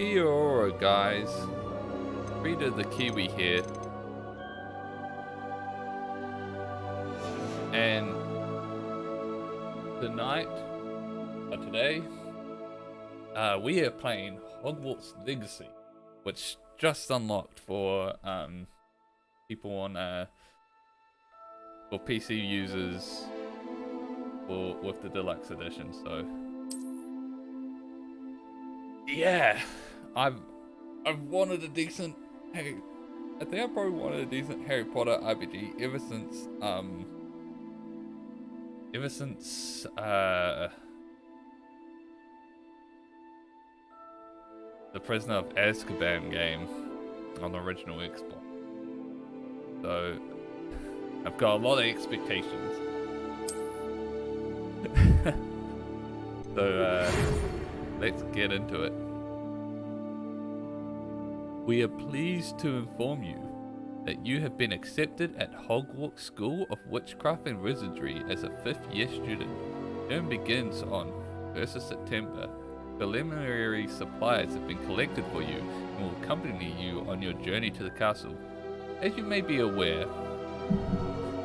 Kia ora, guys. Reader the Kiwi here. And today, we are playing Hogwarts Legacy, which just unlocked for people on for PC users with the deluxe edition. So yeah, I've wanted a decent I think I probably wanted a decent Harry Potter RPG ever since the Prisoner of Azkaban game on the original Xbox. So I've got a lot of expectations. So let's get into it. We are pleased to inform you that you have been accepted at Hogwarts School of Witchcraft and Wizardry as a 5th year student. Term begins on 1st of September. Preliminary supplies have been collected for you and will accompany you on your journey to the castle. As you may be aware,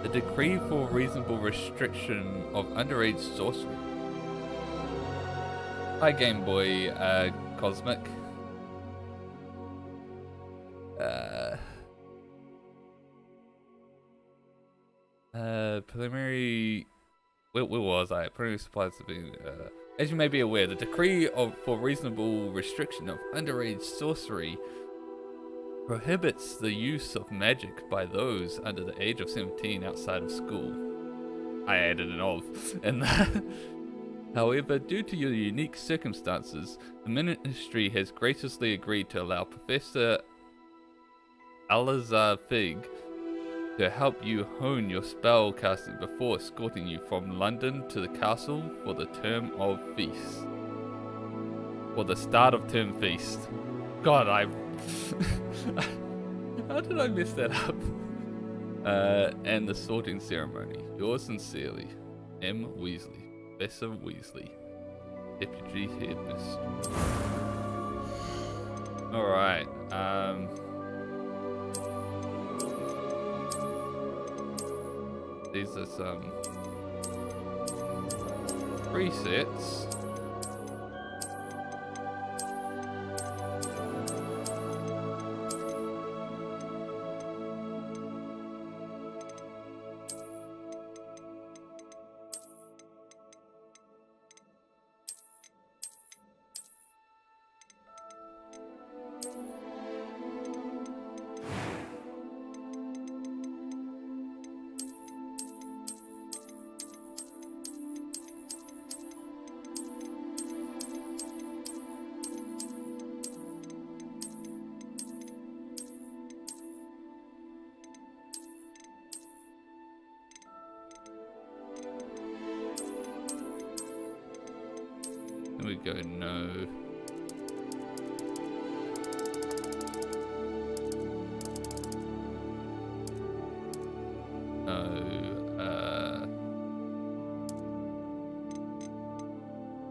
the decree for reasonable restriction of underage sorcery. Hi Game Boy Cosmic. Preliminary. Where was I? Preliminary supplies have been. As you may be aware, the decree for reasonable restriction of underage sorcery prohibits the use of magic by those under the age of 17 outside of school. I added an of. And however, due to your unique circumstances, the ministry has graciously agreed to allow Professor Alazar Fig to help you hone your spell casting before escorting you from London to the castle for the term of feast. For the start of term feast. God, how did I mess that up? And the sorting ceremony. Yours sincerely, M. Weasley, Professor Weasley, Deputy Headmistress. Alright, these are some presets. There we go, no.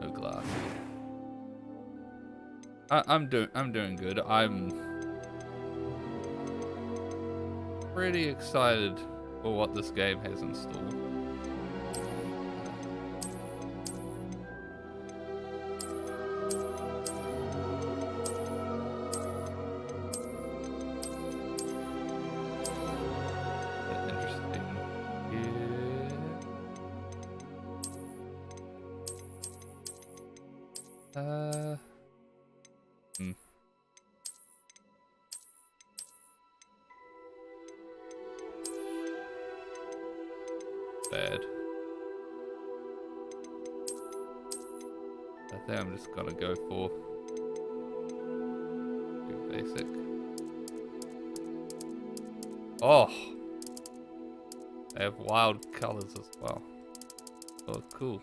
No glasses. I'm doing good. I'm pretty excited for what this game has in store. Bad. I think I'm just gonna go for basic. Oh, they have wild colors as well. Oh, cool.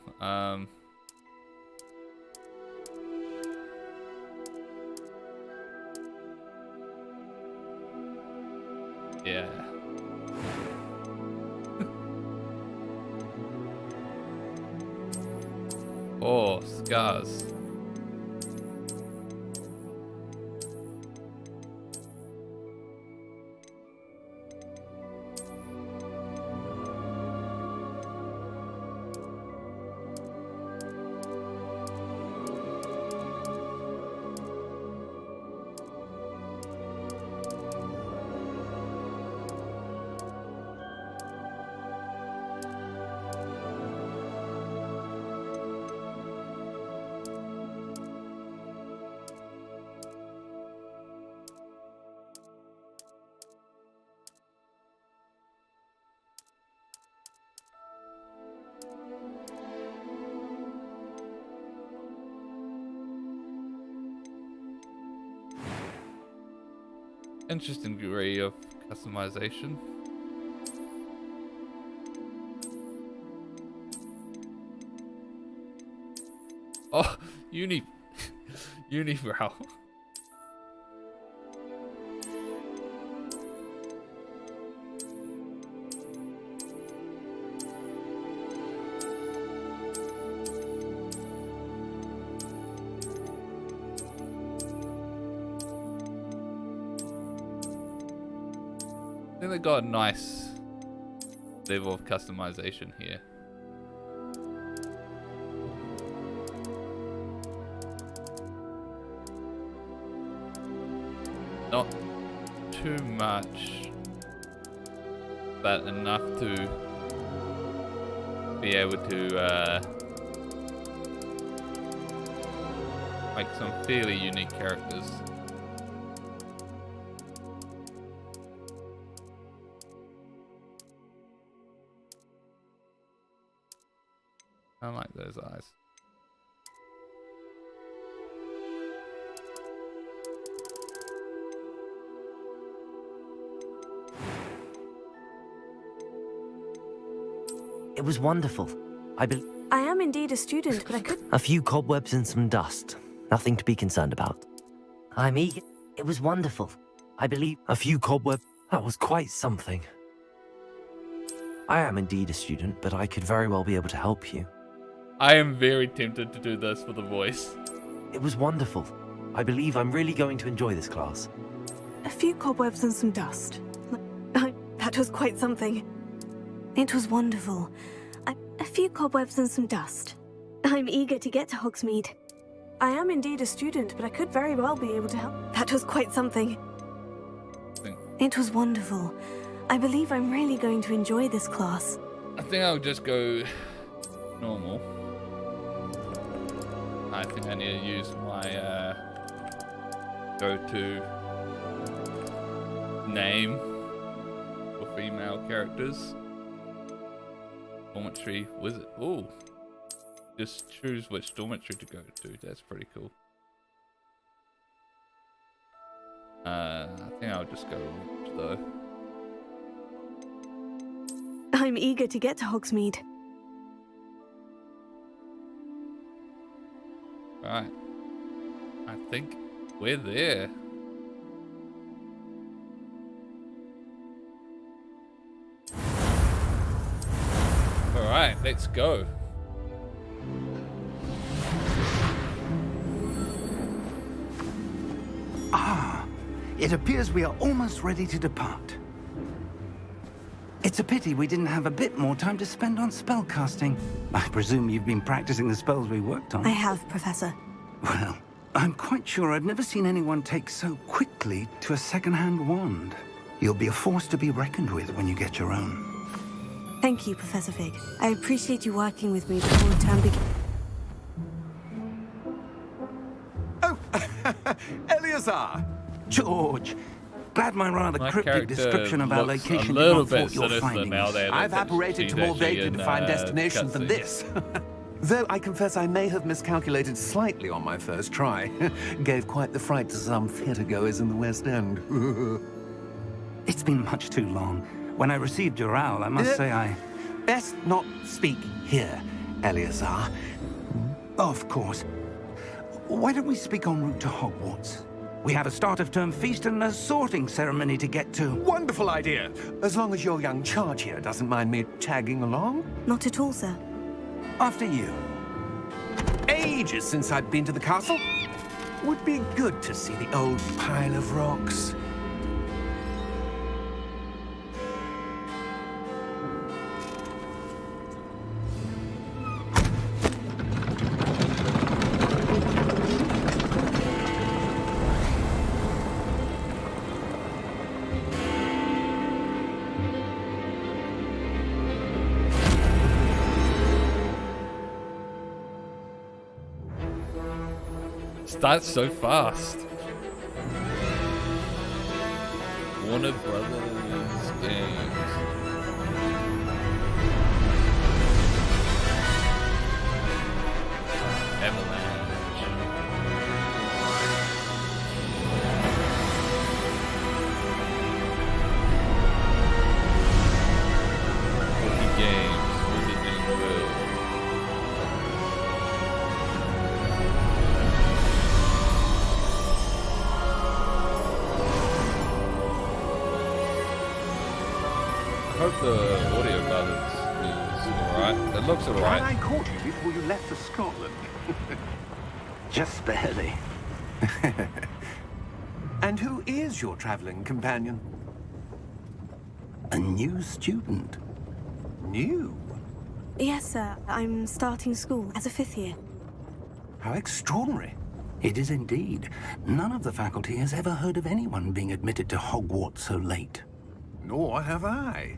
Yeah. Oh, scars. interesting degree of customization. Oh, unibrow. I think they got a nice level of customization here. Not too much, but enough to be able to make some fairly unique characters. I like those eyes. It was wonderful. I am indeed a student, but I could... A few cobwebs and some dust. Nothing to be concerned about. I'm eager. It was wonderful. I believe... A few cobwebs... That was quite something. I am indeed a student, but I could very well be able to help you. I am very tempted to do this for the voice. It was wonderful. I believe I'm really going to enjoy this class. A few cobwebs and some dust. That was quite something. It was wonderful. A few cobwebs and some dust. I'm eager to get to Hogsmeade. I am indeed a student, but I could very well be able to help. That was quite something. It was wonderful. I believe I'm really going to enjoy this class. I think I'll just go normal. I think I need to use my go-to name for female characters. Dormitory wizard. Ooh. Just choose which dormitory to go to. That's pretty cool. I think I'll just go witch though. I'm eager to get to Hogsmeade. Alright. I think we're there. Alright, let's go. Ah, it appears we are almost ready to depart. It's a pity we didn't have a bit more time to spend on spellcasting. I presume you've been practicing the spells we worked on. I have, Professor. Well, I'm quite sure I've never seen anyone take so quickly to a second-hand wand. You'll be a force to be reckoned with when you get your own. Thank you, Professor Fig. I appreciate you working with me before the term begins. Oh, Eleazar! George! Glad my rather cryptic description of our location did not thwart your findings. I've apparated to more vaguely defined destinations than this. Though I confess I may have miscalculated slightly on my first try. Gave quite the fright to some theatre-goers in the West End. It's been much too long. When I received your owl, I must say I... Best not speak here, Eleazar. Of course. Why don't we speak en route to Hogwarts? We have a start-of-term feast and a sorting ceremony to get to. Wonderful idea! As long as your young charge here doesn't mind me tagging along. Not at all, sir. After you. Ages since I'd been to the castle. Would be good to see the old pile of rocks. Starts so fast. Warner Brothers games. Avalanche. hope the audio balance is alright. It looks Glad alright. I caught you before you left for Scotland. Just barely. And who is your traveling companion? A new student. New? Yes, sir. I'm starting school as a 5th year. How extraordinary. It is indeed. None of the faculty has ever heard of anyone being admitted to Hogwarts so late. Nor have I.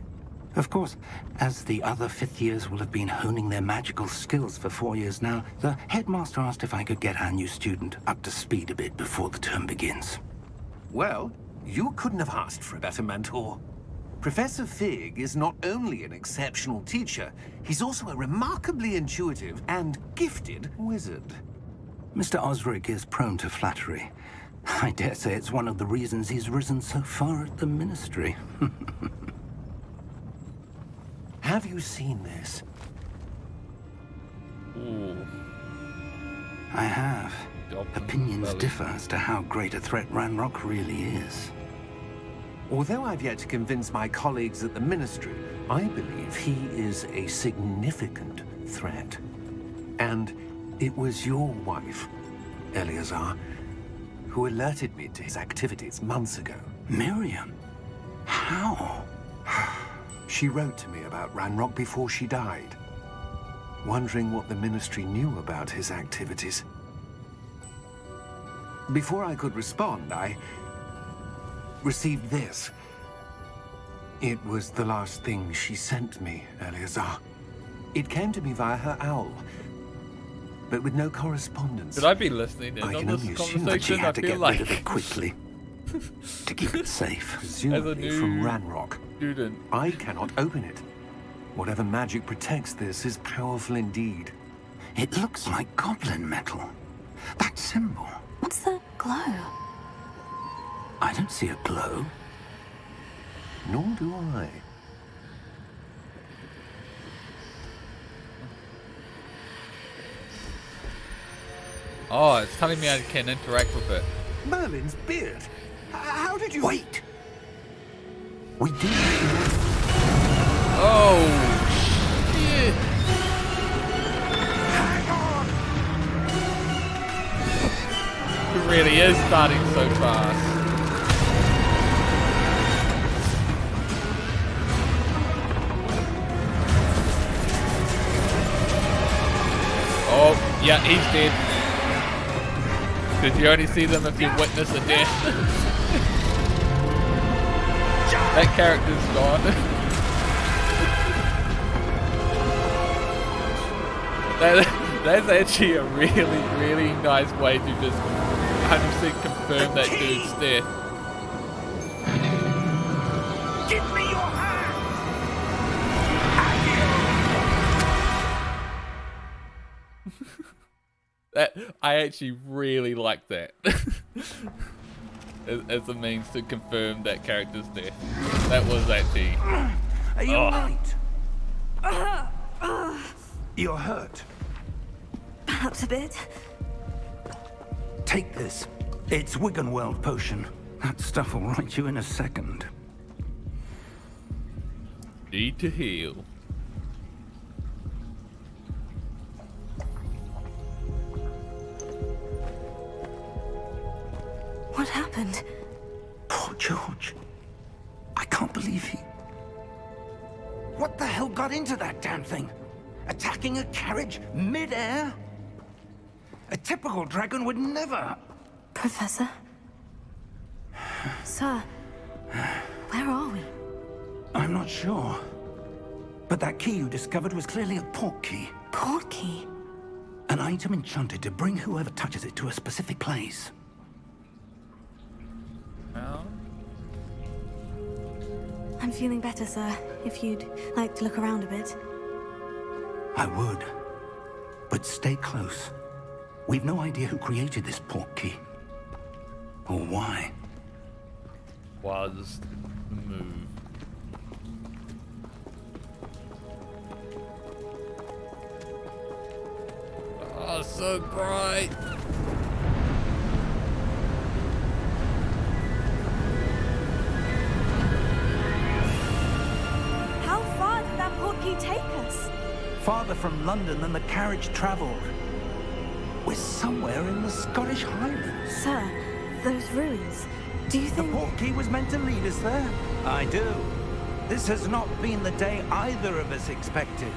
Of course, as the other 5th years will have been honing their magical skills for 4 years now, the headmaster asked if I could get our new student up to speed a bit before the term begins. Well, you couldn't have asked for a better mentor. Professor Fig is not only an exceptional teacher, he's also a remarkably intuitive and gifted wizard. Mr. Osric is prone to flattery. I dare say it's one of the reasons he's risen so far at the Ministry. Have you seen this? Ooh. I have. Goblin Opinions belly. differ as to how great a threat Ranrock really is. Although I've yet to convince my colleagues at the Ministry, I believe he is a significant threat. And it was your wife, Eleazar, who alerted me to his activities months ago. Miriam? How? She wrote to me about Ranrock before she died, wondering what the Ministry knew about his activities. Before I could respond, I received this. It was the last thing she sent me, Eleazar. It came to me via her owl, but with no correspondence. Should I be listening in I on can this only assume conversation? But she I had to feel get like rid of it quickly. To keep it safe. Presumably new from Ranrock. student. I cannot open it. Whatever magic protects this is powerful indeed. It looks like goblin metal. That symbol. What's the glow? I don't see a glow. Nor do I. Oh, it's telling me I can interact with it. Merlin's beard. How did you... Wait! We did. Oh, shit. It really is starting so fast. Oh, yeah, he's dead. Because you only see them if you witness a death. That character's gone. That's actually a really, really nice way to just 100% confirm that dude's death. Give me your hand! That I actually really like that. as a means to confirm that character's death. That was actually. Are you Oh. alright? You're hurt. Perhaps a bit. Take this. It's Wiggenweld potion. That stuff will right you in a second. Need to heal. What happened? Poor George. I can't believe he... What the hell got into that damn thing? Attacking a carriage mid-air? A typical dragon would never... Professor? Sir, where are we? I'm not sure. But that key you discovered was clearly a port key. Port key? An item enchanted to bring whoever touches it to a specific place. Oh. I'm feeling better, sir. If you'd like to look around a bit. I would. But stay close. We've no idea who created this port key. Or why. Was the move. Oh, so bright. farther from London than the carriage travelled. We're somewhere in the Scottish Highlands. Sir, those ruins. Do you The think... portkey was meant to lead us there? I do. This has not been the day either of us expected.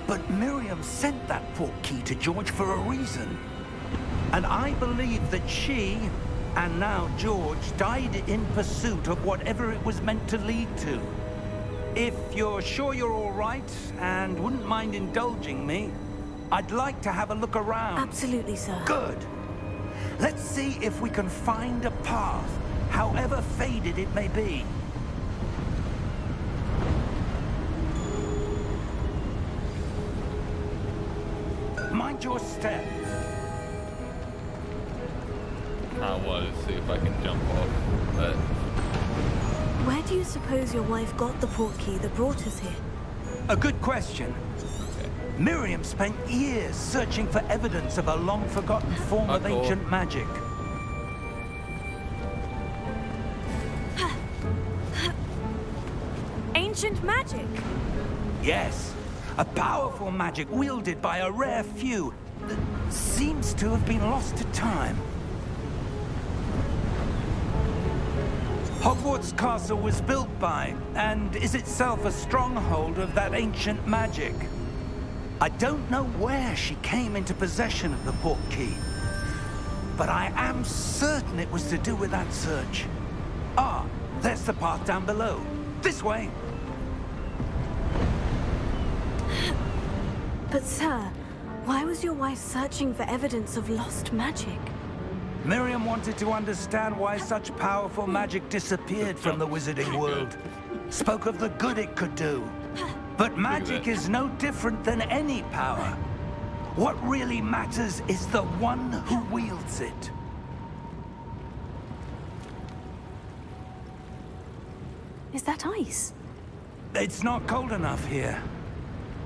But Miriam sent that portkey to George for a reason. And I believe that she, and now George, died in pursuit of whatever it was meant to lead to. If you're sure you're all right, and wouldn't mind indulging me, I'd like to have a look around. Absolutely, sir. Good. Let's see if we can find a path, however faded it may be. Mind your step. I wanted to see if I can jump off, but Where do you suppose your wife got the portkey that brought us here? A good question. okay. Miriam spent years searching for evidence of a long-forgotten form of Cool. ancient magic. Ancient magic? Yes, a powerful magic wielded by a rare few that seems to have been lost to time. Hogwarts Castle was built by, and is itself a stronghold of that ancient magic. I don't know where she came into possession of the portkey, but I am certain it was to do with that search. Ah, there's the path down below. This way. But sir, why was your wife searching for evidence of lost magic? Miriam wanted to understand why such powerful magic disappeared from the wizarding world. Spoke of the good it could do. But magic is no different than any power. What really matters is the one who wields it. Is that ice? It's not cold enough here.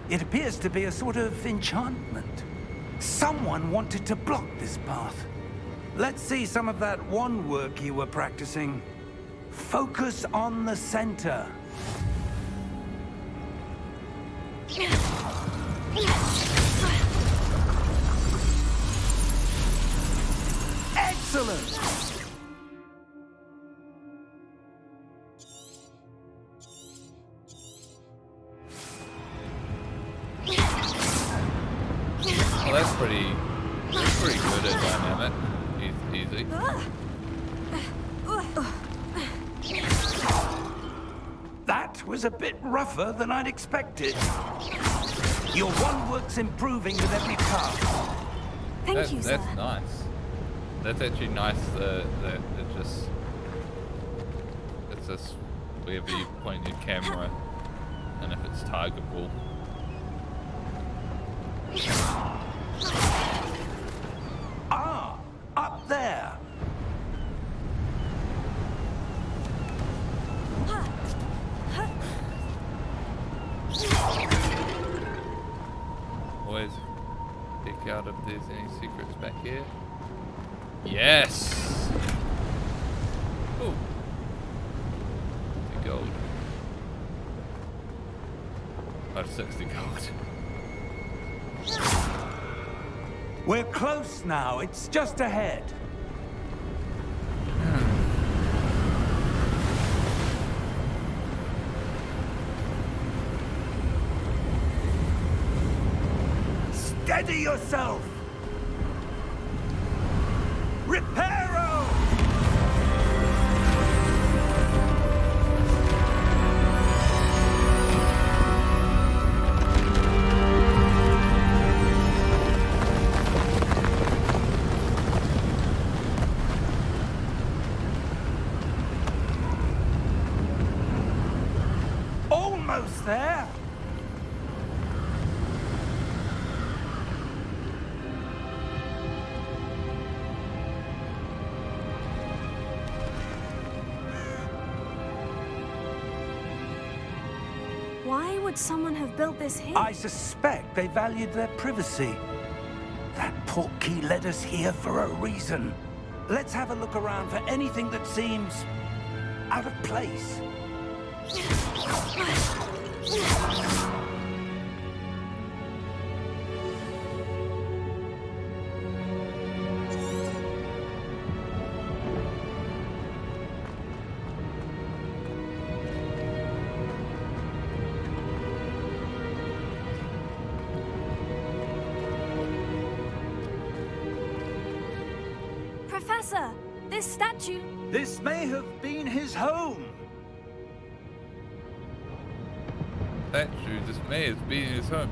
It appears to be a sort of enchantment. Someone wanted to block this path. Let's see some of that wand work you were practicing. Focus on the center. Excellent! Well, that's pretty good at dynamic. Easy. That was a bit rougher than I'd expected. Your wand work's improving with every pass. Thank you, sir. That's nice. That's actually nice that it's just wherever you point your camera and if it's targetable. Ah, up there. Always pick out if there's any secrets back here. Yes! Ooh. The gold. 560 gold. We're close now. It's just ahead. Steady yourself! Reparo! Almost there! Why would someone have built this here? I suspect they valued their privacy. That portkey led us here for a reason. Let's have a look around for anything that seems out of place. Professor, this statue... This may have been his home. Statue, this may have been his home.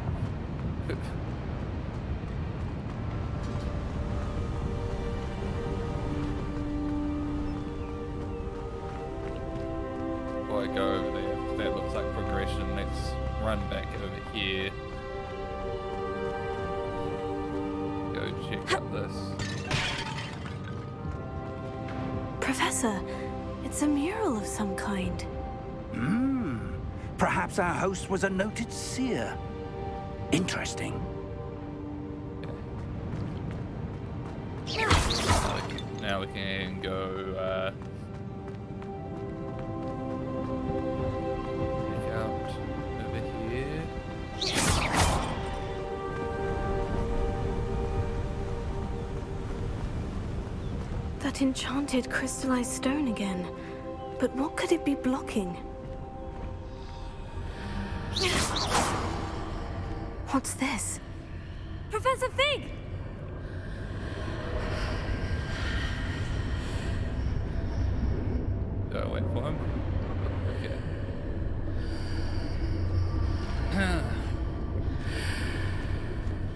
Before I go over there, that looks like progression. Let's run back over here. Go check out this. Professor, it's a mural of some kind. Perhaps our host was a noted seer. Interesting. Now we can go check out over here. That enchanted crystallized stone again. But what could it be blocking? What's this? Professor Fig! Do I wait for him? Okay.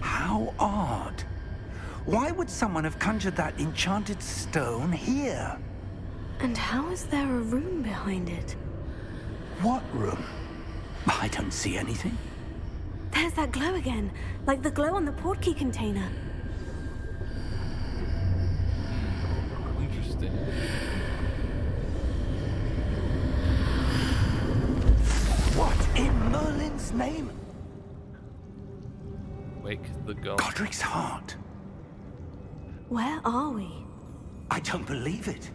How odd. Why would someone have conjured that enchanted stone here? And how is there a room behind it? What room? I don't see anything. There's that glow again, like the glow on the portkey container. Interesting. What in Merlin's name? Wake the god. Godric's heart. Where are we? I don't believe it.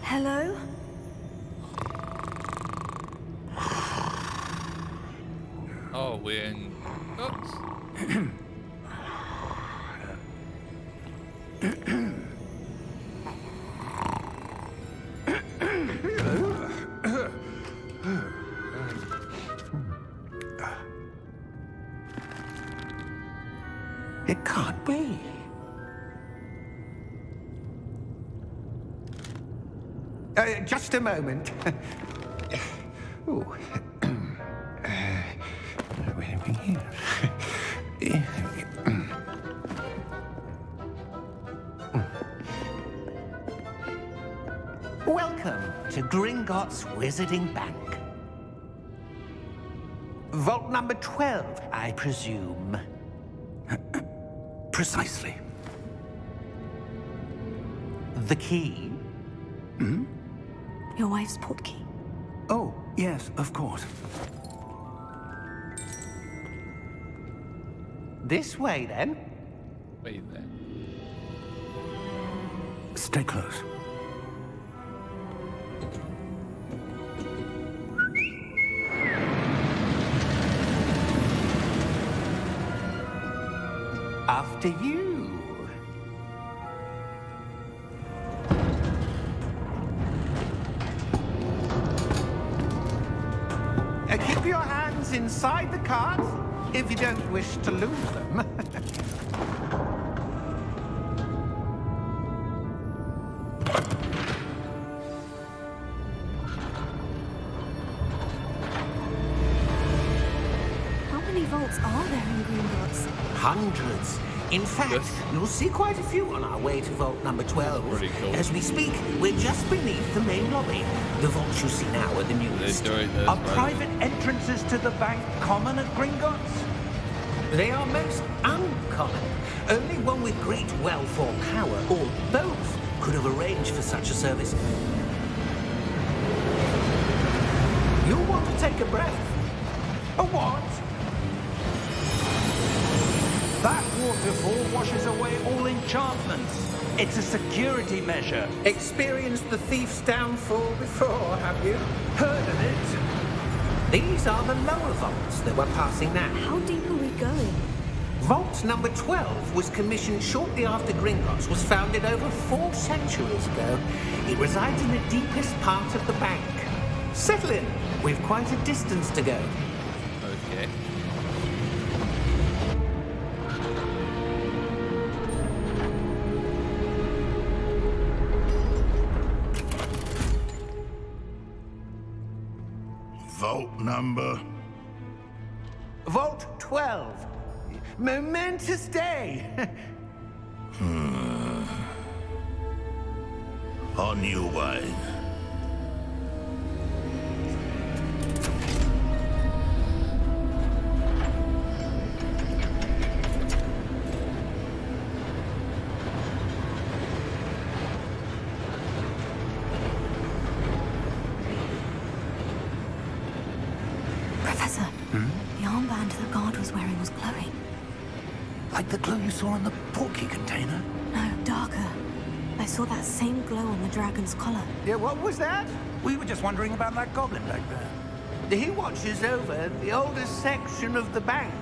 Hello? Oh, we're in. Oops. It can't be. Just a moment. Ooh. Wait a minute here. Welcome to Gringotts Wizarding Bank. Vault number 12, I presume. Precisely. The key? Your wife's portkey. Oh, yes, of course. This way, then. Wait there. Stay close. After you. Keep your hands inside the cart if you don't wish to lose them. How many vaults are there in Gringotts? Hundreds. In fact, Yes. you'll see quite a few on our way to vault number 12. Pretty cool. As we speak, we're just beneath the main lobby. The vaults you see now are the newest. They're doing this, Are right? private entrances to the bank common at Gringotts? They are most uncommon. Only one with great wealth or power, or both, could have arranged for such a service. You'll want to take a breath. A what? That waterfall washes away all enchantments. It's a security measure. Experienced the thief's downfall before, have you? Heard of it? These are the lower vaults that we're passing now. How deep are we going? Vault number 12 was commissioned shortly after Gringotts was founded over 4 centuries ago. It resides in the deepest part of the bank. Settle in. We've quite a distance to go. Okay. Vault number. Vault 12. Momentous day. On your way. Professor, the armband the guard was wearing was glowing. Like the glow you saw in the porky container? No, darker. I saw that same glow on the dragon's collar. Yeah, what was that? We were just wondering about that goblin back there. He watches over the oldest section of the bank.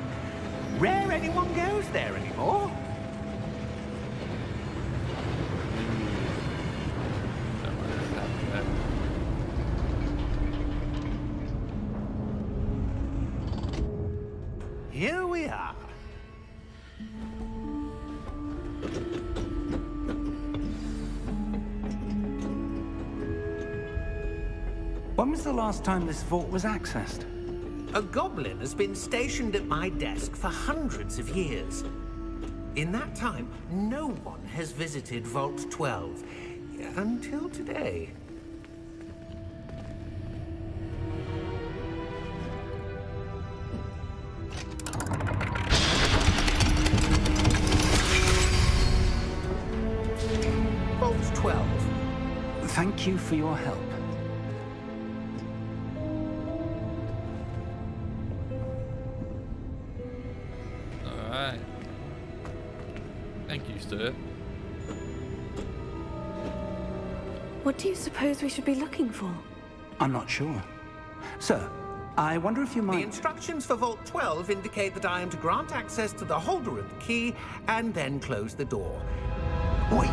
Rare anyone goes there anymore. Here we are. When was the last time this vault was accessed? A goblin has been stationed at my desk for hundreds of years. In that time, no one has visited Vault 12. Until today. Vault 12. Thank you for your help. Alright. Thank you, sir. What do you suppose we should be looking for? I'm not sure. Sir, I wonder if you The might... instructions for Vault 12 indicate that I am to grant access to the holder of the key and then close the door. Wait!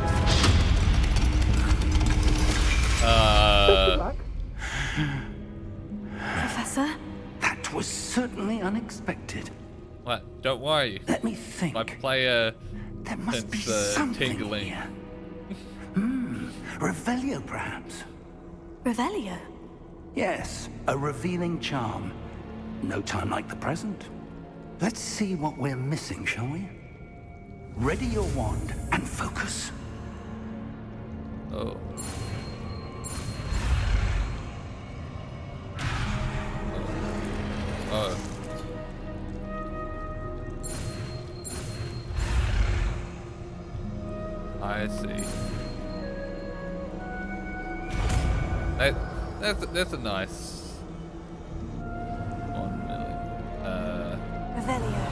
Professor? That was certainly unexpected. What? Don't worry. Let me think. My player There must be sense, something tingling. here. Revelio, perhaps? Revelio? Yes, a revealing charm. No time like the present. Let's see what we're missing, shall we? Ready your wand and focus. Oh. Oh. I see. That's a nice 1 million. Revelio.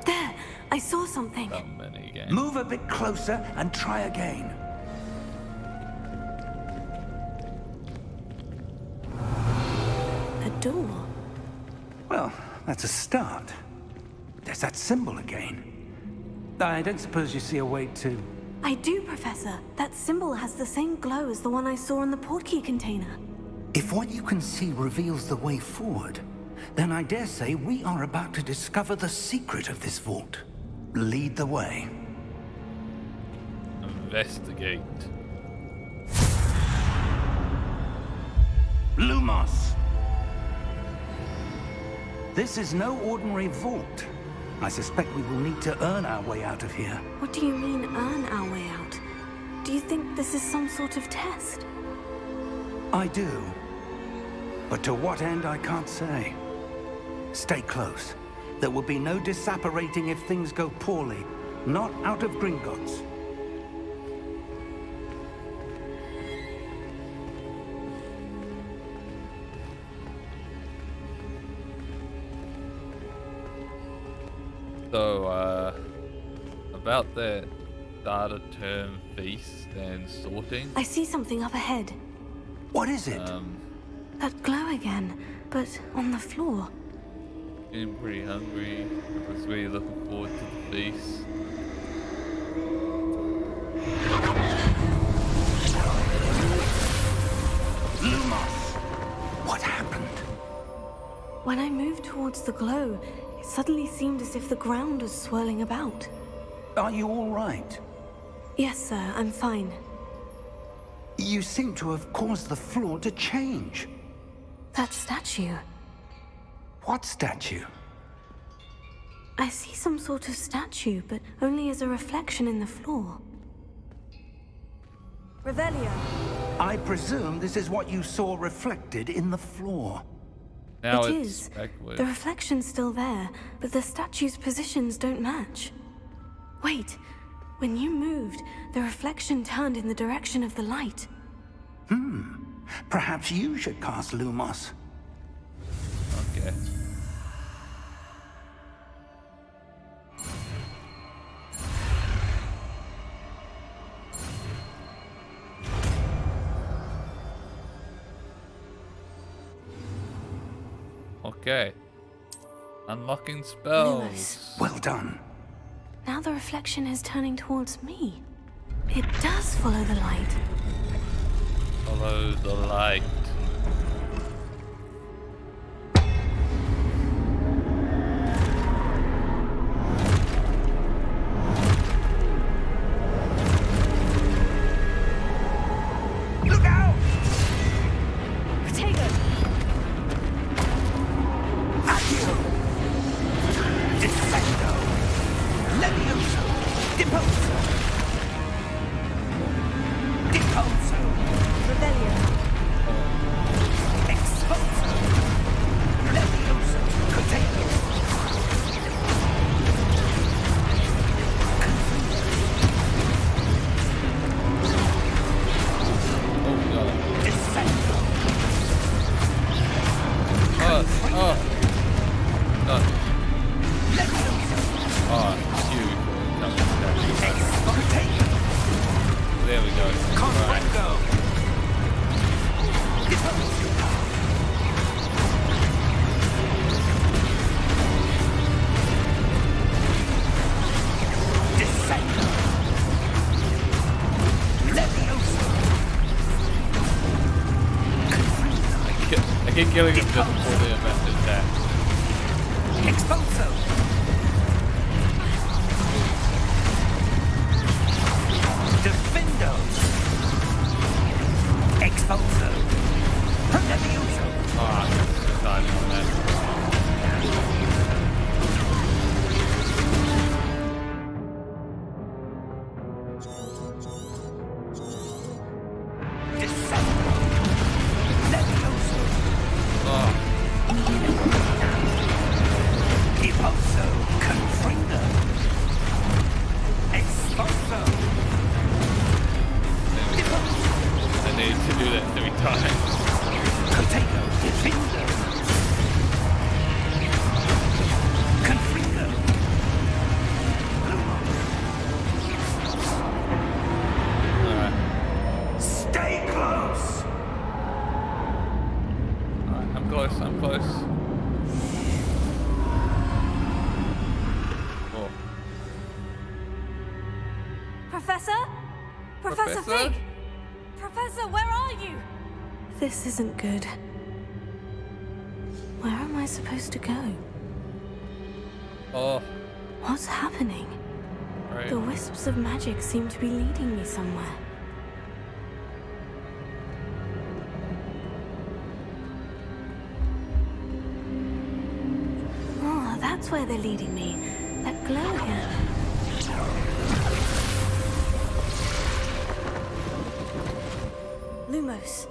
There! I saw something. How many again? Move a bit closer and try again. A door. Well, that's a start. There's that symbol again. I don't suppose you see a way to... I do, Professor. That symbol has the same glow as the one I saw in the portkey container. If what you can see reveals the way forward, then I dare say we are about to discover the secret of this vault. Lead the way. Investigate. Lumos! This is no ordinary vault. I suspect we will need to earn our way out of here. What do you mean, earn our way out? Do you think this is some sort of test? I do. But to what end, I can't say. Stay close. There will be no disapparating if things go poorly. Not out of Gringotts. So, about the data term feast and sorting. I see something up ahead. What is it? That glow again, but on the floor. Getting pretty hungry. I was really looking forward to the feast. Lumos! What When I moved towards the glow, it suddenly seemed as if the ground was swirling about. Are you all right? Yes, sir, I'm fine. You seem to have caused the floor to change. That statue. What statue? I see some sort of statue, but only as a reflection in the floor. Revelio. I presume this is what you saw reflected in the floor. Now It it's is. backward. The reflection's still there, but the statue's positions don't match. Wait, when you moved, the reflection turned in the direction of the light. Perhaps you should cast Lumos. Okay. Okay. Unlocking spells. Well done. Now the reflection is turning towards me. It does follow the light. Follow the light. Look out! Protego! Accio! Defendo! Levioso! Deposo! Deposo! Revelio. Exposo! Levioso! Potato! Oh god. Descendo! Oh. No. Levioso! Oh, huge. Potato! There we go. Right. Confringo! Deposo! Descendo! Levioso! I keep killing him just before the event attack. Expulso! Defendo! Expulso! Levioso! Oh, I'm just timing on that. Descendo! Levioso! Oh, Expulso! Confringo! Expulso! I need to do that 3 times. Potato! Defendo! Confringo! Alright. Stay close! Alright, I'm close. Oh. Professor? Professor Professor? Fig? Professor, where are you? This isn't good. Where am I supposed to go? Oh, What's happening? right. The wisps of magic seem to be leading me somewhere. Oh, that's where they're leading me. That glow again. Lumos.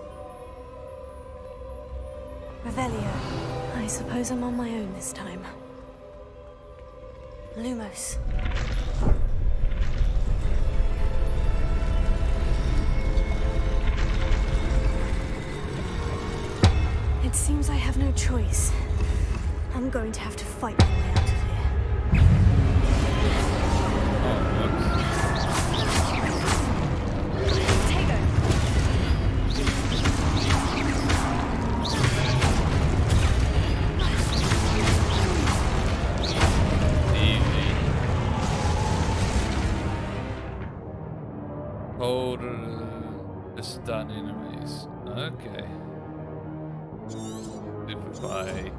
Revelio. I suppose I'm on my own this time. Lumos. It seems I have no choice. I'm going to have to fight my way out of here. Oh, Tego! easy. Hold the stun enemies. Okay. Simplify.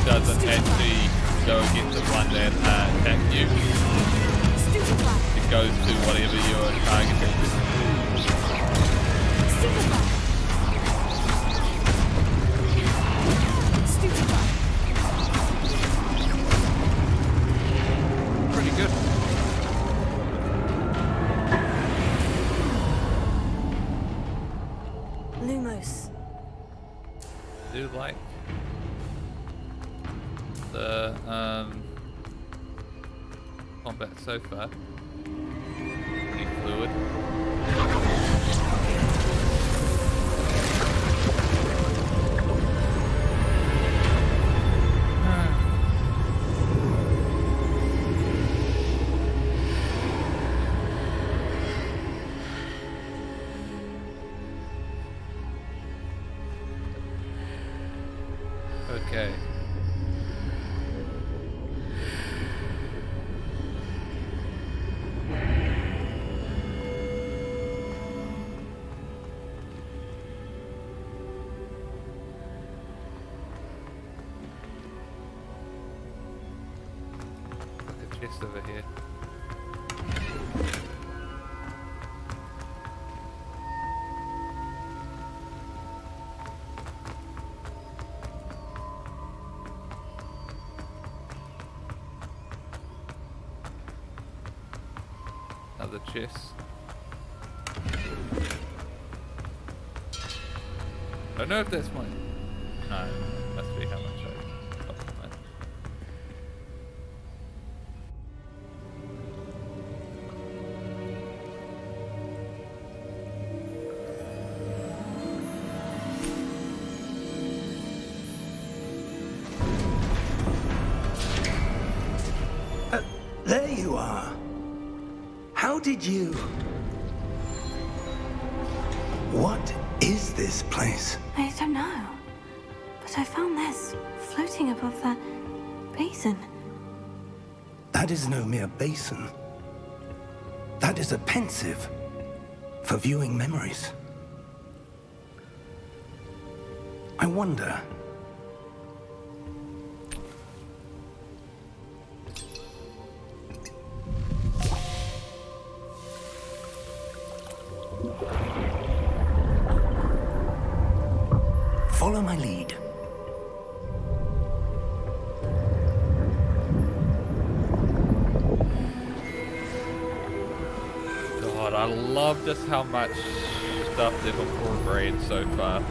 doesn't actually go against the one that attacked you. It goes to whatever you're targeting. Pretty good. Lumos. Do like the combat so far. Pretty fluid. Okay. Like a chest over here. Another chest. I don't know if that's mine. No, must be how much I got from it. There you are. How did you... What is this place? I don't know. But I found this floating above that basin. That is no mere basin. That is a pensive for viewing memories. I wonder... Follow my lead. God, I love just how much stuff they've incorporated so far.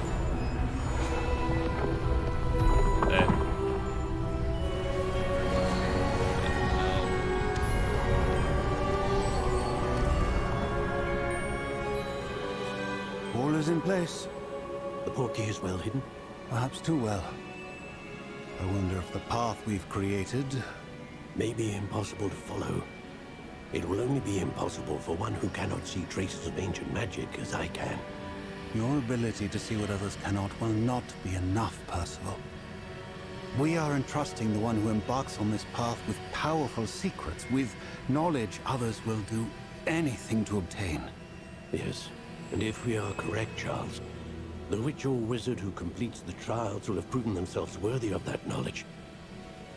All is in place. The portkey is well hidden. Perhaps too well. I wonder if the path we've created... May be impossible to follow. It will only be impossible for one who cannot see traces of ancient magic as I can. Your ability to see what others cannot will not be enough, Percival. We are entrusting the one who embarks on this path with powerful secrets, with knowledge others will do anything to obtain. Yes, and if we are correct, Charles, the witch or wizard who completes the trials will have proven themselves worthy of that knowledge.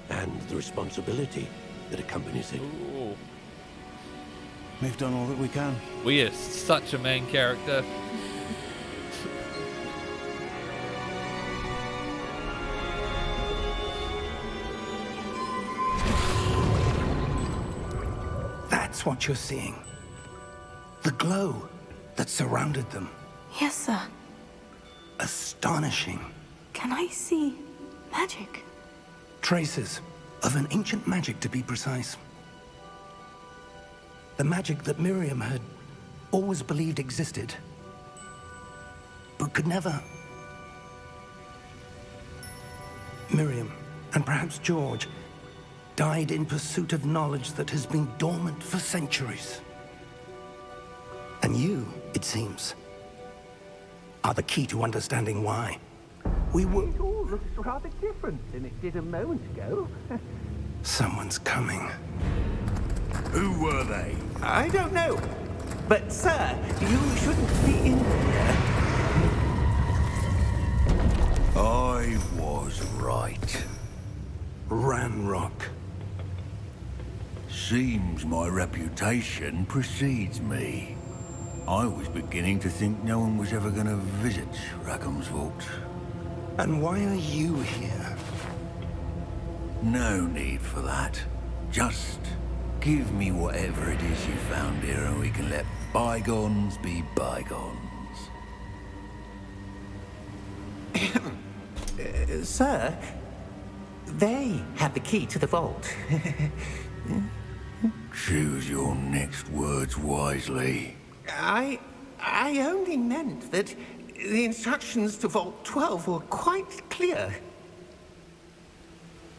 And the responsibility that accompanies it. Ooh. We've done all that we can. We are such a main character. That's what you're seeing. The glow that surrounded them. Yes, sir. Astonishing. Can I see magic? Traces of an ancient magic, to be precise. The magic that Miriam had always believed existed, but could never. Miriam, and perhaps George, died in pursuit of knowledge that has been dormant for centuries. And you, it seems, are the key to understanding why. We were... It all looks rather different than it did a moment ago. Someone's coming. Who were they? I don't know. But, sir, you shouldn't be in here. I was right. Ranrock. Seems my reputation precedes me. I was beginning to think no one was ever going to visit Rackham's vault. And why are you here? No need for that. Just give me whatever it is you found here and we can let bygones be bygones. Sir, they have the key to the vault. Choose your next words wisely. I only meant that the instructions to Vault 12 were quite clear.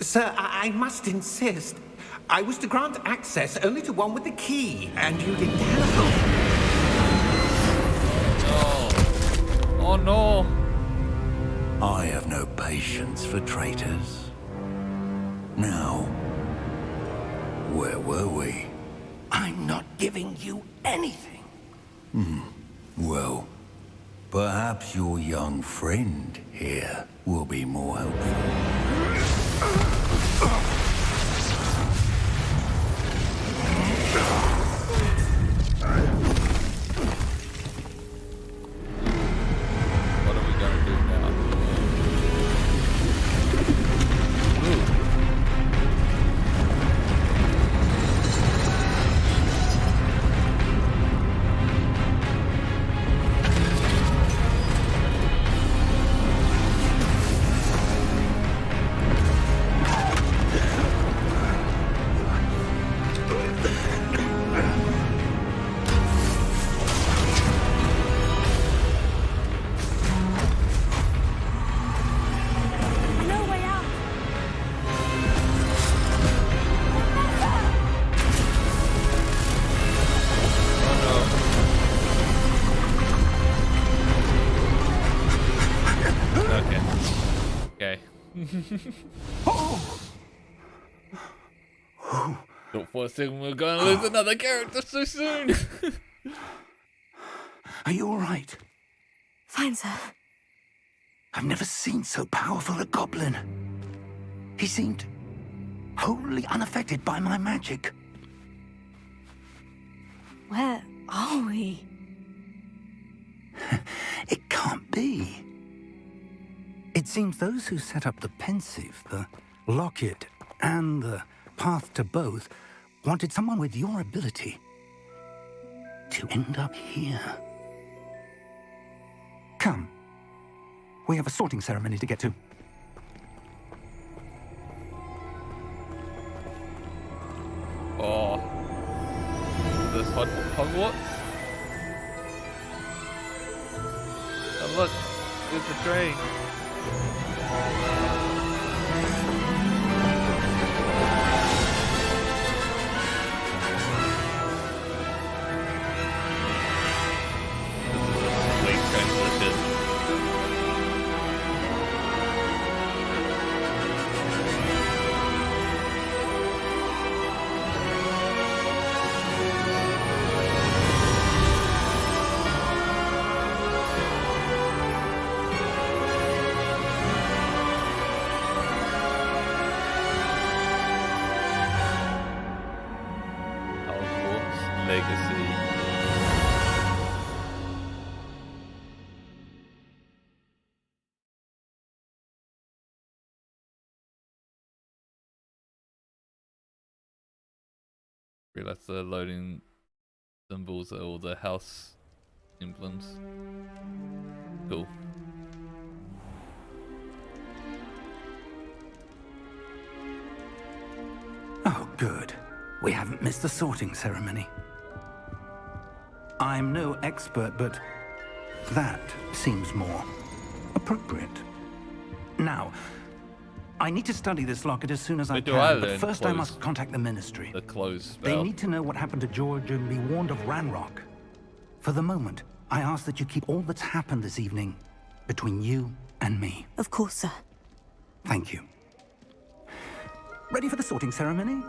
Sir, I must insist. I was to grant access only to one with the key, and you didn't have Oh. Oh no. I have no patience for traitors. Now, where were we? I'm not giving you anything. Well, perhaps your young friend here will be more helpful. What are we gonna do now? No way out. Okay. Okay. Thought for a second we were going to lose another character so soon. Are you all right? Fine, sir. I've never seen so powerful a goblin. He seemed wholly unaffected by my magic. Where are we? It can't be. It seems those who set up the pensive, the locket, and the path to both wanted someone with your ability to end up here. Come. We have a sorting ceremony to get to. Oh. This Hogwarts? Oh look, there's the train. This is a sweet transition. Hogwarts Legacy. Realize the loading symbols are all the house emblems. Cool. Oh, good. We haven't missed the sorting ceremony. I'm no expert, but that seems more appropriate. Now, I need to study this locket as soon as I But do can, I but learn first I close- must contact the Ministry. The close spell. They need to know what happened to George and be warned of Ranrock. For the moment, I ask that you keep all that's happened this evening between you and me. Of course, sir. Thank you. Ready for the sorting ceremony?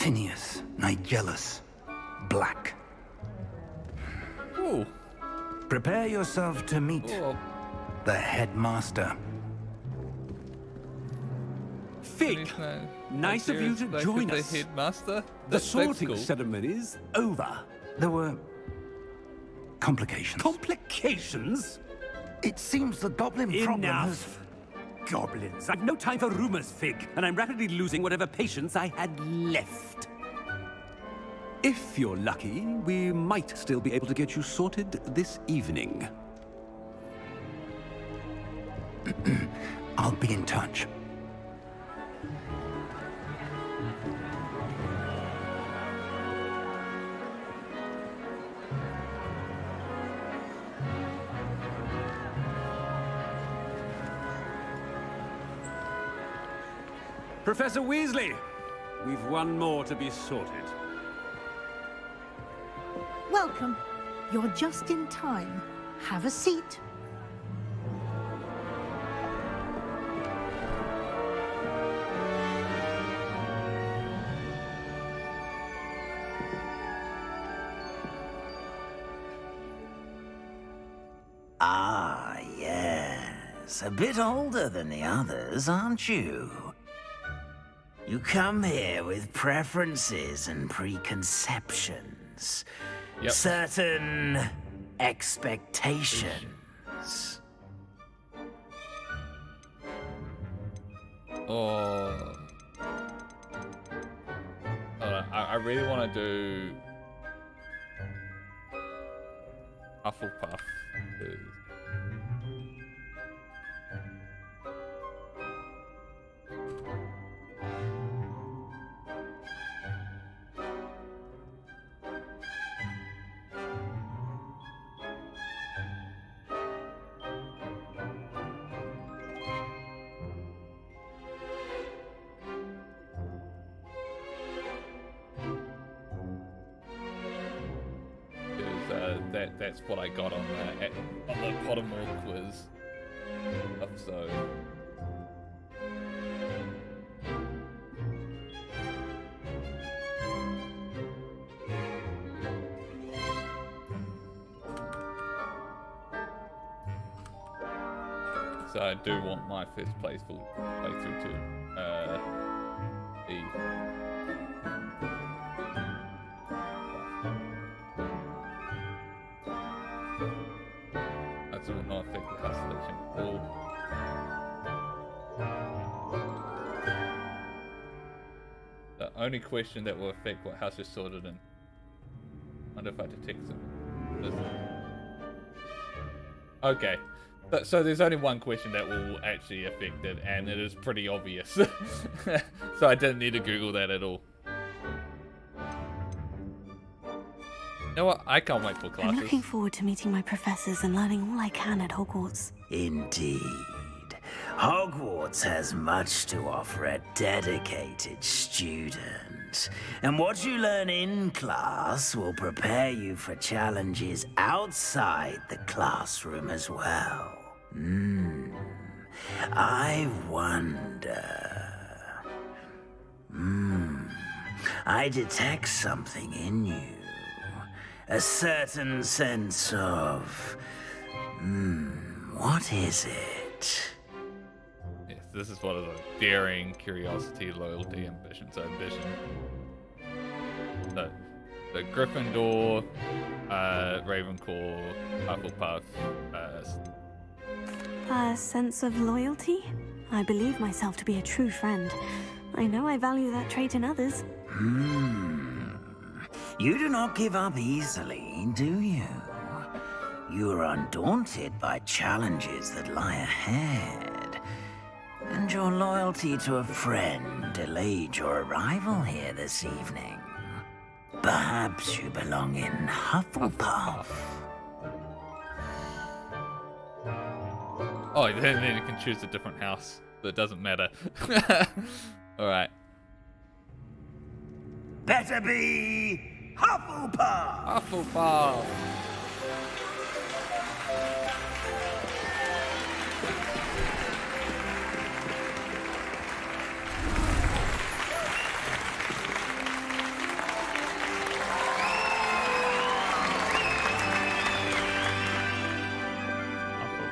Phineas, Nigellus, Black. Ooh. Prepare yourself to meet Ooh. the headmaster. Fig, nice of you to join us. The headmaster? The That's sorting cool. ceremony's over. There were complications. Complications? It seems the goblin problem has... Enough. Goblins. I've no time for rumors, Fig, and I'm rapidly losing whatever patience I had left. If you're lucky, we might still be able to get you sorted this evening. I'll be in touch. Professor Weasley, we've one more to be sorted. Welcome. You're just in time. Have a seat. Ah, yes. A bit older than the others, aren't you? You come here with preferences and preconceptions. Yep. Certain expectations. Oh. I really want to do Hufflepuff. That's what I got on the Pottermore quiz. So I do want my first playthrough to be. That will not affect the cast selection. Cool. The only question that will affect what house you're sorted in. I wonder if I detect them. Okay. So there's only one question that will actually affect it, and it is pretty obvious. So I didn't need to Google that at all. You know what? I can't wait for classes. I'm looking forward to meeting my professors and learning all I can at Hogwarts. Indeed. Hogwarts has much to offer a dedicated student. And what you learn in class will prepare you for challenges outside the classroom as well. I wonder... I detect something in you. A certain sense of... what is it? Yes, this is what it is. Daring, curiosity, loyalty, ambition. So ambition. So Gryffindor, Ravenclaw, Hufflepuff. A sense of loyalty? I believe myself to be a true friend. I know I value that trait in others. You do not give up easily, do you? You are undaunted by challenges that lie ahead. And your loyalty to a friend delayed your arrival here this evening. Perhaps you belong in Hufflepuff. Oh, then you can choose a different house. So it doesn't matter. Alright. Better be Hufflepuff! Hufflepuff!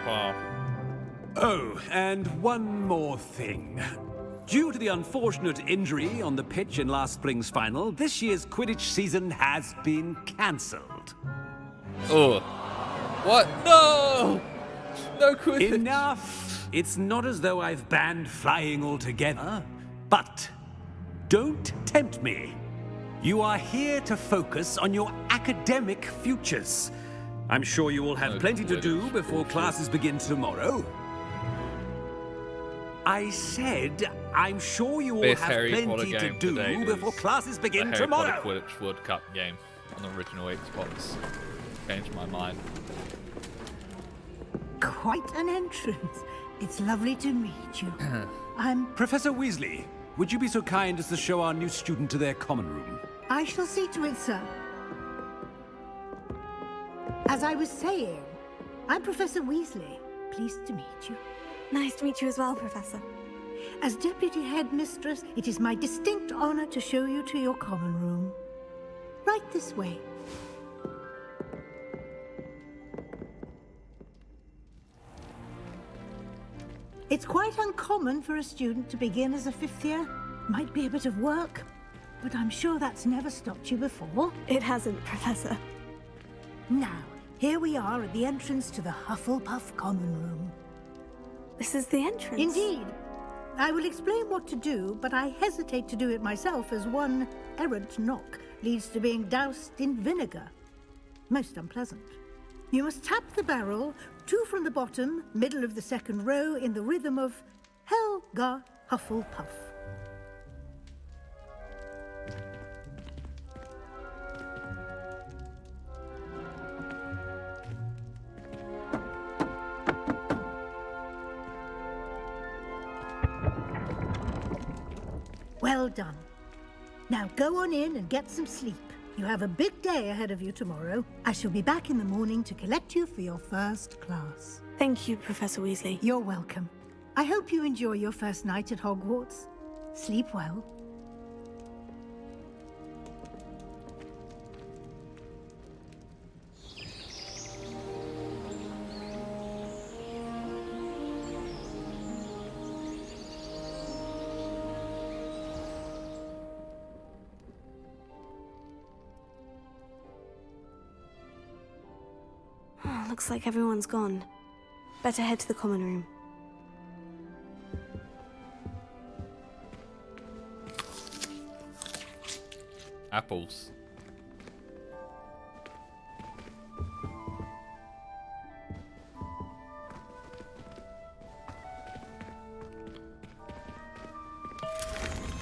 path. Oh, and one more thing. Due to the unfortunate injury on the pitch in last spring's final, this year's Quidditch season has been cancelled. Oh. What? No! No Quidditch. Enough! It's not as though I've banned flying altogether. But don't tempt me. You are here to focus on your academic futures. I'm sure you will have plenty to do before classes begin tomorrow. I said, I'm sure you will have plenty to do before classes begin tomorrow. The Harry Potter Quidditch World Cup game on the original Xbox. Changed my mind. Quite an entrance. It's lovely to meet you. I'm... Professor Weasley, would you be so kind as to show our new student to their common room? I shall see to it, sir. As I was saying, I'm Professor Weasley. Pleased to meet you. Nice to meet you as well, Professor. As Deputy Headmistress, it is my distinct honor to show you to your common room. Right this way. It's quite uncommon for a student to begin as a fifth year. Might be a bit of work, but I'm sure that's never stopped you before. It hasn't, Professor. Now, here we are at the entrance to the Hufflepuff common room. This is the entrance? Indeed. I will explain what to do, but I hesitate to do it myself as one errant knock leads to being doused in vinegar. Most unpleasant. You must tap the barrel, 2 from the bottom, middle of the second row, in the rhythm of Helga Hufflepuff. Well done. Now go on in and get some sleep. You have a big day ahead of you tomorrow. I shall be back in the morning to collect you for your first class. Thank you, Professor Weasley. You're welcome. I hope you enjoy your first night at Hogwarts. Sleep well. Looks like everyone's gone. Better head to the common room. Apples.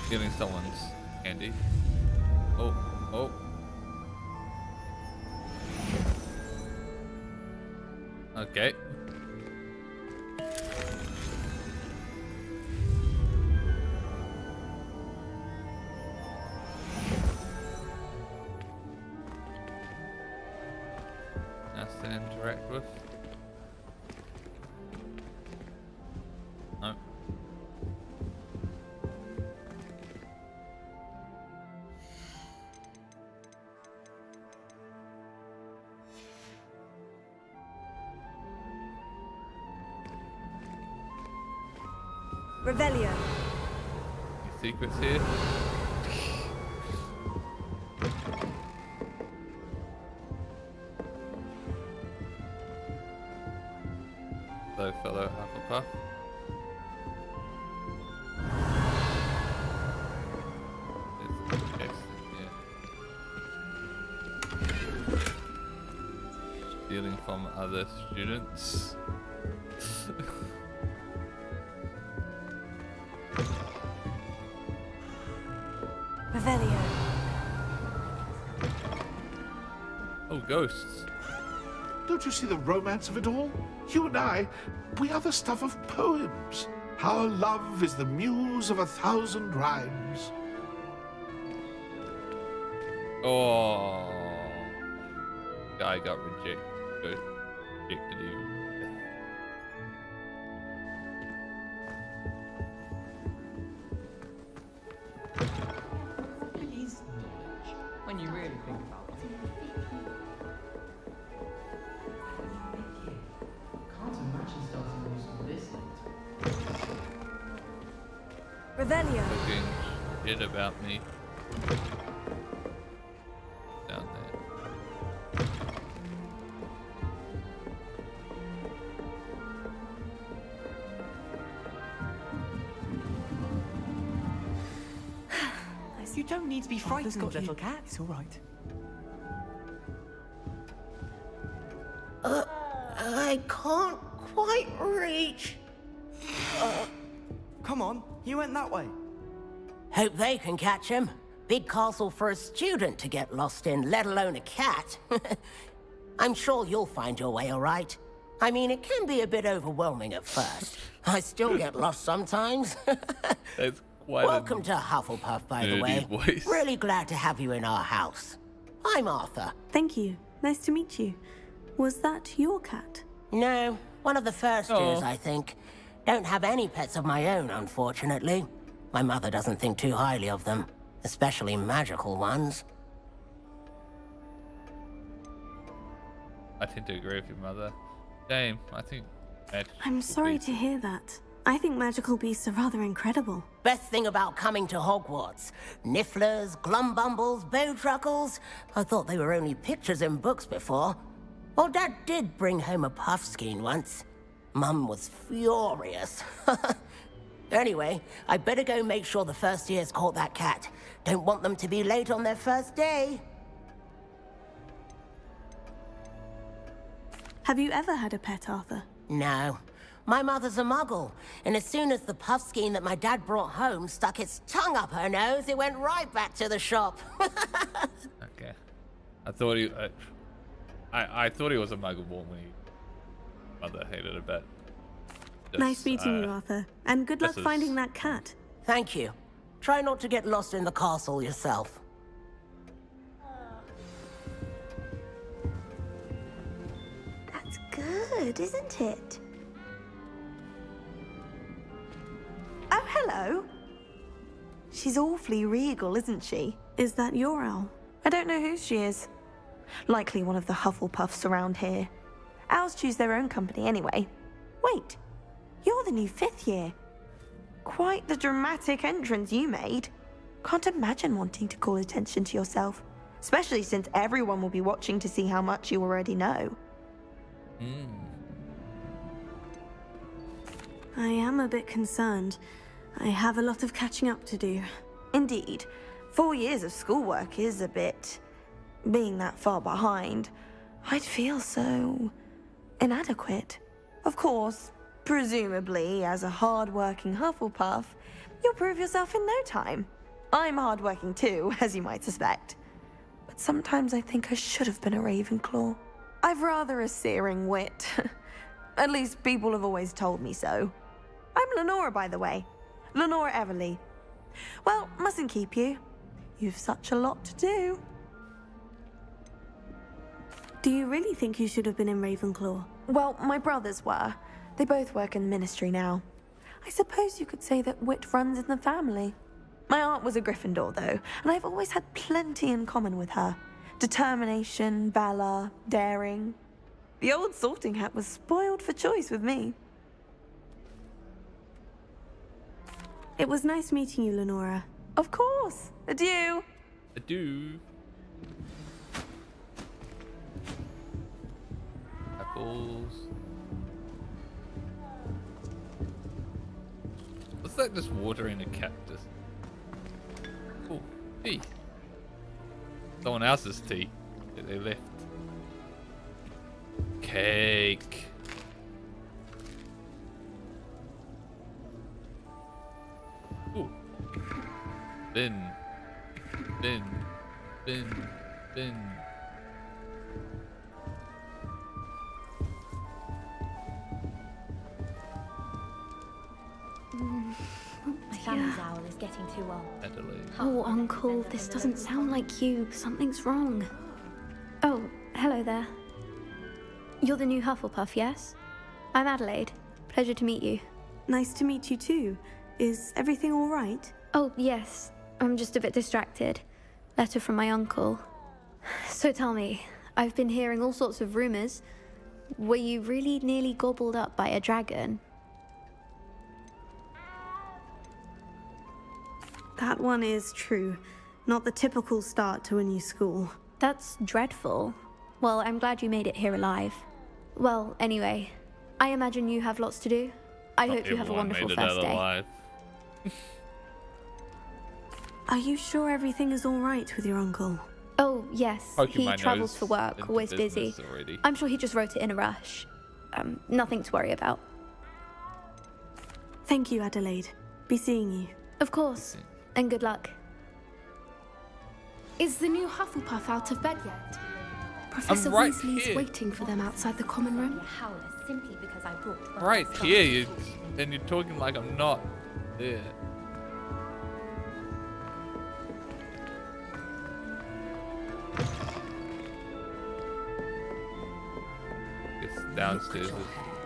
Stealing someone's candy. Oh, oh. Okay. That's to interact with. No. Revelio. Any secrets here? Hello, fellow Hufflepuff. There's a text in here. Stealing from other students. Revelio. Oh, ghosts. Don't you see the romance of it all? You and I, we are the stuff of poems. Our love is the muse of 1,000 rhymes. Oh, guy got rejected even. When you really think about it. Can't imagine Revelio. Talking shit about me. Down there. You don't need to be frightened, little cat. It's all right. I can't quite reach. Come on, you went that way. Hope they can catch him. Big castle for a student to get lost in, let alone a cat. I'm sure you'll find your way all right. I mean, it can be a bit overwhelming at first. I still get lost sometimes. That's quite Welcome to Hufflepuff, by the way. voice. Really glad to have you in our house. I'm Arthur. Thank you. Nice to meet you. Was that your cat? No, one of the first years, I think. Don't have any pets of my own, unfortunately. My mother doesn't think too highly of them, especially magical ones. I tend to agree with your mother. Shame, I think... I'm sorry to hear that. I think magical beasts are rather incredible. Best thing about coming to Hogwarts. Nifflers, glumbumbles, bowtruckles. I thought they were only pictures in books before. Well, Dad did bring home a puffskein once. Mum was furious. Anyway, I better go make sure the first years caught that cat. Don't want them to be late on their first day. Have you ever had a pet, Arthur? No. My mother's a muggle, and as soon as the puffskein that my dad brought home stuck its tongue up her nose, it went right back to the shop. Okay. I thought he... I thought he was a muggle born when he... Mother hated a bit. Nice meeting you, Arthur. And good luck finding that cat. Thank you. Try not to get lost in the castle yourself. That's good, isn't it? Oh, hello. She's awfully regal, isn't she? Is that your owl? I don't know who she is. Likely one of the Hufflepuffs around here. Owls choose their own company anyway. Wait, you're the new 5th year. Quite the dramatic entrance you made. Can't imagine wanting to call attention to yourself, especially since everyone will be watching to see how much you already know. I am a bit concerned. I have a lot of catching up to do. Indeed. 4 years of schoolwork is a bit... Being that far behind, I'd feel so... inadequate. Of course, presumably, as a hard-working Hufflepuff, you'll prove yourself in no time. I'm hard-working too, as you might suspect. But sometimes I think I should have been a Ravenclaw. I've rather a searing wit. At least people have always told me so. I'm Lenora, by the way. Lenora Everly. Well, mustn't keep you. You've such a lot to do. Do you really think you should have been in Ravenclaw? Well, my brothers were. They both work in the ministry now. I suppose you could say that wit runs in the family. My aunt was a Gryffindor, though, and I've always had plenty in common with her. Determination, valor, daring. The old sorting hat was spoiled for choice with me. It was nice meeting you, Lenora. Of course. Adieu. Adieu. Apples. What's that just watering a cactus? Oh, tea. Someone else's tea that they left. Cake. Ooh. Bin. Bin. Bin. Bin. Sammy's owl is getting too old. Oh, Uncle, this doesn't sound like you. Something's wrong. Oh, hello there. You're the new Hufflepuff, yes? I'm Adelaide. Pleasure to meet you. Nice to meet you too. Is everything all right? Oh, yes. I'm just a bit distracted. Letter from my uncle. So tell me, I've been hearing all sorts of rumors. Were you really nearly gobbled up by a dragon? That one is true. Not the typical start to a new school. That's dreadful. Well, I'm glad you made it here alive. Well, anyway, I imagine you have lots to do. I hope you have a wonderful first day. Alive. Are you sure everything is all right with your uncle? Oh, yes. Poking He my travels nose for work, into always busy. business already. I'm sure he just wrote it in a rush. Nothing to worry about. Thank you, Adelaide. Be seeing you. Of course. And good luck. Is the new Hufflepuff out of bed yet? Professor right Weasley's here. waiting for them outside the common room. Simply because I brought Right here, and you're talking like I'm not there. It's downstairs.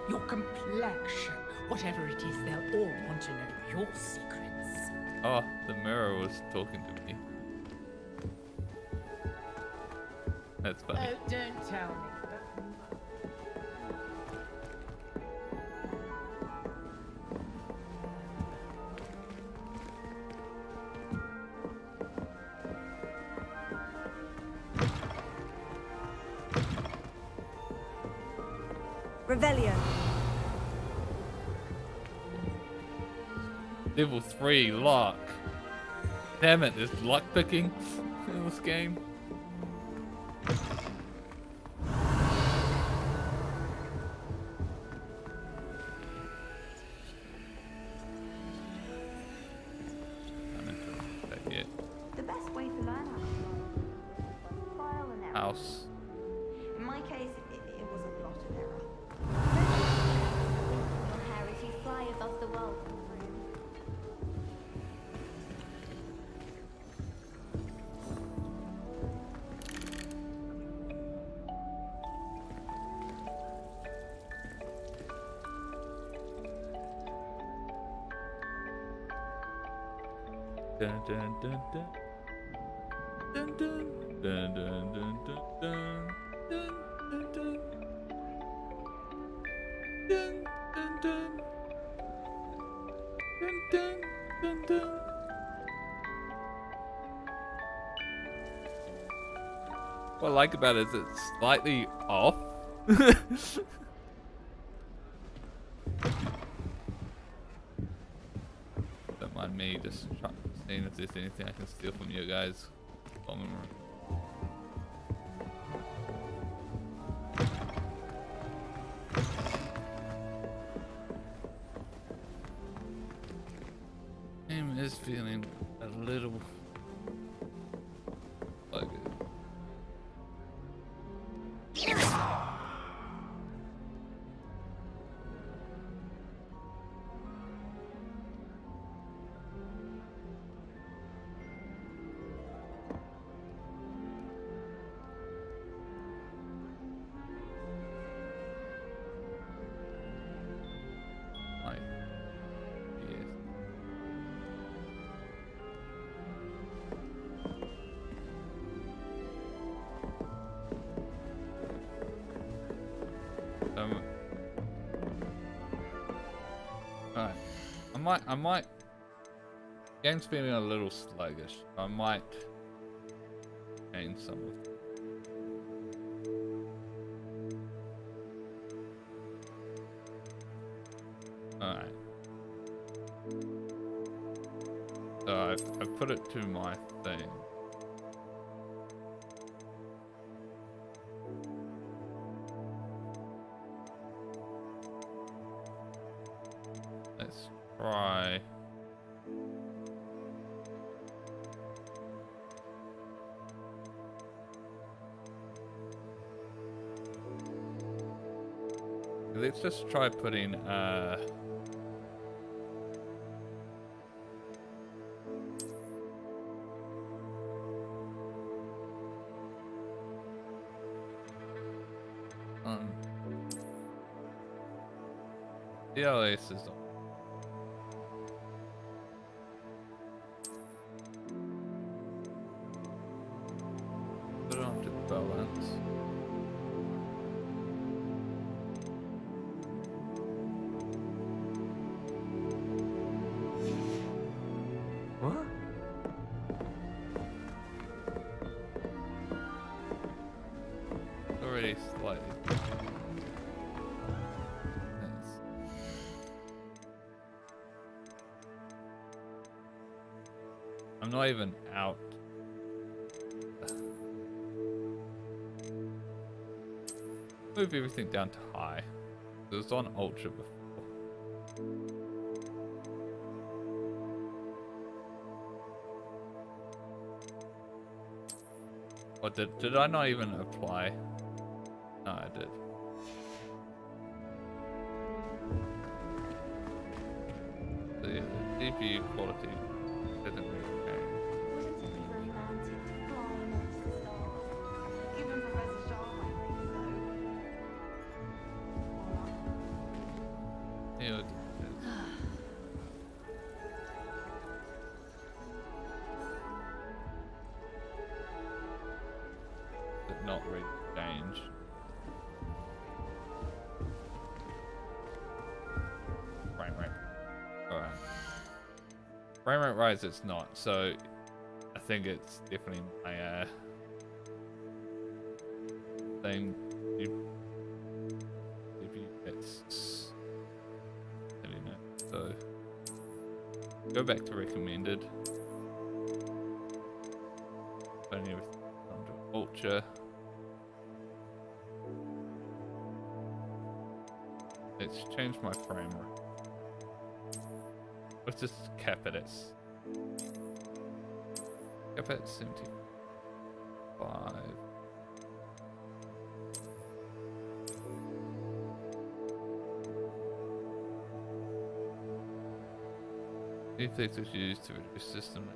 Your complexion. Whatever it is, they'll all want to know your secrets. Oh, the mirror was talking to me. That's funny. Oh, don't tell me. Revelio. Level 3 lock. Damn it, there's luck picking in this game. The best way to learn trial and error. House. In my case, it was a lot of error. Your hair as you fly above the world. Dun dun dun dun. Dun dun dun dun dun dun dun dun dun dun dun dun dun dun dun dun. What I like about it is it's slightly off. Don't mind me just seeing if there's anything I can steal from you guys. Common room. Game is feeling a little like it. Alright. I might. Game's feeling a little sluggish. I might change some of it. Alright. So I've put it to my thing. Let's try. Let's just try putting DLS is on. Put it onto balance. What? I'm not even out. Move everything down to high. It was on ultra before. Or did I not even apply? No, I did. The CPU quality didn't really change. Yeah, did not really change. Frame rate. Alright. Frame rate rise it's not, so I think it's definitely my thing. It's so go back to recommended. Only everything under ultra. Let's change my frame rate. Let's just cap it at 75. If this was used to reduce system.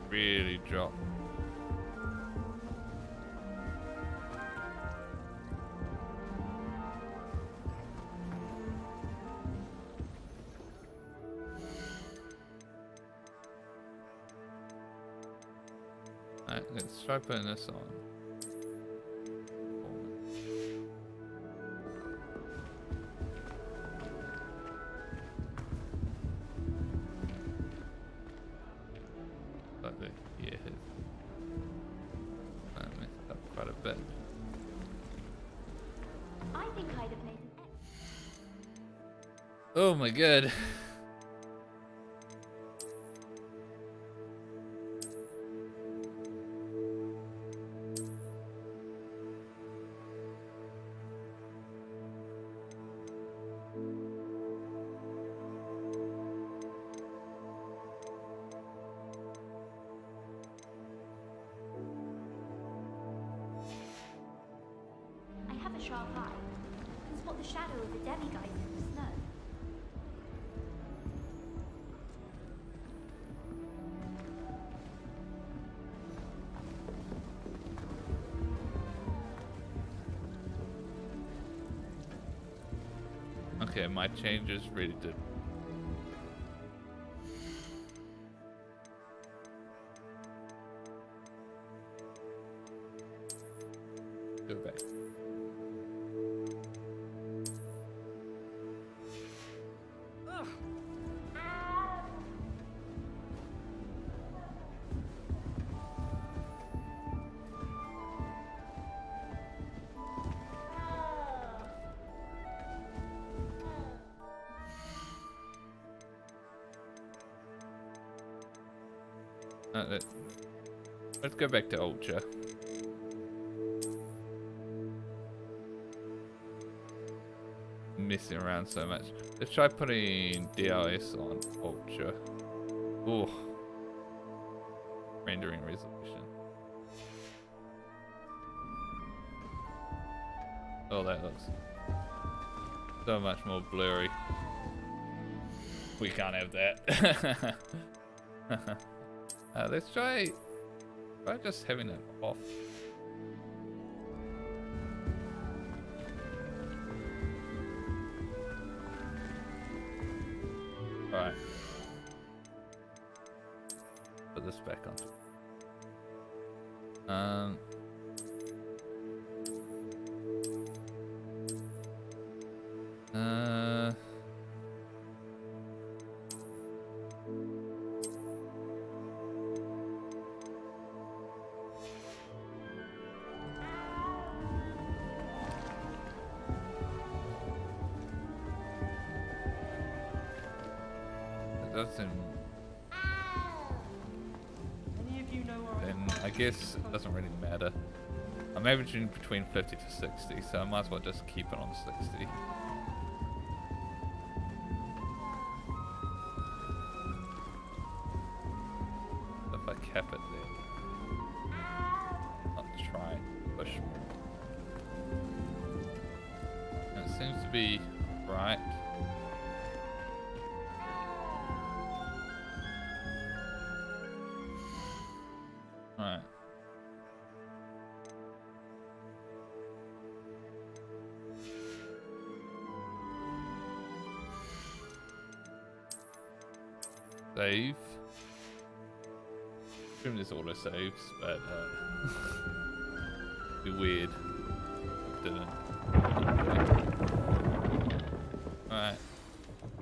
Really drop. Alright, let's try putting this on. Oh my god. I have a sharp eye. Can spot the shadow of the demigod in the snow. Okay, my changes really did. Go back. Let's go back to ultra. Messing around so much. Let's try putting DLS on ultra. Oh, rendering resolution. Oh, that looks so much more blurry. We can't have that. Let's try just having it off. Alright. Put put this back on. It doesn't. Then I guess it doesn't really matter. I'm averaging between 50 to 60, so I might as well just keep it on 60. If I cap it there, I'll try and push more. And it seems to be right. Alright. Save. Assume this auto saves, but be weird. Didn't. Alright.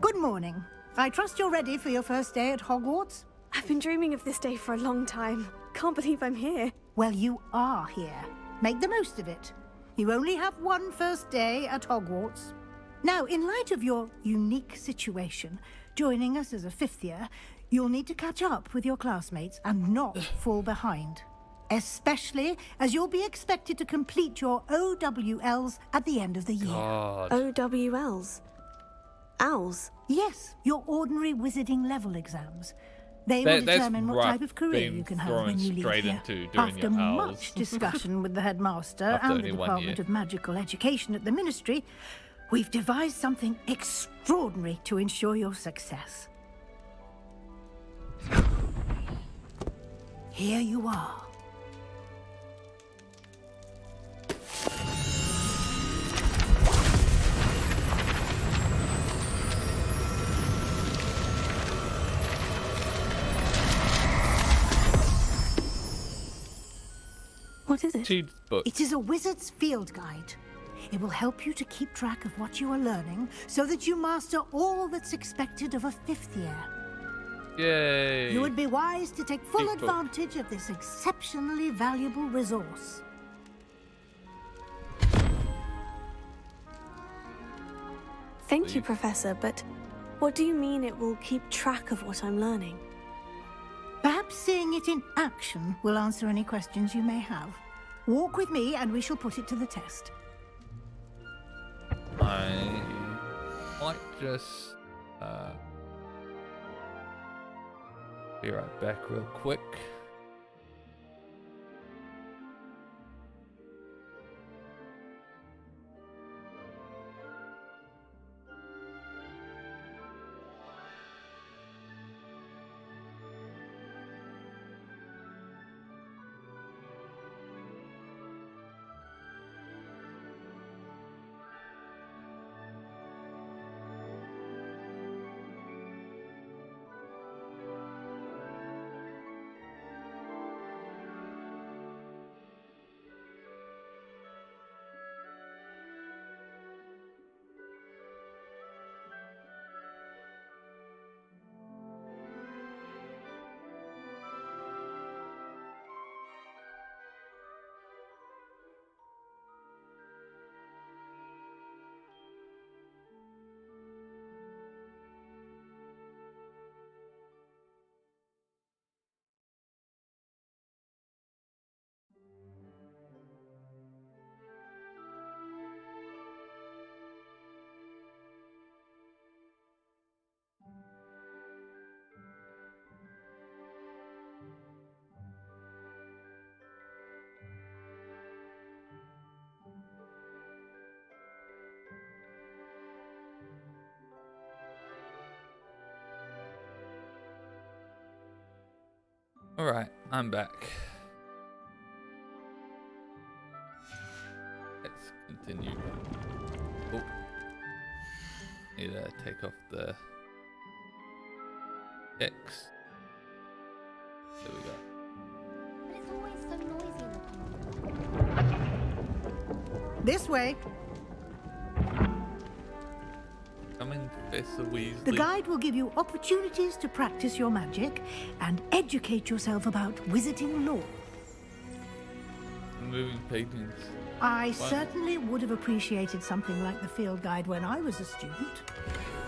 Good morning. I trust you're ready for your first day at Hogwarts? I've been dreaming of this day for a long time. Can't believe I'm here. Well, you are here. Make the most of it. You only have one first day at Hogwarts. Now, in light of your unique situation, joining us as a fifth year, you'll need to catch up with your classmates and not fall behind. Especially as you'll be expected to complete your OWLs at the end of the year. God. OWLs? Owls? Yes, your ordinary wizarding level exams. They will determine what type of career you can have when you leave here. After much discussion with the headmaster and the Department of Magical Education at the Ministry, we've devised something extraordinary to ensure your success. Here you are. What is it? It is a wizard's field guide. It will help you to keep track of what you are learning so that you master all that's expected of a fifth year. Yay! You would be wise to take full advantage of this exceptionally valuable resource. Thank you, Professor, but what do you mean it will keep track of what I'm learning? Perhaps seeing it in action will answer any questions you may have. Walk with me and we shall put it to the test. I might just be right back real quick. Alright, I'm back. Let's continue. Oh. Need to take off the X. There we go. But it's always so noisy in the pond. This way. Coming, Professor Weasley. The guide will give you opportunities to practice your magic and educate yourself about wizarding lore. Moving paintings. I Fun. certainly would have appreciated something like the field guide when I was a student.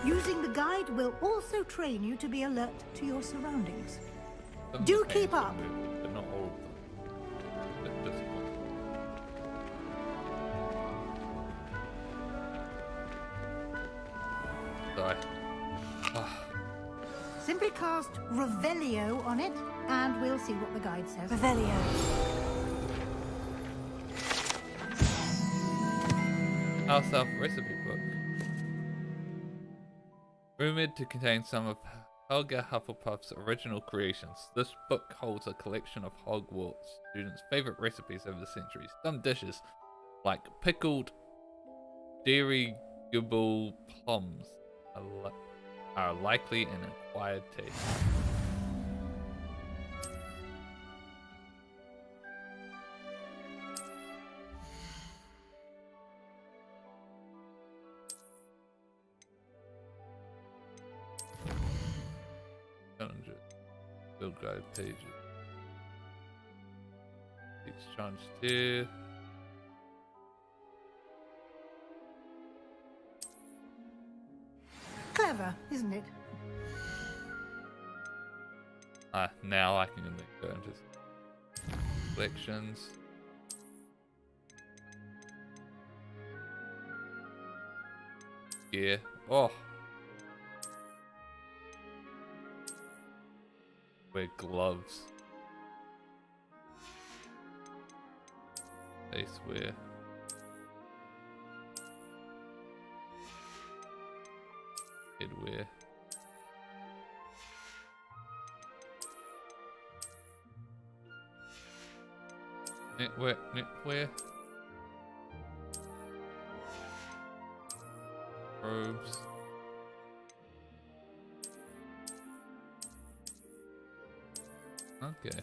Using the guide will also train you to be alert to your surroundings. Some Do of the keep paintings are up. moving, but not all of them. At this point. Sorry. Simply cast Revelio on it, and we'll see what the guide says. Revelio. House Elf recipe book. Rumored to contain some of Helga Hufflepuff's original creations, this book holds a collection of Hogwarts students' favorite recipes over the centuries. Some dishes, like pickled dirigible plums, are likely an acquired taste. Field guide pages. Exchange tier. Clever, isn't it? Now I can go into collections. Yeah. Oh. Wear gloves. Face wear. Headwear. Knitwear. Robes. Okay.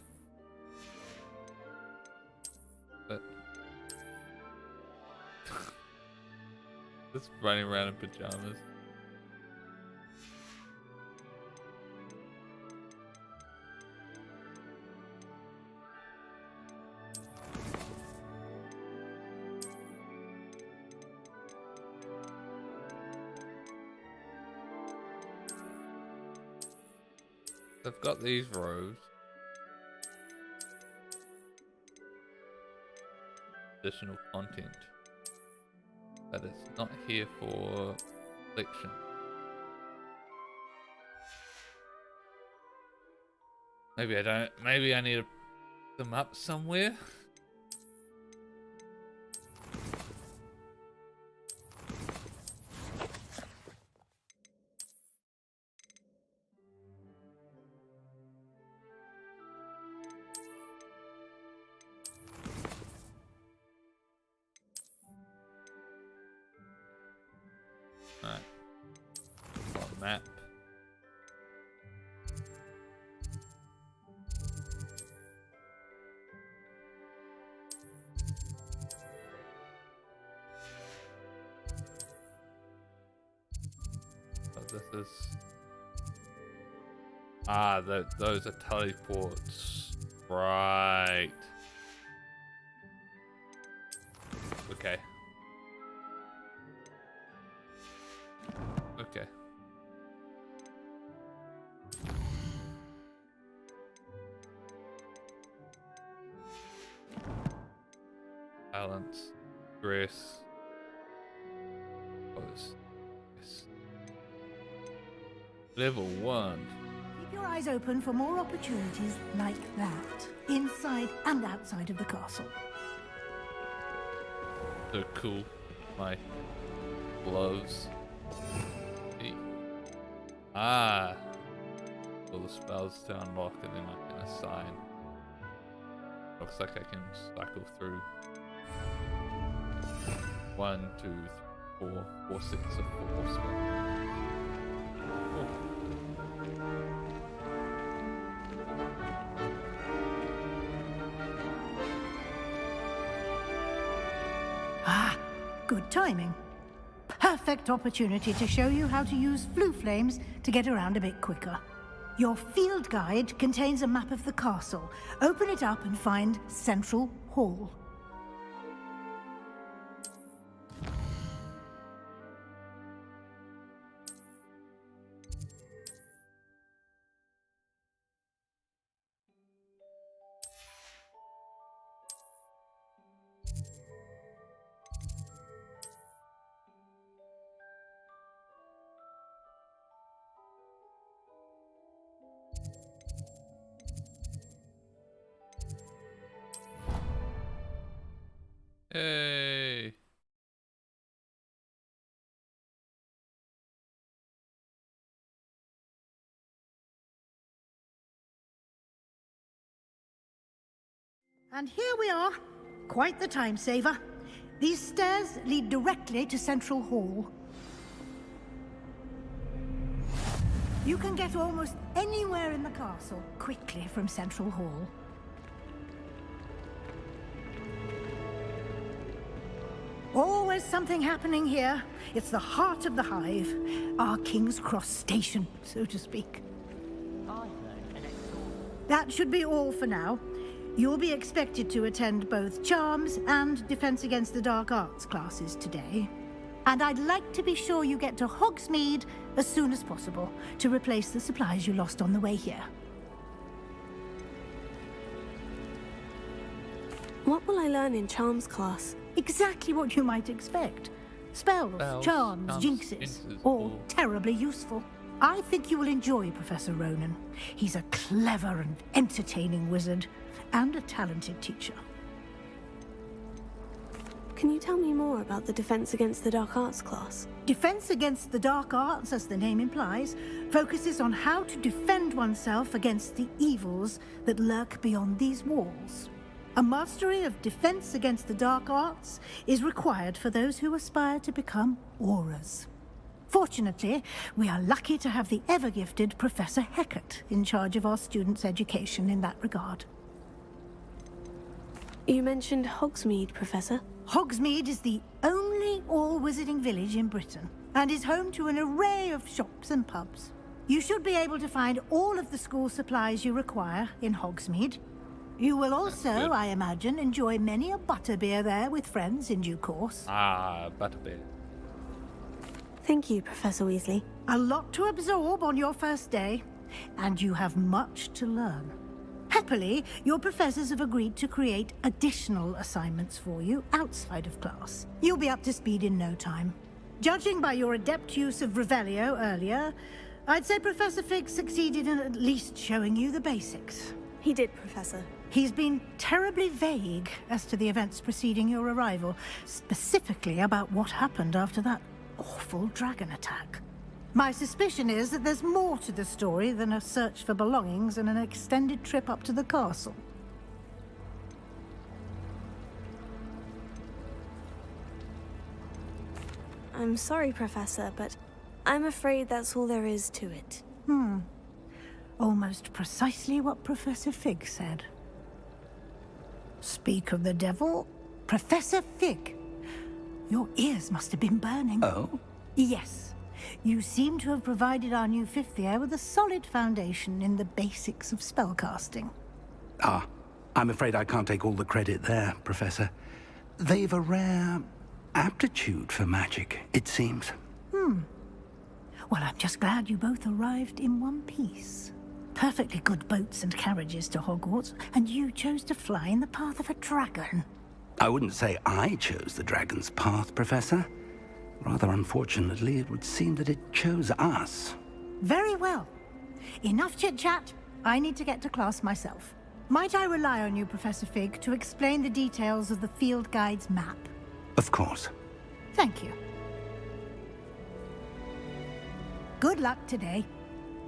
But just running around in pajamas. I've got these robes. Additional content, but it's not here for collection. Maybe I don't. Maybe I need to put them up somewhere. Alright. Got a map. Oh, this is... those are teleports. Right. Okay. Okay. Balance, grace, pose. Yes. Level 1. Keep your eyes open for more opportunities like that, inside and outside of the castle. So cool. My gloves. Hey. Ah. All the spells to unlock and then I can assign. Looks like I can cycle through 1, 2, 3, 4, 4 sets of 4 spells. Oh. Good timing. Perfect opportunity to show you how to use flue flames to get around a bit quicker. Your field guide contains a map of the castle. Open it up and find Central Hall. Hey. And here we are. Quite the time saver. These stairs lead directly to Central Hall. You can get almost anywhere in the castle quickly from Central Hall. Always something happening here. It's the heart of the hive. Our King's Cross station, so to speak. That should be all for now. You'll be expected to attend both Charms and Defense Against the Dark Arts classes today. And I'd like to be sure you get to Hogsmeade as soon as possible to replace the supplies you lost on the way here. What will I learn in Charms class? Exactly what you might expect. Spells, charms, jinxes, all terribly useful. I think you will enjoy Professor Ronan. He's a clever and entertaining wizard, and a talented teacher. Can you tell me more about the Defense Against the Dark Arts class? Defense Against the Dark Arts, as the name implies, focuses on how to defend oneself against the evils that lurk beyond these walls. A mastery of Defense Against the Dark Arts is required for those who aspire to become auras. Fortunately, we are lucky to have the ever-gifted Professor Hecat in charge of our students' education in that regard. You mentioned Hogsmeade, Professor. Hogsmeade is the only all-wizarding village in Britain, and is home to an array of shops and pubs. You should be able to find all of the school supplies you require in Hogsmeade. You will also, I imagine, enjoy many a butterbeer there with friends in due course. Ah, butterbeer. Thank you, Professor Weasley. A lot to absorb on your first day, and you have much to learn. Happily, your professors have agreed to create additional assignments for you outside of class. You'll be up to speed in no time. Judging by your adept use of Revelio earlier, I'd say Professor Fig succeeded in at least showing you the basics. He did, Professor. He's been terribly vague as to the events preceding your arrival, specifically about what happened after that awful dragon attack. My suspicion is that there's more to the story than a search for belongings and an extended trip up to the castle. I'm sorry, Professor, but I'm afraid that's all there is to it. Almost precisely what Professor Fig said. Speak of the devil, Professor Fig. Your ears must have been burning. Oh? Yes. You seem to have provided our new fifth year with a solid foundation in the basics of spellcasting. Ah, I'm afraid I can't take all the credit there, Professor. They've a rare aptitude for magic, it seems. Well, I'm just glad you both arrived in one piece. Perfectly good boats and carriages to Hogwarts, and you chose to fly in the path of a dragon. I wouldn't say I chose the dragon's path, Professor. Rather unfortunately, it would seem that it chose us. Very well. Enough chit-chat. I need to get to class myself. Might I rely on you, Professor Fig, to explain the details of the field guide's map? Of course. Thank you. Good luck today.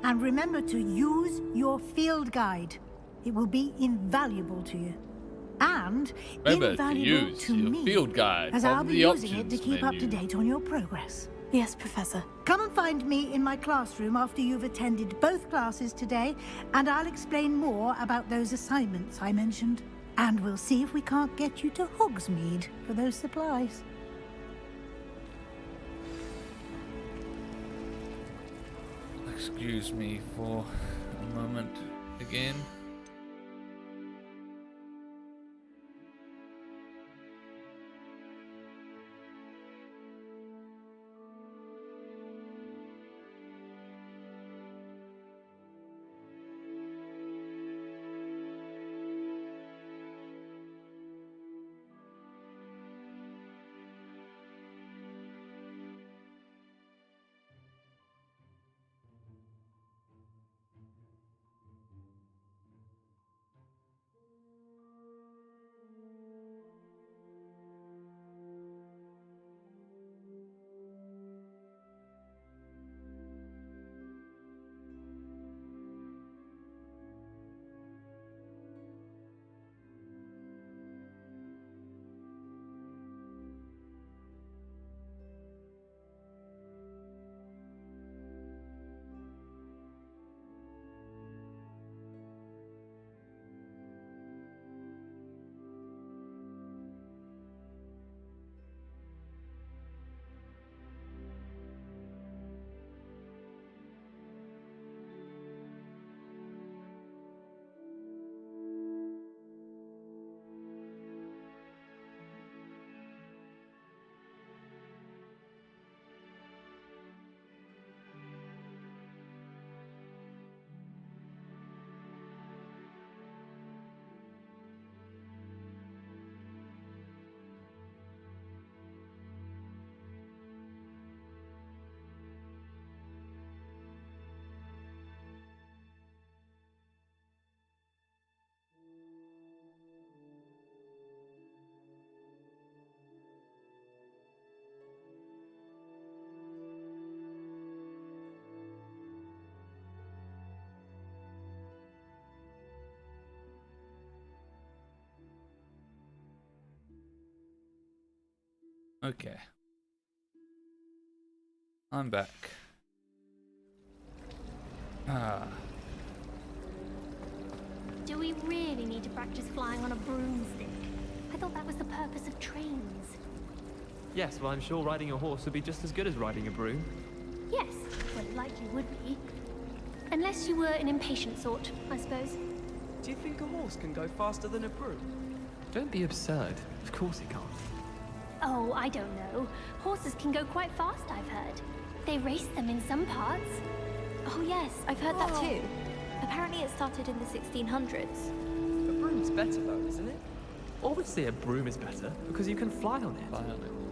And remember to use your field guide. It will be invaluable to you. And invaluable to me, field guide, as I'll be using it to keep up to date on your progress. Yes, Professor. Come and find me in my classroom after you've attended both classes today, and I'll explain more about those assignments I mentioned. And we'll see if we can't get you to Hogsmeade for those supplies. excuse me for a moment again. Okay. I'm back. Do we really need to practice flying on a broomstick? I thought that was the purpose of trains. Yes, well, I'm sure riding a horse would be just as good as riding a broom. Yes, well, it likely would be. Unless you were an impatient sort, I suppose. Do you think a horse can go faster than a broom? Don't be absurd. Of course it can't. Oh, I don't know. Horses can go quite fast, I've heard. They race them in some parts. Oh yes, I've heard that too. Apparently it started in the 1600s. A broom's better though, isn't it? Obviously a broom is better, because you can fly on it.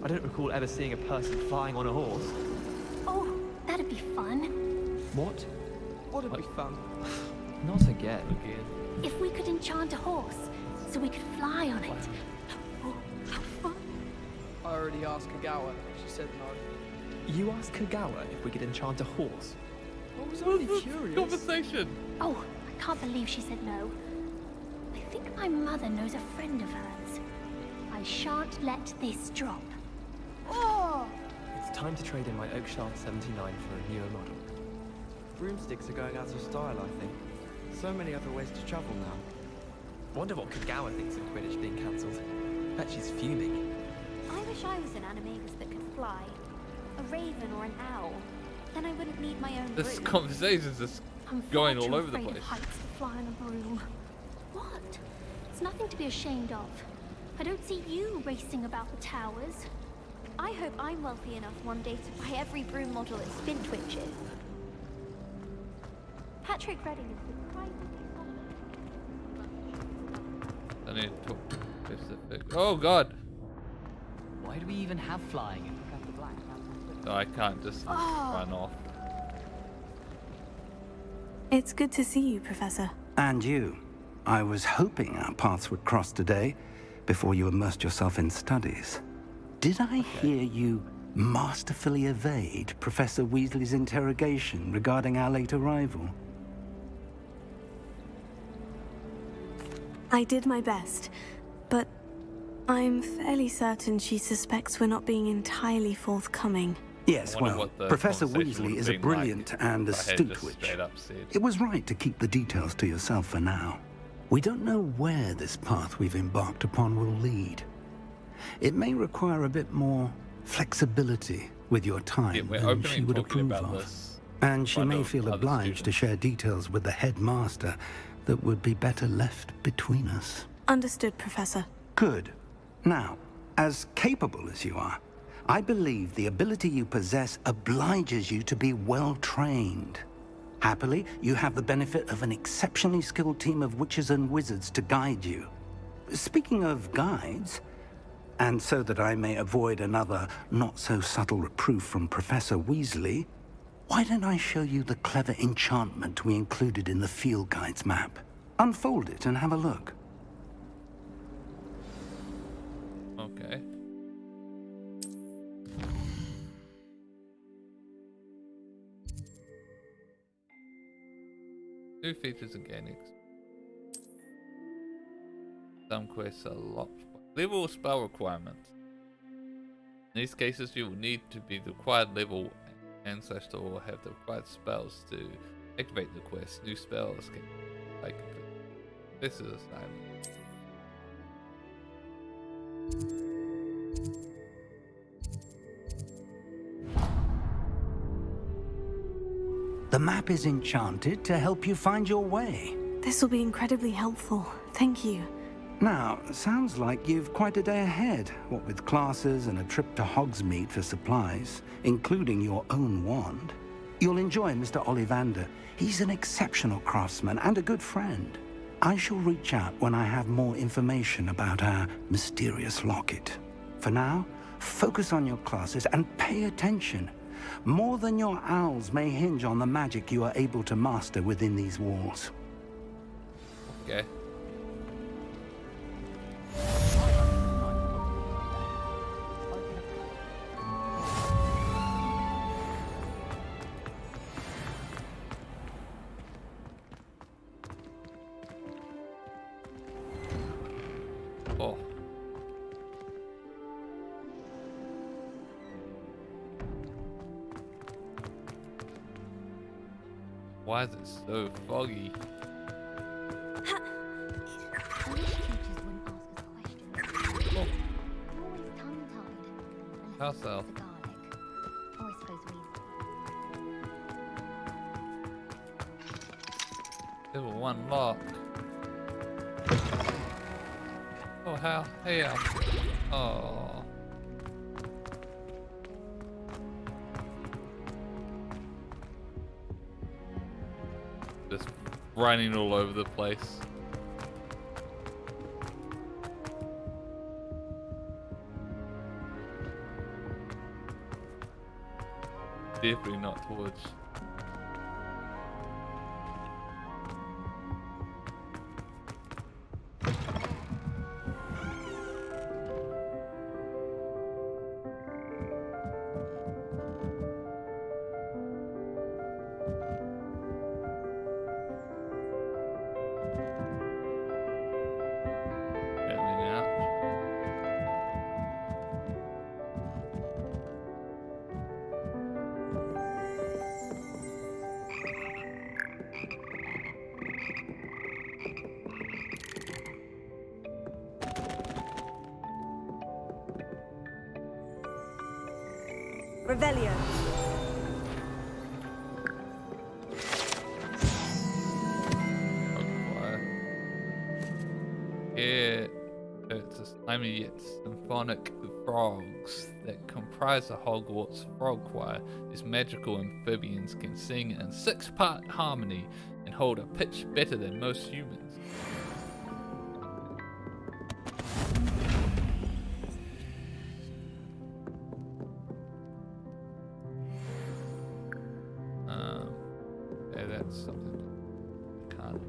I don't recall ever seeing a person flying on a horse. Oh, that'd be fun. What? What'd be fun? Not again. If we could enchant a horse, so we could fly on it. Oh, how fun. I already asked Kagawa. She said no. You asked Kagawa if we could enchant a horse? I was only curious. Conversation. Oh, I can't believe she said no. I think my mother knows a friend of hers. I shan't let this drop. Oh! It's time to trade in my Oakshaft 79 for a newer model. Broomsticks are going out of style, I think. So many other ways to travel now. Wonder what Kagawa thinks of Quidditch being cancelled. Bet she's fuming. I wish I was an animagus that could fly. A raven or an owl. Then I wouldn't need my own This broom. conversation's just going all over the place. Of heights to fly on a broom. What? It's nothing to be ashamed of. I don't see you racing about the towers. I hope I'm wealthy enough one day to buy every broom model at Spintwitches. Patrick Redding is surprisingly I need to talk specific. Oh god! Why do we even have flying if we have the black? No, I can't just run off. It's good to see you, Professor. And you. I was hoping our paths would cross today, before you immersed yourself in studies. Did I hear you masterfully evade Professor Weasley's interrogation regarding our late arrival? I did my best, but I'm fairly certain she suspects we're not being entirely forthcoming. Yes, I wonder well, what the Professor conversation Weasley would is have a been like brilliant and if I had astute just witch. straight up said. It was right to keep the details to yourself for now. We don't know where this path we've embarked upon will lead. It may require a bit more flexibility with your time Yeah, we're than she opening would talking approve about of. this And she may feel obliged to share details with the headmaster that would be better left between us. Understood, Professor. Good. Now, as capable as you are, I believe the ability you possess obliges you to be well trained. Happily, you have the benefit of an exceptionally skilled team of witches and wizards to guide you. Speaking of guides, and so that I may avoid another not-so-subtle reproof from Professor Weasley, why don't I show you the clever enchantment we included in the field guide's map? Unfold it and have a look. Okay. New features again. Some quests are locked by level or spell requirements. In these cases, you will need to be the required level ancestor or have the required spells to activate the quest. New spells can like this is assignment. The map is enchanted to help you find your way. This will be incredibly helpful. Thank you. Now, sounds like you've quite a day ahead, what with classes and a trip to Hogsmeade for supplies, including your own wand. You'll enjoy Mr. Ollivander. He's an exceptional craftsman and a good friend. I shall reach out when I have more information about our mysterious locket. For now, focus on your classes and pay attention. More than your owls may hinge on the magic you are able to master within these walls. Okay. Oh. Why is it so foggy? How so? Level 1 lock. Oh, how? Hey, oh. Just running all over the place. Definitely not towards. Revelio. It's a slimy yet symphonic frogs that comprise the Hogwarts Frog Choir. These magical amphibians can sing in 6-part harmony and hold a pitch better than most humans. Yeah, that's something I can't.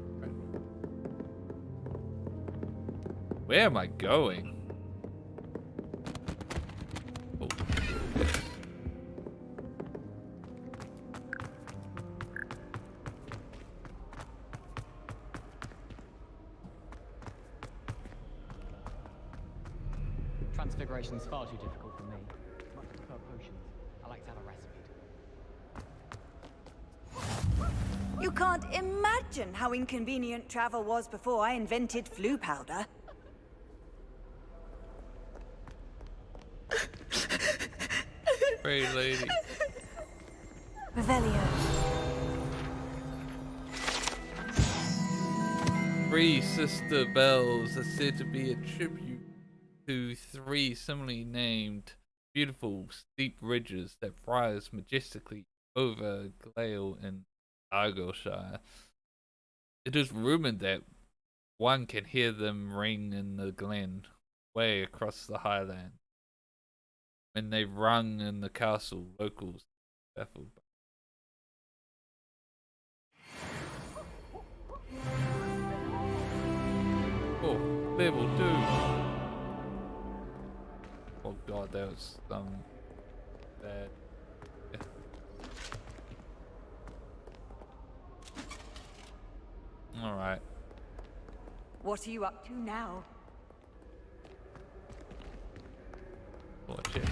Where am I going? Oh. Transfiguration's far too difficult for me. Much prefer potions. I like to have a recipe. You can't imagine how inconvenient travel was before I invented flu powder. Pretty lady. Revelio. 3 sister bells are said to be a tribute to 3 similarly named beautiful steep ridges that rise majestically over Glale in Argyllshire. It is rumored that one can hear them ring in the glen way across the highland. When they rung in the castle, locals baffled. Oh, level 2. Oh god, that was bad. Yeah. Alright. What are you up to now? Watch it.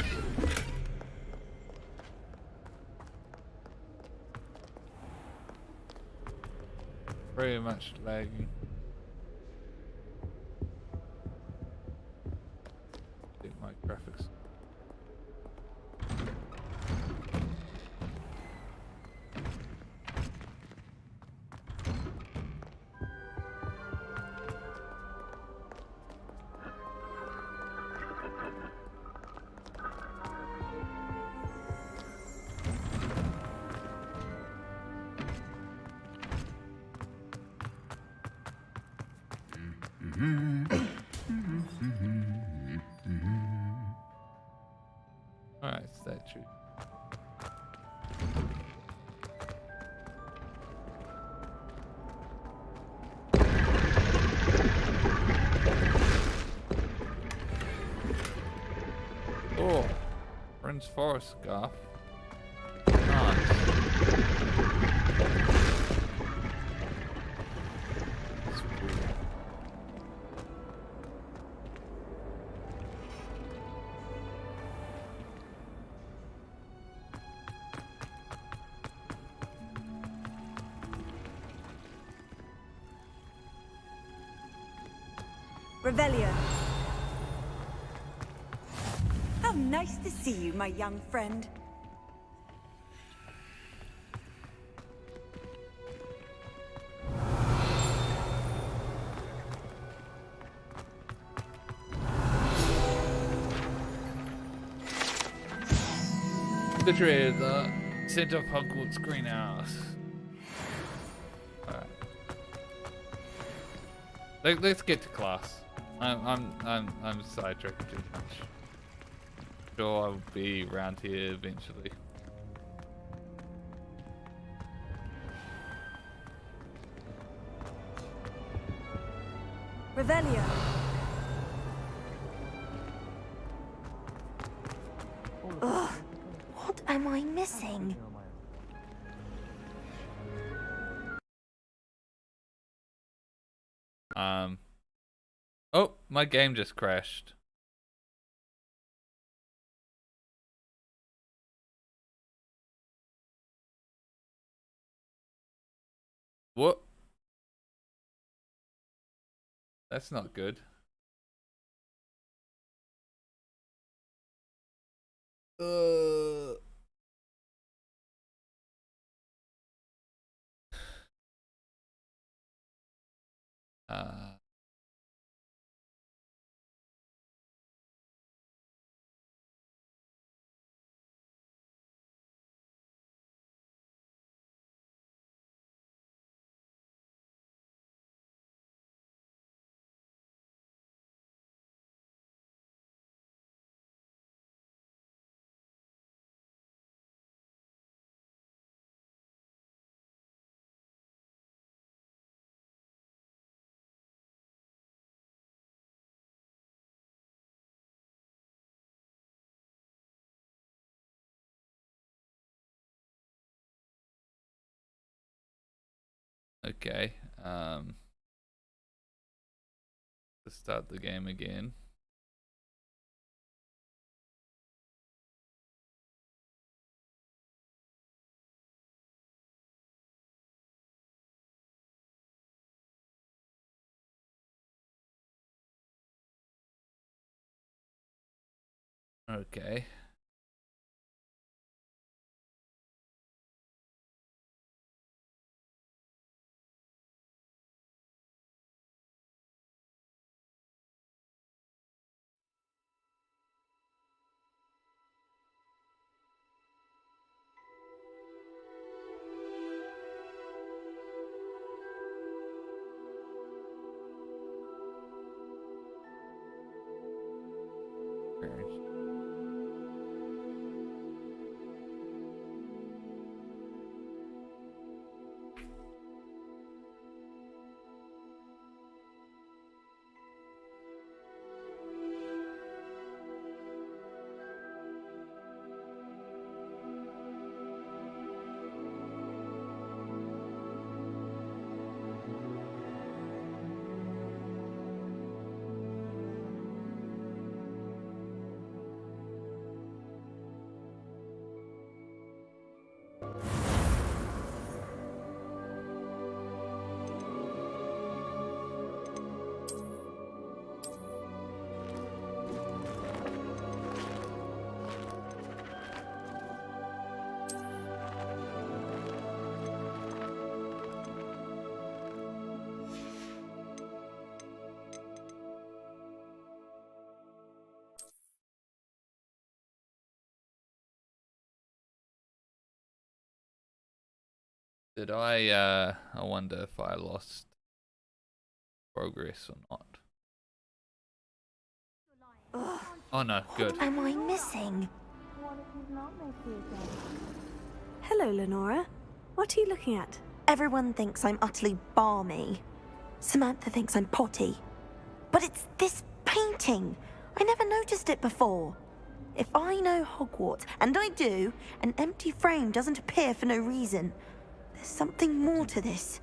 Very much lagging. I think my graphics. Alright, statue. Oh, Friends Forest scarf. Nice. That's cool. Revelio. How nice to see you, my young friend. Situated the center of Hogwarts greenhouse. Alright. Let's get to class. I'm sidetracked too much. Sure, I'll be around here eventually. Revelio. Ugh, what am I missing? Oh, my game just crashed. What? That's not good. Uh. Okay. Let's start the game again. Okay. Did I wonder if I lost progress or not. Ugh. Oh no, good. What am I missing? Hello, Lenora. What are you looking at? Everyone thinks I'm utterly balmy. Samantha thinks I'm potty. But it's this painting. I never noticed it before. If I know Hogwarts, and I do, an empty frame doesn't appear for no reason. There's something more to this.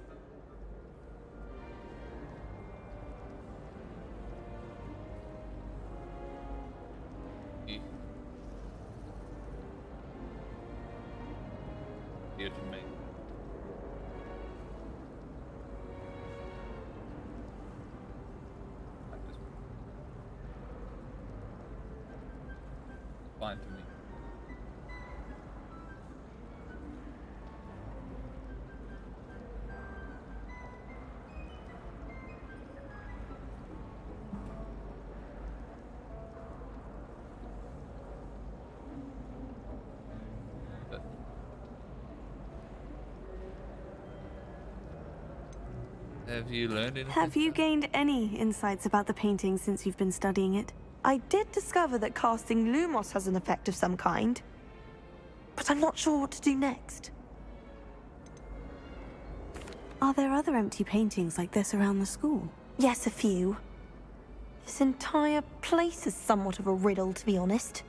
Here to me. Fine to me. Have you learned anything? Have you gained any insights about the painting since you've been studying it? I did discover that casting Lumos has an effect of some kind. But I'm not sure what to do next. Are there other empty paintings like this around the school? Yes, a few. This entire place is somewhat of a riddle, to be honest.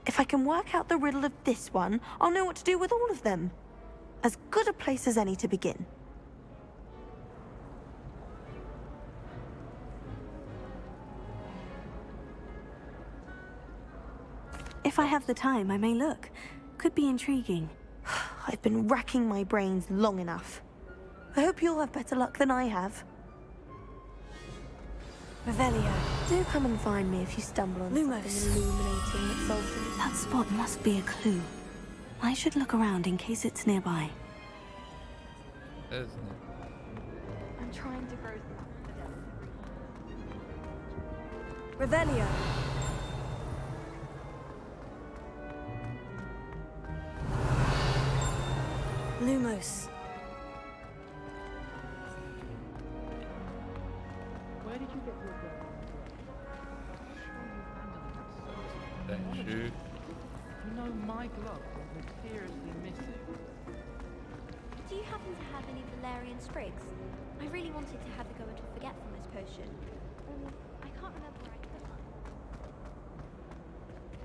If I can work out the riddle of this one, I'll know what to do with all of them. As good a place as any to begin. If I have the time, I may look. Could be intriguing. I've been racking my brains long enough. I hope you'll have better luck than I have. Revelio. Do come and find me if you stumble on Lumos. something illuminating that solves it. That spot must be a clue. I should look around in case it's nearby. Isn't it? I'm trying to grow Revelio. Lumos. Where did you get your gun? That shoe. You know, my glove was mysteriously missing. Do you happen to have any valerian sprigs? I really wanted to have a go at a forgetfulness potion. I can't remember where I put them.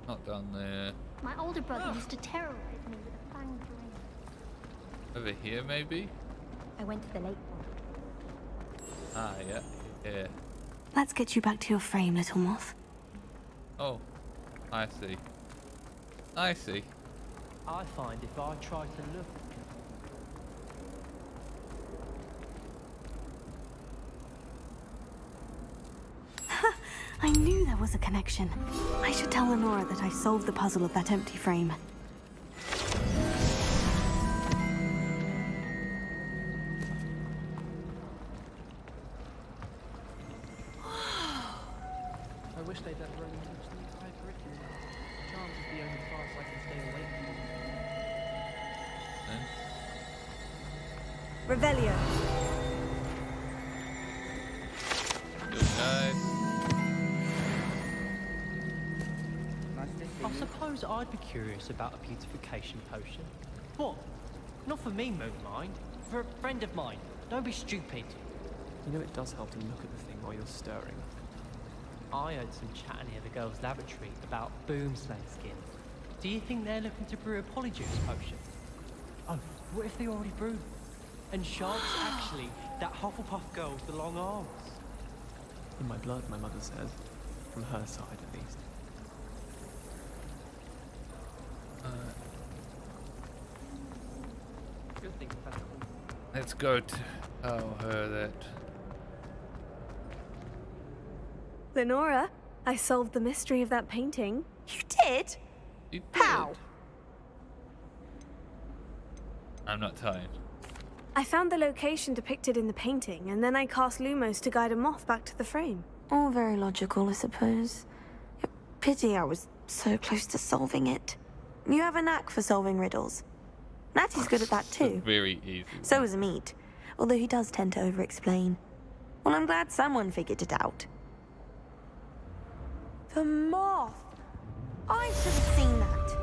Not down there. My older brother used to terrorize me with a fanged blade. Over here, maybe? I went to the lake one. Ah, yeah. Yeah. Let's get you back to your frame, little moth. Oh, I see. I see. I find if I try to look... I knew there was a connection. I should tell Lenora that I solved the puzzle of that empty frame. I wish they'd let Roman teach the entire curriculum. Charms is the only class I can stay awake from. Revelio. Good guys. I suppose I'd be curious about a beautification potion. What? Not for me, Moonmind. For a friend of mine. Don't be stupid. You know it does help to look at the thing while you're stirring. I heard some chat near the girls' lavatory about boomslang skin. Do you think they're looking to brew a polyjuice potion? Oh, what if they already brewed? And Sharp's actually that Hufflepuff girl with the long arms. In my blood, my mother says. From her side, at least. Good thing, Professor. Let's go to tell her that. Lenora, I solved the mystery of that painting. You did? You How? did. I'm not telling. I found the location depicted in the painting, and then I cast Lumos to guide a moth back to the frame. All very logical, I suppose. Pity I was so close to solving it. You have a knack for solving riddles. Natty's good at that too. Very easy. So is Amit, although he does tend to over-explain. Well, I'm glad someone figured it out. The moth! I should have seen that.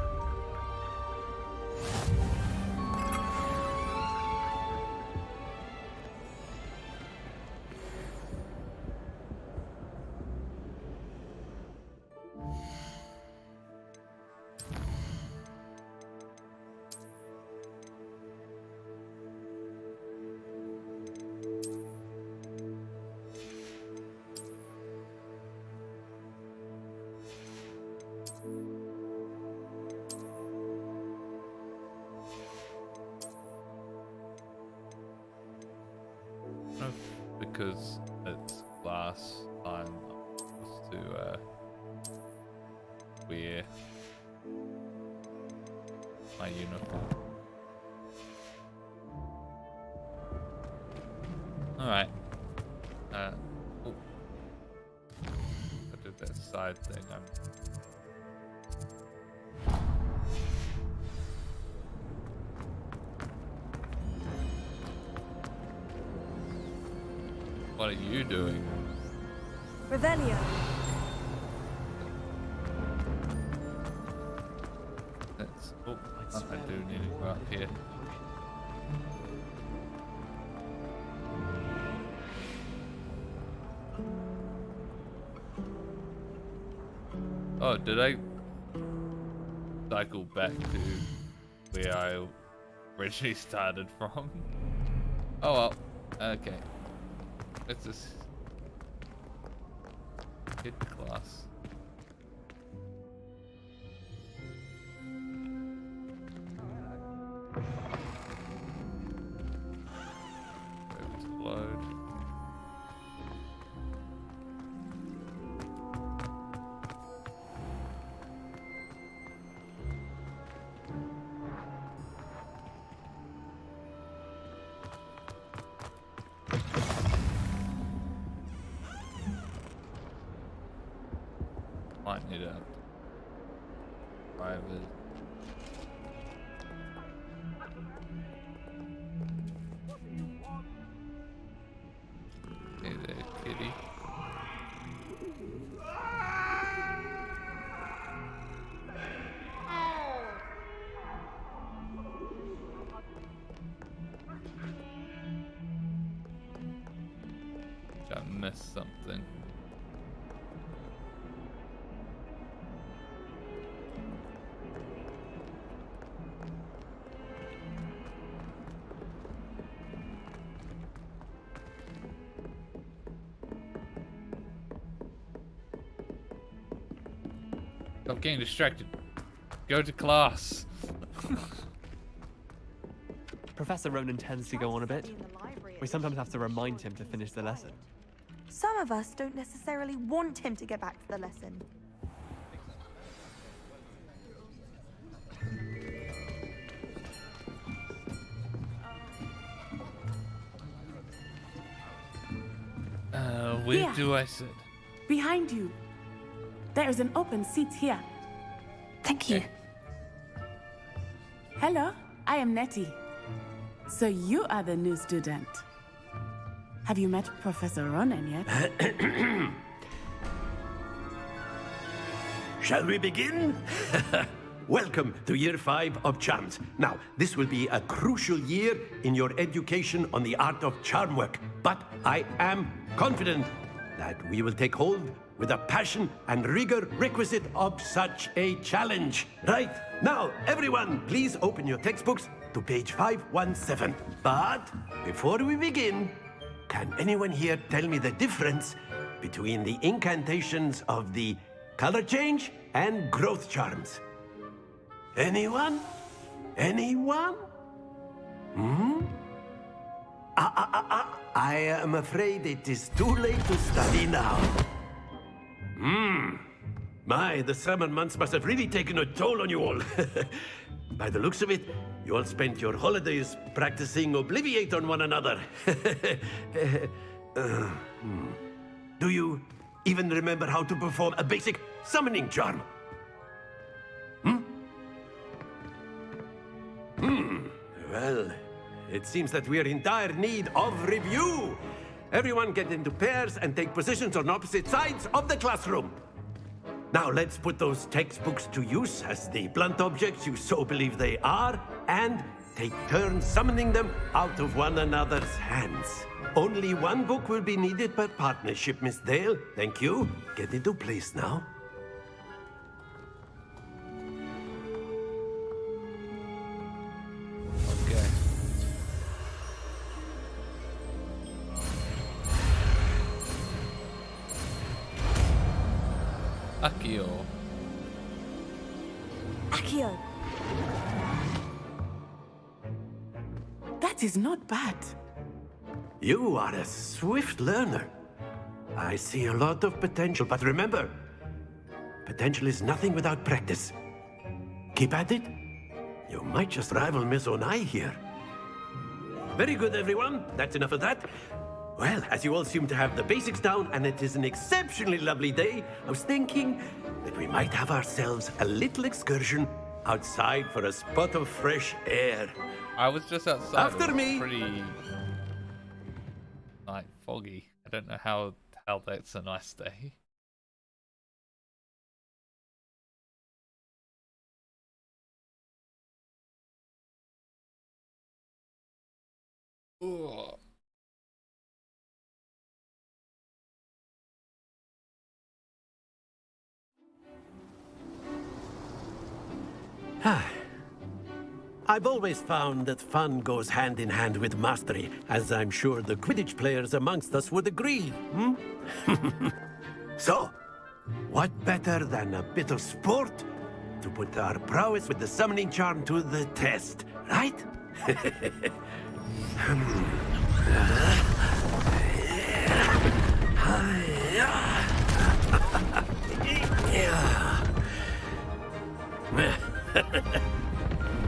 Because it's last time was to wear my uniform. Alright. I did that side thing. What are you doing? Revelio. That's, I do need to go up here. Oh, did I cycle back to where I originally started from? Oh well, okay. Let's just get the class. Wait to load. Might need a private. Hey there, kitty. I missed something. Stop getting distracted. Go to class. Professor Ronan tends to go on a bit. We sometimes have to remind him to finish the lesson. Some of us don't necessarily want him to get back to the lesson. Where Here. do I sit? Behind you. There is an open seat here. Thank you. Hello, I am Nettie. So you are the new student. Have you met Professor Ronan yet? Shall we begin? Welcome to Year 5 of Charms. Now, this will be a crucial year in your education on the art of charm work, but I am confident that we will take hold with the passion and rigor requisite of such a challenge. Right, now, everyone, please open your textbooks to page 517. But before we begin, can anyone here tell me the difference between the incantations of the color change and growth charms? Anyone? Anyone? I am afraid it is too late to study now. My, the summer months must have really taken a toll on you all. By the looks of it, you all spent your holidays practicing Obliviate on one another. Do you even remember how to perform a basic summoning charm? Well, it seems that we are in dire need of review. Everyone get into pairs and take positions on opposite sides of the classroom. Now let's put those textbooks to use as the blunt objects you so believe they are, and take turns summoning them out of one another's hands. Only one book will be needed per partnership, Miss Dale. Thank you. Get into place now. Okay. Akio. Akio. That is not bad. You are a swift learner. I see a lot of potential, but remember, potential is nothing without practice. Keep at it. You might just rival Miss Onai here. Very good, everyone. That's enough of that. Well, as you all seem to have the basics down, and it is an exceptionally lovely day, I was thinking that we might have ourselves a little excursion outside for a spot of fresh air. I was just outside. After it was me. Pretty like foggy. I don't know how that's a nice day. Ugh. I've always found that fun goes hand in hand with mastery, as I'm sure the Quidditch players amongst us would agree, hmm? So, what better than a bit of sport to put our prowess with the summoning charm to the test, right?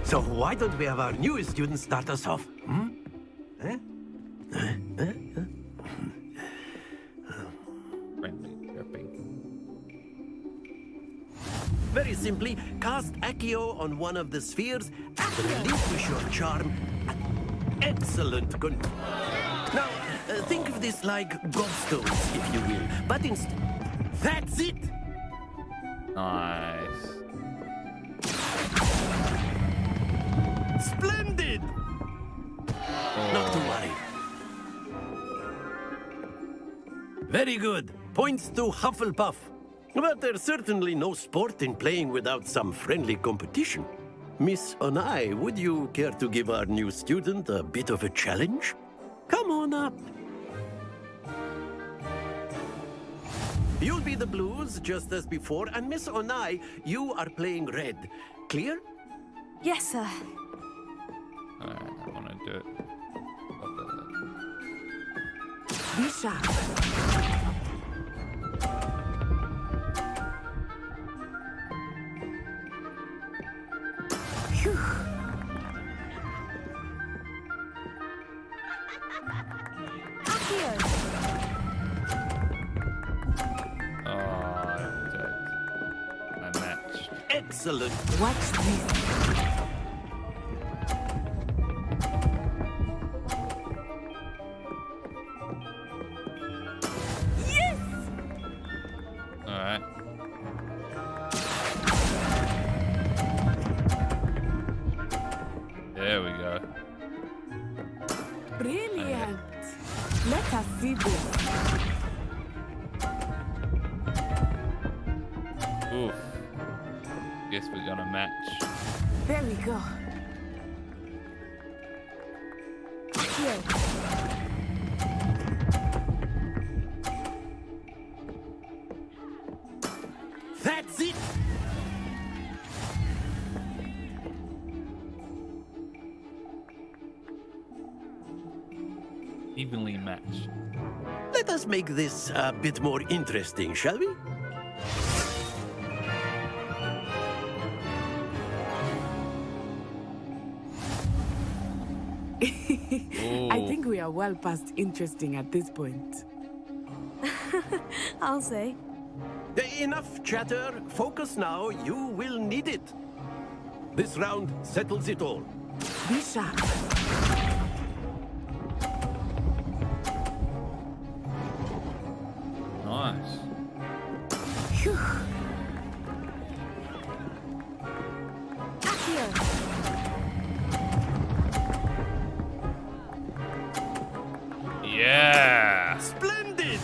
So why don't we have our newest student start us off? Hmm? Very simply, cast Accio on one of the spheres and relinquish your charm. Excellent. Good. Now, think of this like gobstones, if you will. But instead, that's it. Nice. Splendid! Not to worry. Very good. Points to Hufflepuff. But there's certainly no sport in playing without some friendly competition. Miss Onai, would you care to give our new student a bit of a challenge? Come on up. You'll be the blues, just as before, and Miss Onai, you are playing red. Clear? Yes, sir. Alright, I want to do it. Be sharp. Phew. I matched. Excellent. Watch this. Alright. There we go. Brilliant. Let us see this. Oof. Guess we're gonna match. There we go. That's it! Evenly matched. Let us make this a bit more interesting, shall we? I think we are well past interesting at this point. I'll say. Enough chatter. Focus now. You will need it. This round settles it all. Be sharp. Nice. Phew. Yeah. Splendid!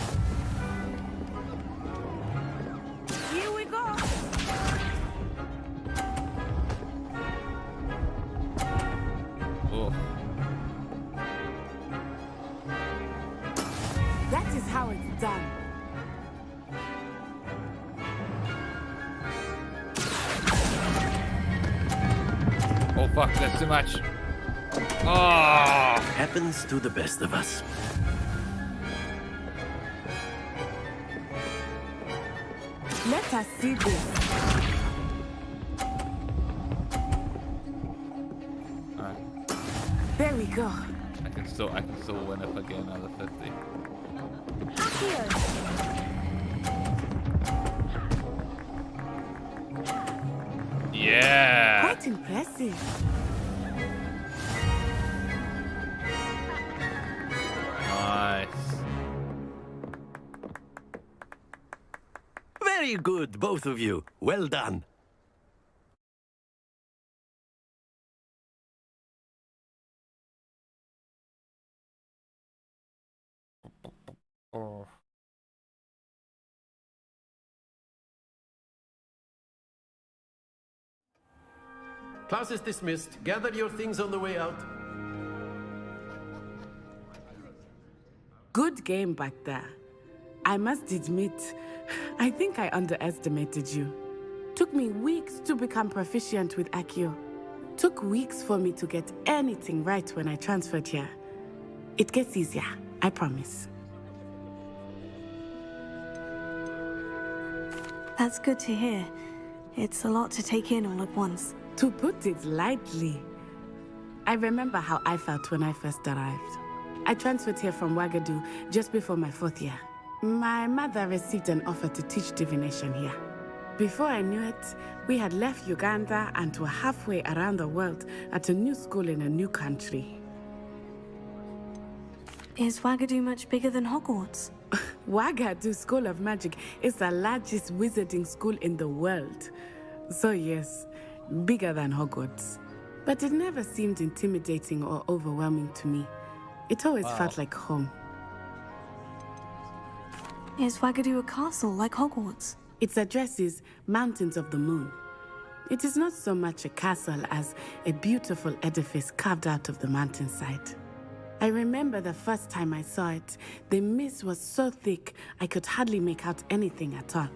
Here we go. Oh. That is how it's done. Oh fuck, that's too much. Oh. Happens to the best of us. Let us see this. Alright. There we go. I can still win if I get another 50. Yeah. Quite impressive. Nice. Very good, both of you. Well done. Oh. Class is dismissed. Gather your things on the way out. Good game back there. I must admit, I think I underestimated you. Took me weeks to become proficient with Accio. Took weeks for me to get anything right when I transferred here. It gets easier, I promise. That's good to hear. It's a lot to take in all at once. To put it lightly, I remember how I felt when I first arrived. I transferred here from Ouagadougou just before my 4th year. My mother received an offer to teach divination here. Before I knew it, we had left Uganda and were halfway around the world at a new school in a new country. Is Ouagadougou much bigger than Hogwarts? Ouagadougou School of Magic is the largest wizarding school in the world. So yes, bigger than Hogwarts. But it never seemed intimidating or overwhelming to me. It always felt like home. Is Ouagadougou a castle like Hogwarts? Its address is Mountains of the Moon. It is not so much a castle as a beautiful edifice carved out of the mountainside. I remember the first time I saw it, the mist was so thick I could hardly make out anything at all.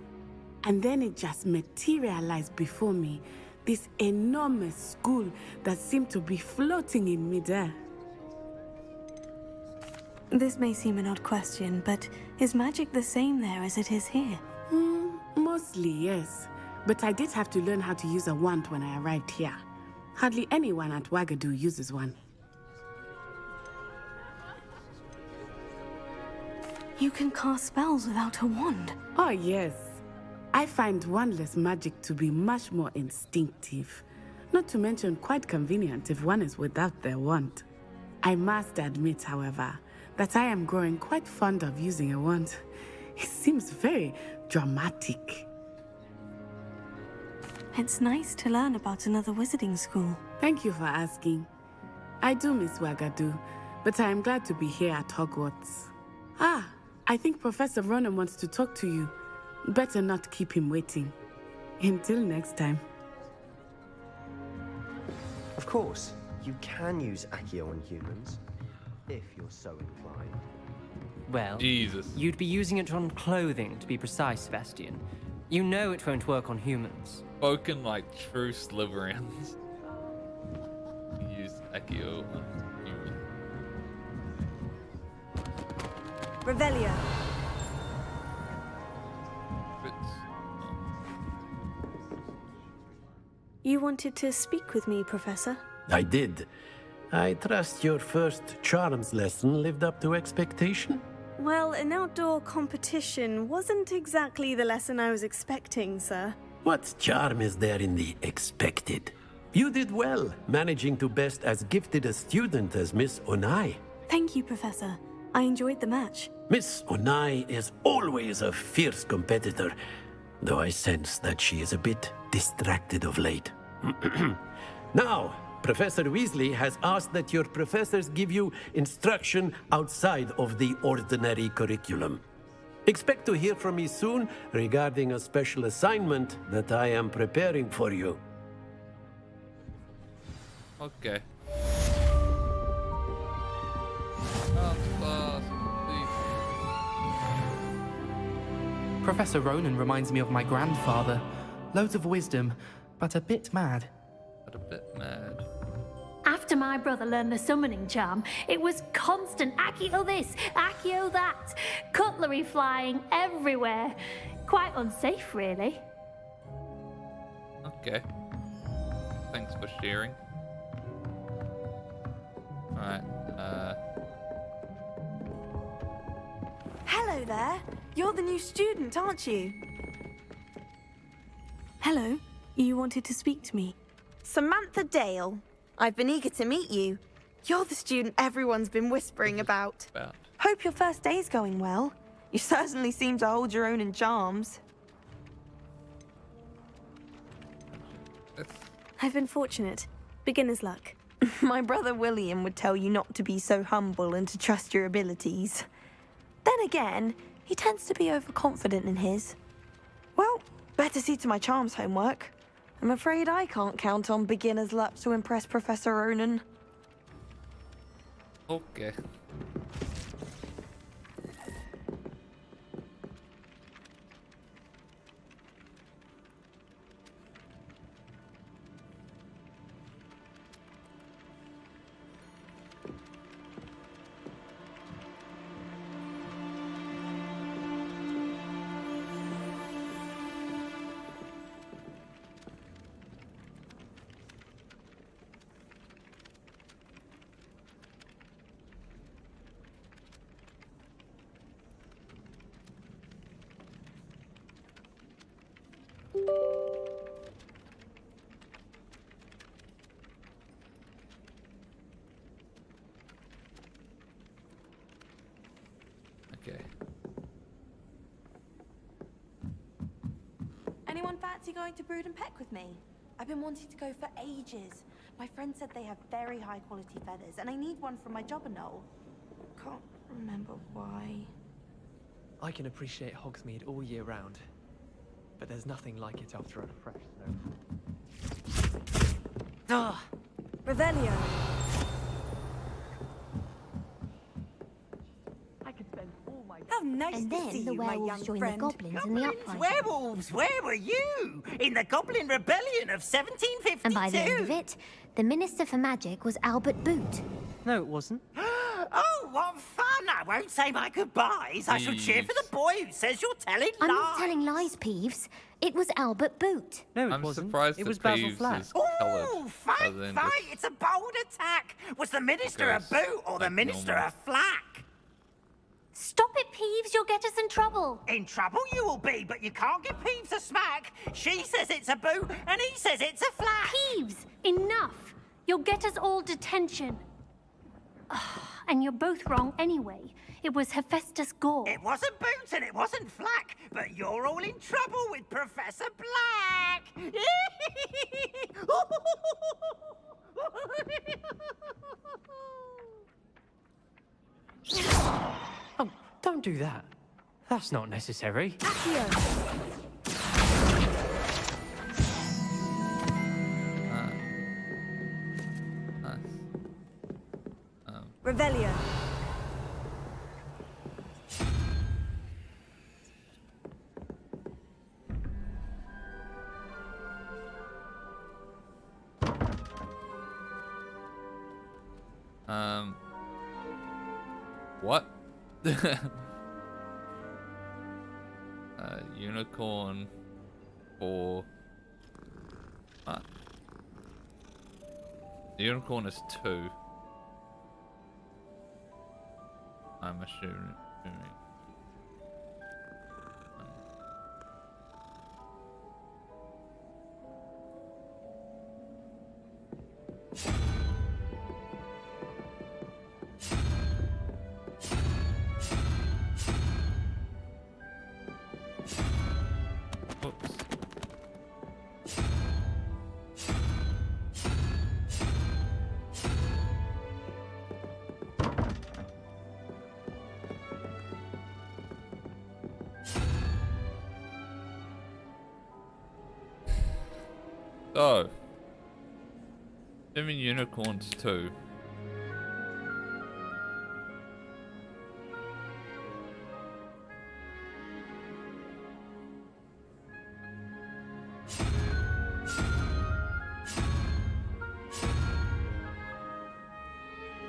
And then it just materialized before me, this enormous school that seemed to be floating in midair. This may seem an odd question, but is magic the same there as it is here? Mostly, yes. But I did have to learn how to use a wand when I arrived here. Hardly anyone at Ouagadougou uses one. You can cast spells without a wand? Oh, yes. I find wandless magic to be much more instinctive. Not to mention quite convenient if one is without their wand. I must admit, however, that I am growing quite fond of using a wand. It seems very dramatic. It's nice to learn about another wizarding school. Thank you for asking. I do miss Ouagadougou, but I am glad to be here at Hogwarts. Ah, I think Professor Ronan wants to talk to you. Better not keep him waiting. Until next time. Of course, you can use Accio on humans, if you're so inclined. Well, Jesus. You'd be using it on clothing, to be precise, Sebastian. You know it won't work on humans. Spoken like true Slytherins. Use Accio on human. Revelio. You wanted to speak with me, Professor? I did. I trust your first charms lesson lived up to expectation? Well, an outdoor competition wasn't exactly the lesson I was expecting, sir. What charm is there in the expected? You did well, managing to best as gifted a student as Miss Onai. Thank you, Professor. I enjoyed the match. Miss Onai is always a fierce competitor, though I sense that she is a bit distracted of late. Now, Professor Weasley has asked that your professors give you instruction outside of the ordinary curriculum. Expect to hear from me soon regarding a special assignment that I am preparing for you. Okay. Professor Ronan reminds me of my grandfather. Loads of wisdom, but a bit mad. But a bit mad. After my brother learned the summoning charm, it was constant Accio this, Accio that, cutlery flying everywhere. Quite unsafe, really. Okay. Thanks for sharing. Alright, Hello there. You're the new student, aren't you? Hello. You wanted to speak to me? Samantha Dale. I've been eager to meet you. You're the student everyone's been whispering about. Hope your first day's going well. You certainly seem to hold your own in charms. I've been fortunate. Beginner's luck. My brother William would tell you not to be so humble and to trust your abilities. Then again, he tends to be overconfident in his. Well, better see to my charms homework. I'm afraid I can't count on beginner's luck to impress Professor Ronan. okay. Okay. Anyone fancy going to Brood and Peck with me? I've been wanting to go for ages. My friend said they have very high quality feathers, and I need one from my jobber knoll. Can't remember why. I can appreciate Hogsmeade all year round, but there's nothing like it after a fresh snow. Ugh. Revelio. I could spend all my... How nice And to then see the you, my werewolves young joined friend. the goblins in the uprising. Werewolves, where were you? In the Goblin Rebellion of 1752? And by the end of it, the Minister for Magic was Albert Boot. No, it wasn't. Oh, what fun! I won't say my goodbyes. I shall cheer for the boy who says you're telling lies. I'm not telling lies, Peeves. It was Albert Boot. No, it I'm wasn't. surprised It that was Basil Peeves Flack. is coloured. Oh, fight, other than fight! just It's a bold attack. Was the Minister Okay, a boot or the like Minister normal. a flack? Stop it, Peeves. You'll get us in trouble. In trouble you will be, but you can't give Peeves a smack. She says it's a boot, and he says it's a flack. Peeves, enough. You'll get us all detention. And you're both wrong anyway. It was Hephaestus Gore. It wasn't boot and it wasn't flack, but you're all in trouble with Professor Black. Oh, don't do that. That's not necessary. Revelio. What? Unicorn for... The unicorn is 2. I'm assuming. So, 7 unicorns 2.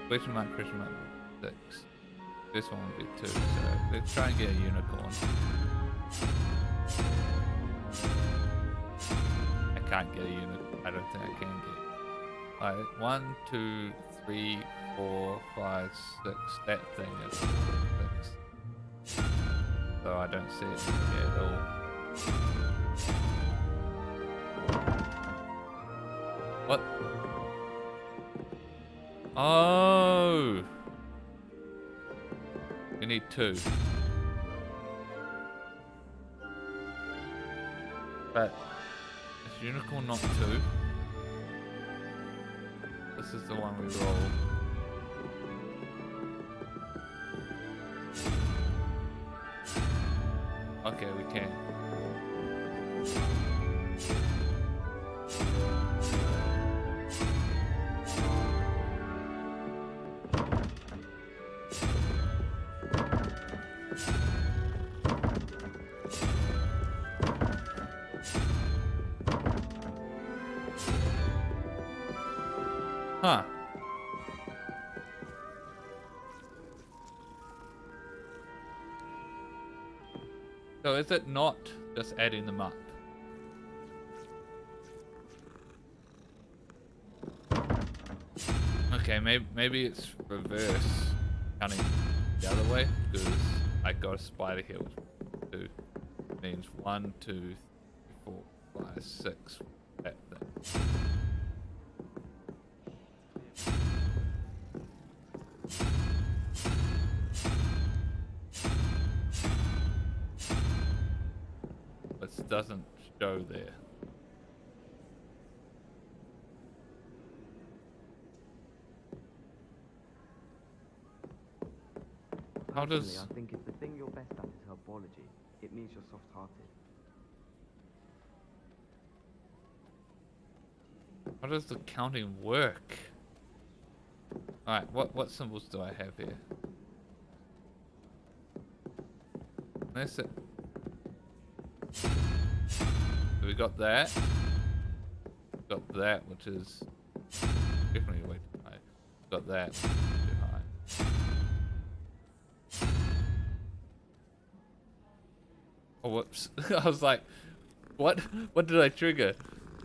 Question mark 6. This one would be 2, so let's try and get a unicorn. I can't get a unicorn. I don't think I can get. Alright, 1, 2, 3, 4, 5, 6. That thing is 6. So I don't see it here at all. What? Oh! We need 2. But is unicorn not 2? This is the one we roll. Okay, we can. Huh. So is it not just adding them up? Okay, maybe it's reverse counting the other way, because I got a spider here. 2 means 1, 2, 3, 4, 5, 6. That thing. But doesn't show there. How does... I think if the thing you're best at is herbology, it means you're soft-hearted. How does the counting work? Alright, what symbols do I have here? That's it. So we got that. Got that, which is definitely way too high. Got that, too high. Oh, whoops. I was like, what? What did I trigger?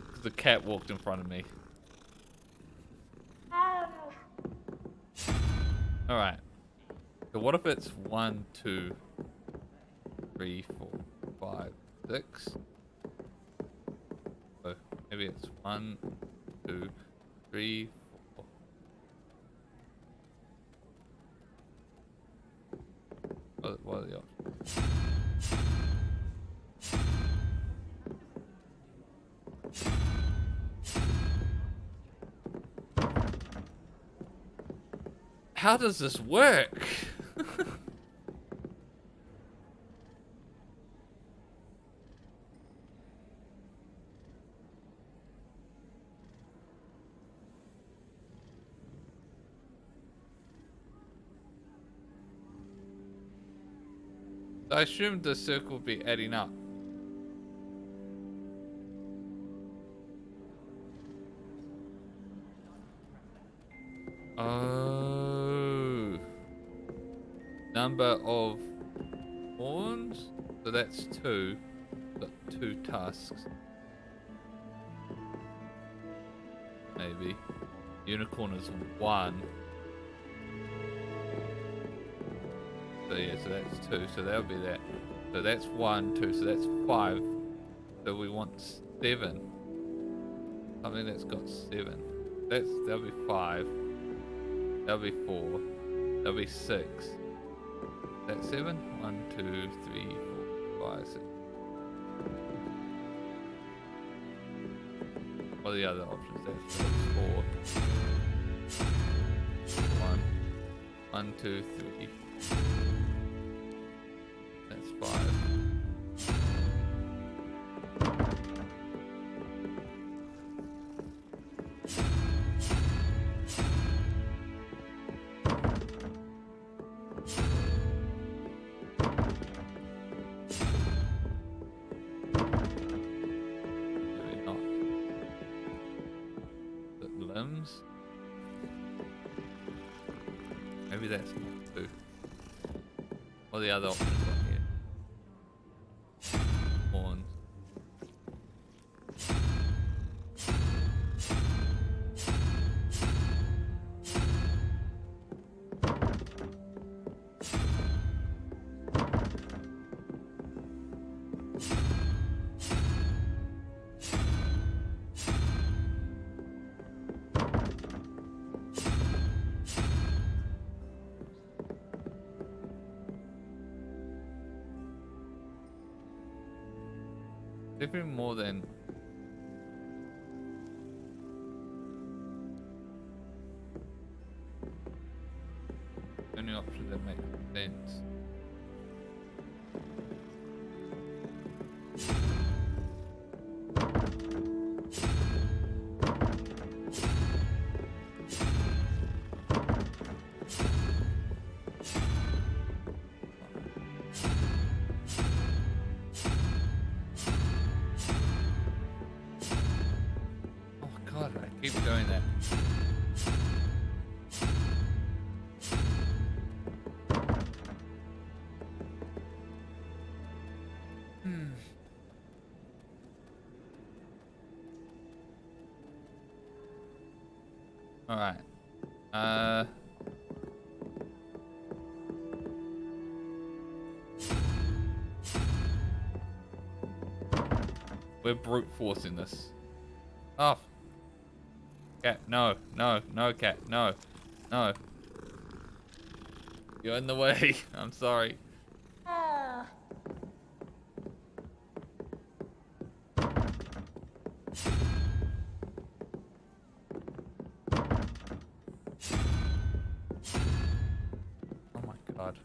Because the cat walked in front of me. Alright. So what if it's 1, 2, 3, 4, 5, 6? So maybe it's 1, 2, 3, 4. What are the options? How does this work? I assumed the circle would be adding up. Oh, number of horns. So that's 2. Got 2 tusks. Maybe. Unicorn is 1. So yeah, so that's 2. So that'll be that. So that's 1, 2. So that's 5. So we want 7. Something that's got 7. That'll be 5. That'll be 4. That'll be 6. That's 7? 1, 2, 3, 4, 5, 6. What are the other options? That's 4. 1. 1, 2, 3. That's 5. 4. Maybe that's two. Or the other option's one here. Horns. Even more than only option that makes sense. Keep doing that. All right. We're brute forcing this. Oh. Cat, no, no, no, cat, no, no. You're in the way. I'm sorry. Oh my god.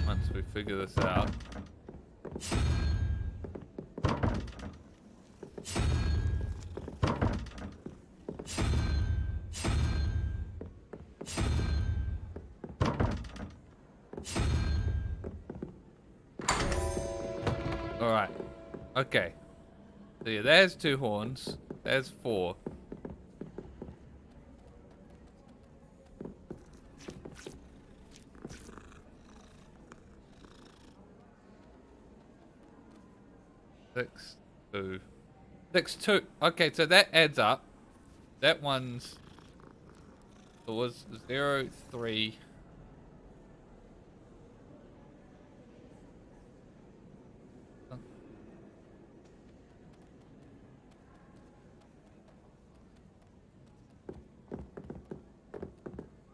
Once we figure this out. All right. Okay. So yeah, there's 2 horns. There's 4. Six, 2. 6, 2. Okay, so that adds up. That one's... It was 0, 3.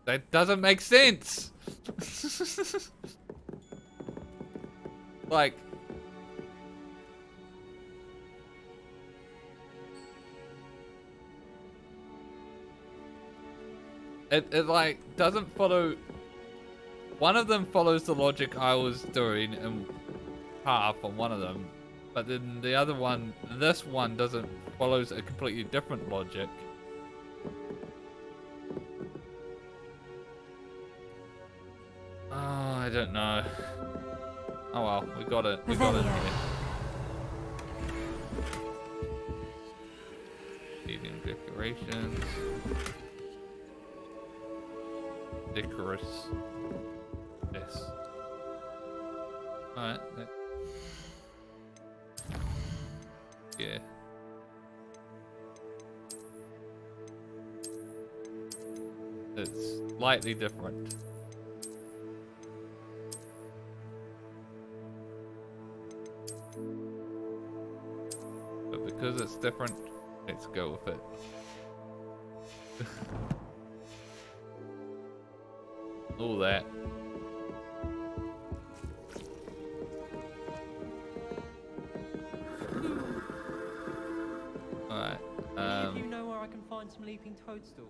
That doesn't make sense. Like... It like doesn't follow. One of them follows the logic I was doing in half on one of them, but then the other one, this one doesn't follows a completely different logic. Oh, I don't know. Oh well, we got it. We got it here. Eating decorations. Decorous. Yes. Alright. Yeah. It's slightly different. But because it's different, let's go with it. All that. Alright. Do you know where I can find some leaping toadstools?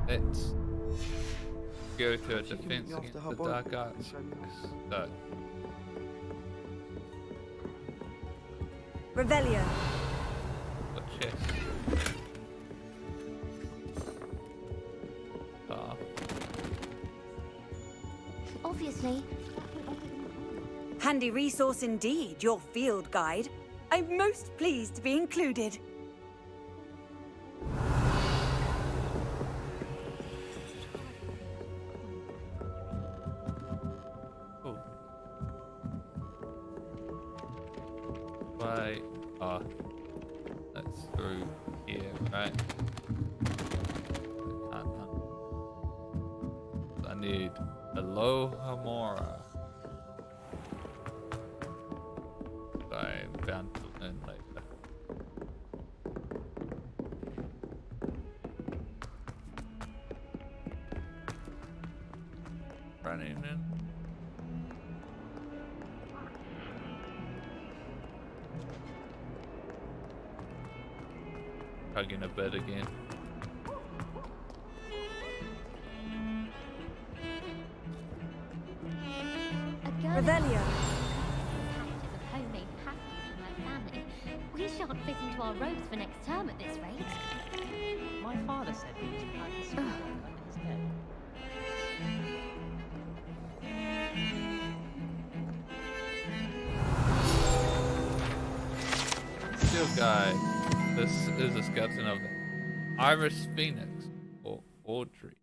Let's go to a defense against the dark arts. So, Revelio. what chest? Ah, Obviously. Handy resource indeed, your field guide. I'm most pleased to be included. cool. Right. Ah, that's through here, right? I need Alohomora. I'm bound to learn later. Running in. Hugging a bed again. Revelio. Homemade pasties for my family. We shan't fit into our robes for next term at this rate. My father said he was practicing schoolwork under his bed. Steel guy. This is a skeleton of the Iris Phoenix or Audrey.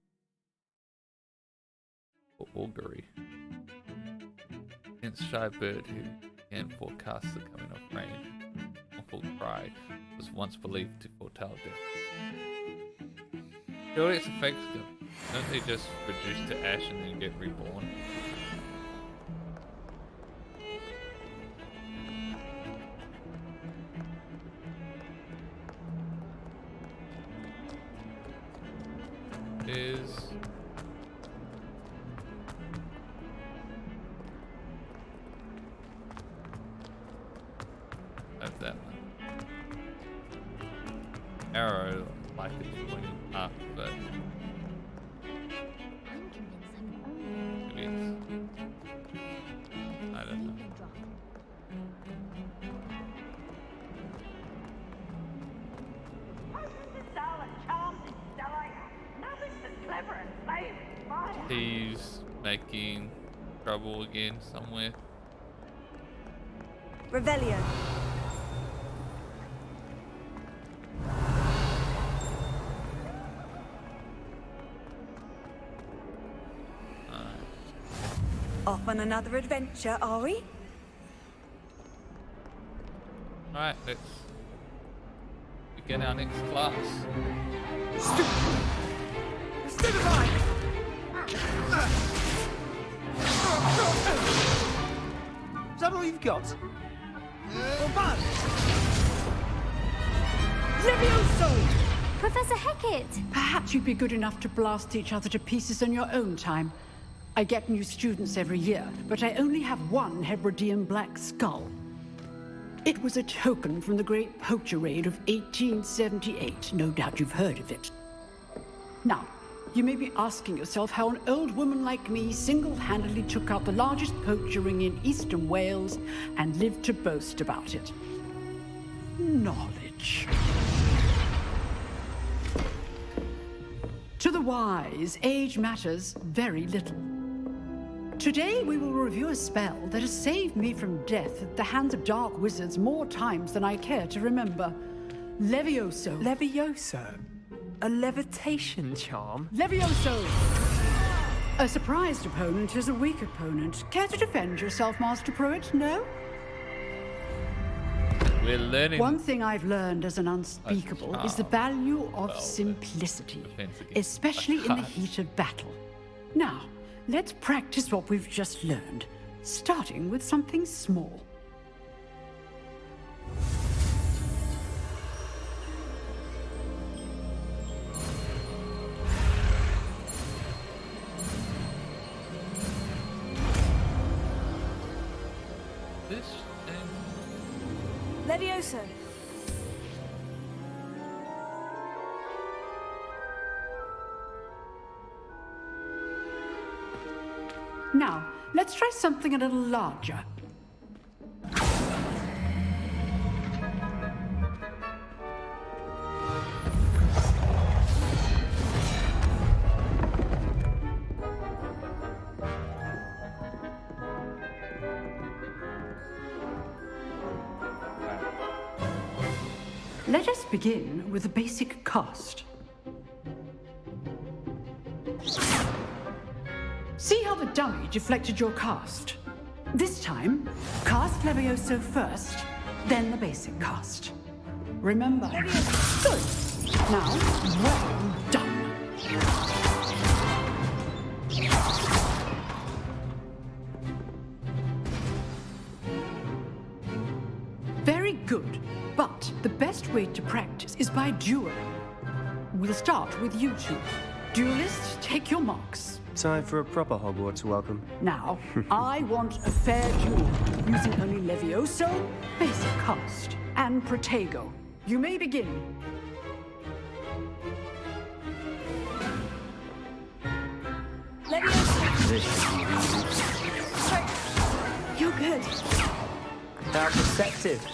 Or augury. Hence shy bird who can forecast the coming of rain. Awful cry was once believed to foretell death. Surely it's a fake skill. Don't they just reduce to ash and then get reborn? Is have that one. Arrow like it's pointing up, but maybe it's, I don't know. He's making trouble again somewhere. Revelio. Off on another adventure, are we? Alright, let's begin our next class. Is that all you've got? Levioso! Professor Hecat! Perhaps you'd be good enough to blast each other to pieces in your own time. I get new students every year, but I only have one Hebridean black skull. It was a token from the Great Poacher Raid of 1878. No doubt you've heard of it. Now, you may be asking yourself how an old woman like me single-handedly took out the largest poacher ring in eastern Wales and lived to boast about it. Knowledge. To the wise, age matters very little. Today we will review a spell that has saved me from death at the hands of dark wizards more times than I care to remember. Levioso. Levioso? A levitation charm? Levioso! A surprised opponent is a weak opponent. Care to defend yourself, Master Pruitt? No? We're learning. One thing I've learned as an unspeakable is the value of simplicity, especially in the heat of battle. Now, let's practice what we've just learned, starting with something small. Levioso. Now, let's try something a little larger. Let us begin with the basic cast. See how the dummy deflected your cast? This time, cast Levioso first, then the basic cast. Remember. Good. Now, well done. Very good. But the best way to practice is by dueling. We'll start with you two. Duelists, take your marks. Time for a proper Hogwarts welcome. Now, I want a fair duel, using only Levioso, basic cast, and Protego. You may begin. Levioso. You're good. How perceptive.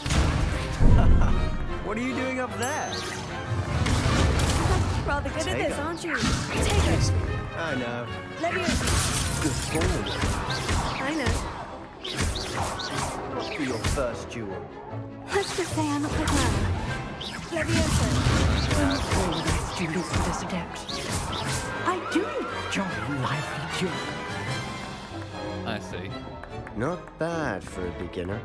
What are you doing up there? Rather good at Protego. this, aren't you? Protego. I know. Levioso. Good form. I know. What's for your first duel? Let's just say I'm a quick learner. Levioso. All the best students for this adept. I do enjoy lively dueling. I see. Not bad for a beginner.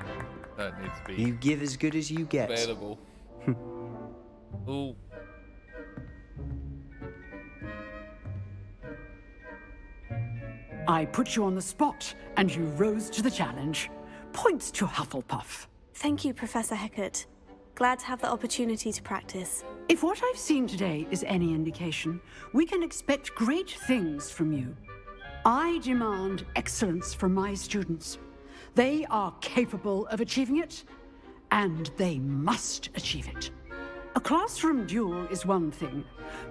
That needs to be You give as good as you get. available. Ooh. I put you on the spot, and you rose to the challenge. Points to Hufflepuff. Thank you, Professor Hecat. Glad to have the opportunity to practice. If what I've seen today is any indication, we can expect great things from you. I demand excellence from my students. They are capable of achieving it, and they must achieve it. A classroom duel is one thing,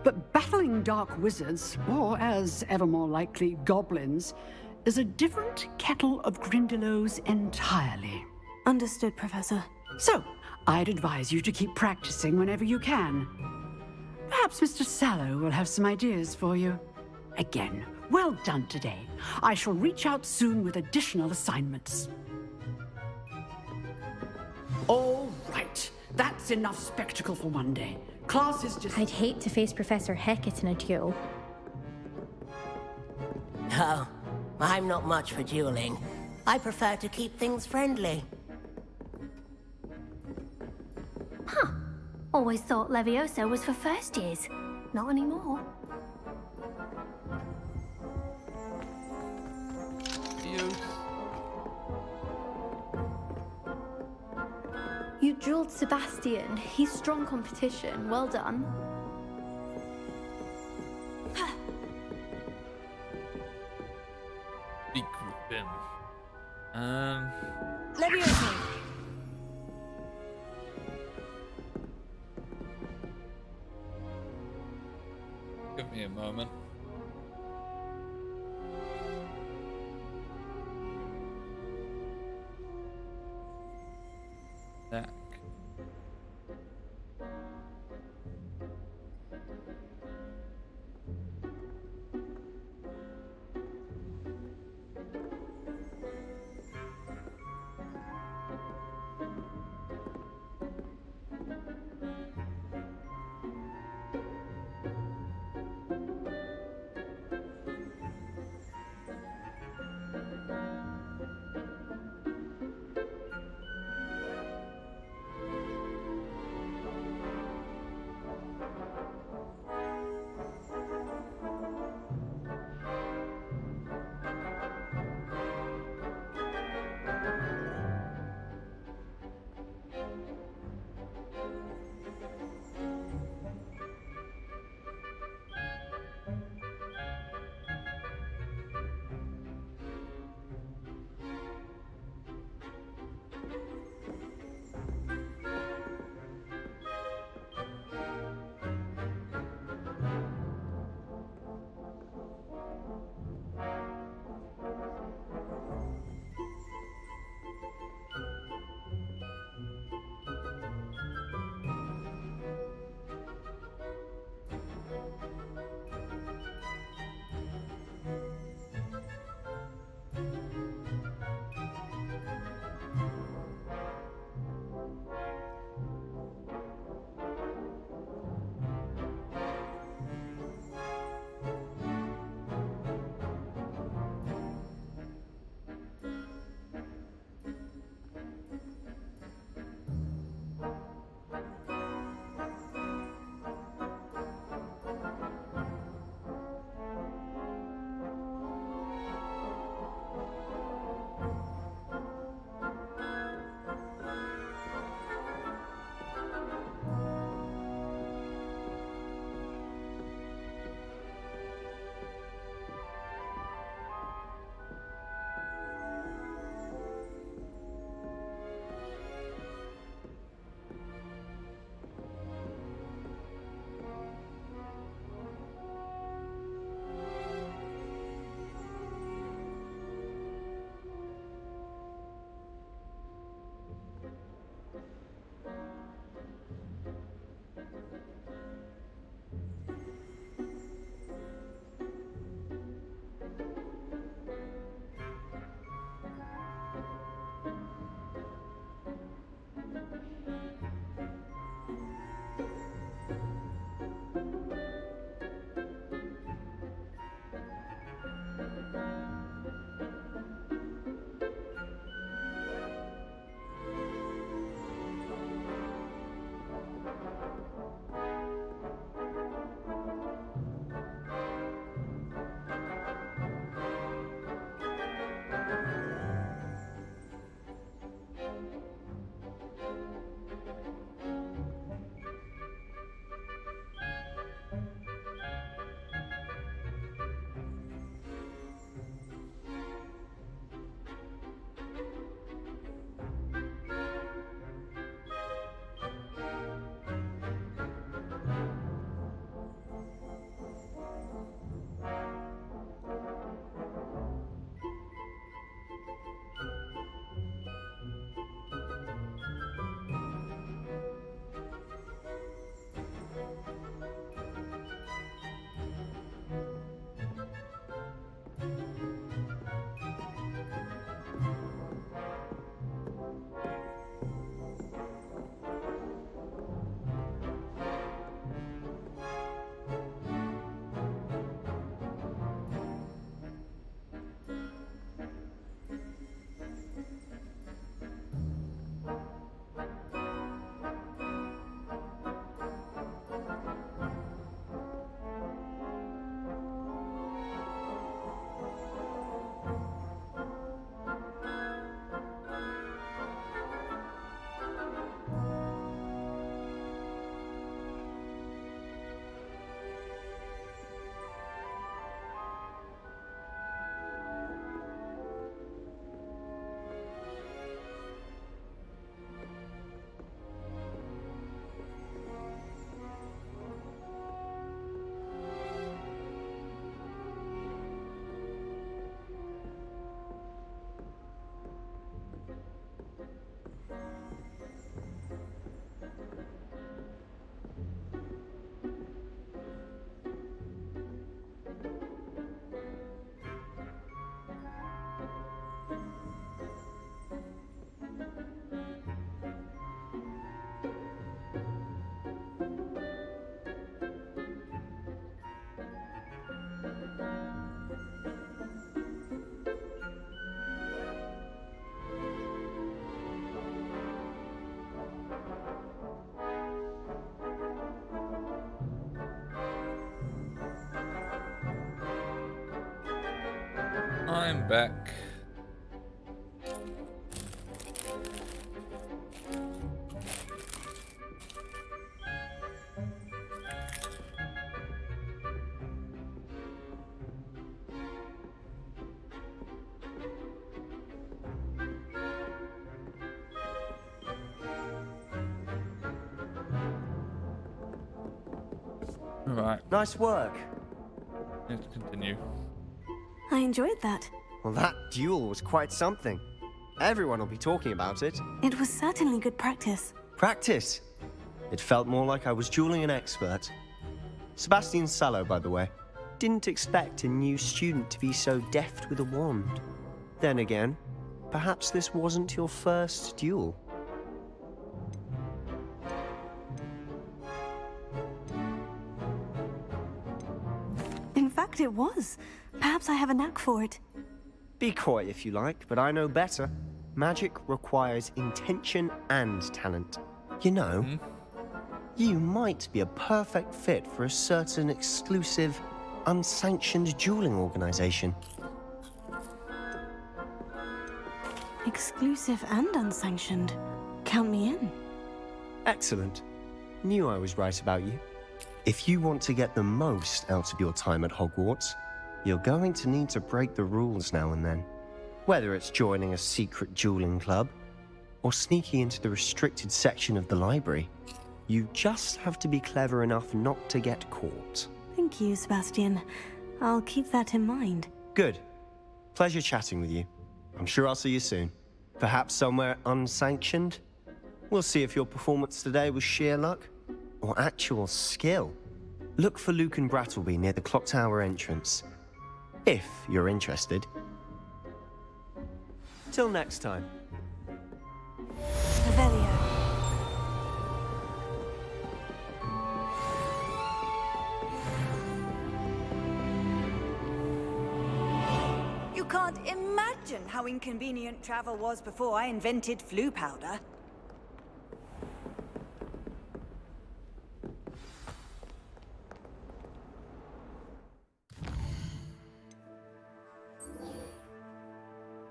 but battling dark wizards, or as ever more likely, goblins, is a different kettle of Grindylows entirely. Understood, Professor. So, I'd advise you to keep practicing whenever you can. Perhaps Mr. Sallow will have some ideas for you. Again, well done today. I shall reach out soon with additional assignments. All right. That's enough spectacle for one day. Class is just... I'd hate to face Professor Hecat in a duel. No, I'm not much for dueling. I prefer to keep things friendly. Huh. Always thought Levioso was for first years. Not anymore. You dueled Sebastian. He's strong competition. Well done. Big Griffin. Levioso. Give me a moment. That. time back. Right. Nice work. Let's continue. I enjoyed that. Well, that duel was quite something. Everyone will be talking about it. It was certainly good practice. Practice? It felt more like I was dueling an expert. Sebastian Sallow, by the way. Didn't expect a new student to be so deft with a wand. Then again, perhaps this wasn't your first duel. In fact, it was. Perhaps I have a knack for it. Be coy if you like, but I know better. Magic requires intention and talent. You know, you might be a perfect fit for a certain exclusive, unsanctioned dueling organization. Exclusive and unsanctioned. Count me in. Excellent. Knew I was right about you. If you want to get the most out of your time at Hogwarts, you're going to need to break the rules now and then. Whether it's joining a secret dueling club, or sneaking into the restricted section of the library, you just have to be clever enough not to get caught. Thank you, Sebastian. I'll keep that in mind. Good. Pleasure chatting with you. I'm sure I'll see you soon. Perhaps somewhere unsanctioned? We'll see if your performance today was sheer luck or actual skill. Look for Luke and Brattleby near the clock tower entrance, if you're interested. Till next time. Revelio. You can't imagine how inconvenient travel was before I invented flu powder.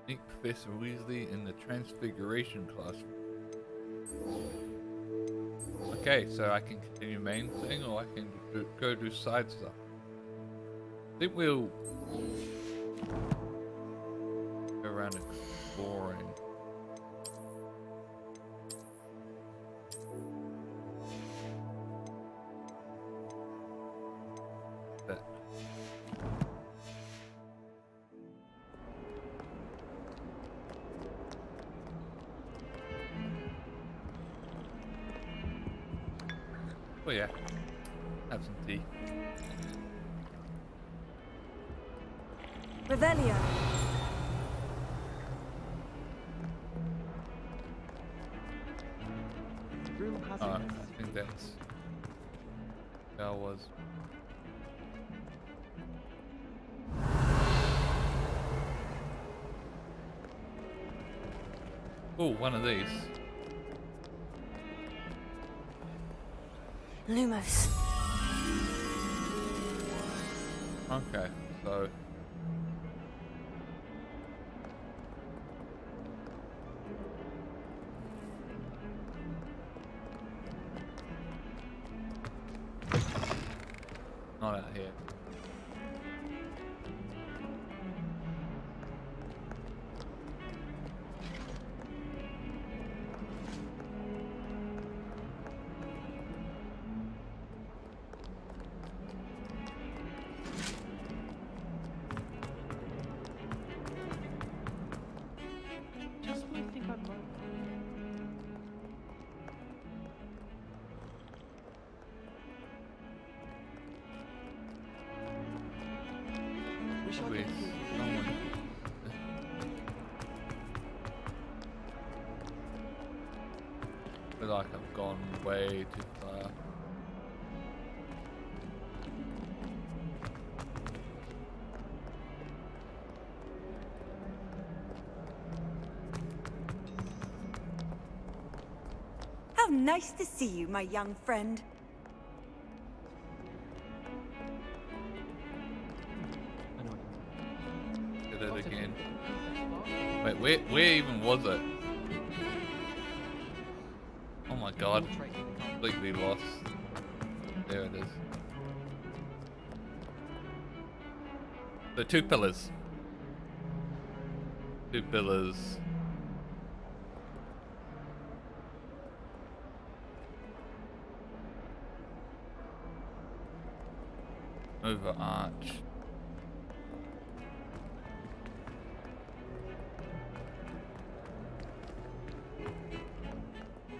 Meet Professor Weasley in the Transfiguration classroom. Okay, so I can continue main thing, or I can go do side stuff. I think we'll go around exploring. That. Oh yeah, have some tea. Revelio. I think that's how it was. Oh, one of these. Lumos. Okay, so not out here. Just when I think I'm right. Wish I Wait, could. someone. I feel like I've gone way too far. How nice to see you, my young friend. Did it again. again. Wait, where even was it? Oh my god. Completely lost. There it is. The 2 pillars. 2 pillars. Over arch.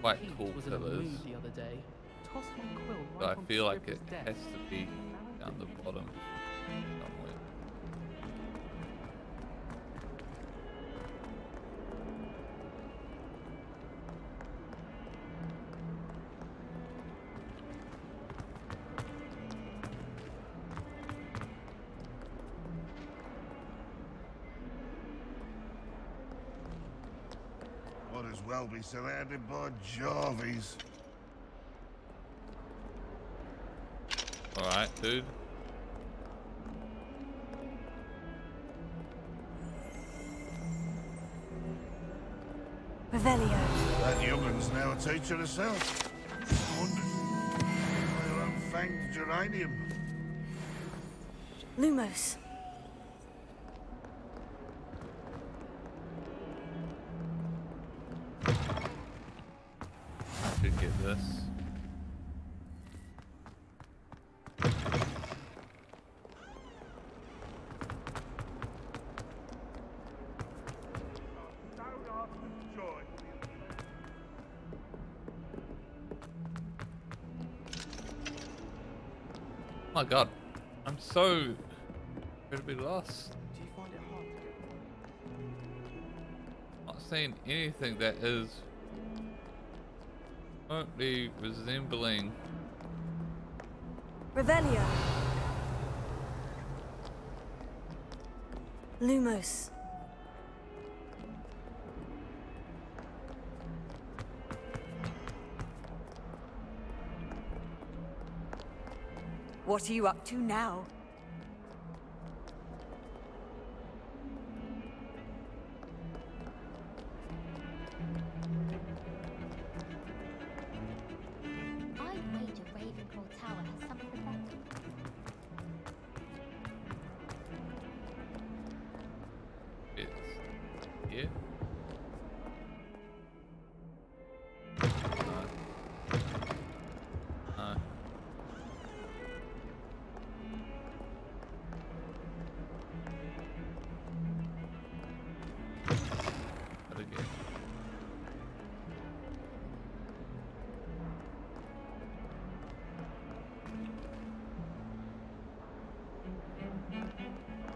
Quite cool was in a pillars. mood the other day. Tossed my quill right But I onto feel like it Scribbler's has desk. to be down the bottom somewhere. Might as well be surrounded by Jarvies. Alright, dude. Revelio. That young'un's now a teacher herself. Wonders. Her own fanged geranium. Lumos. I should get this. Oh my god, I'm so incredibly lost. Do you find it hard to get Not seeing anything that is remotely resembling. Revelio. Lumos. What are you up to now? I wager Ravenclaw Tower has some of the best. It's here. No. That again.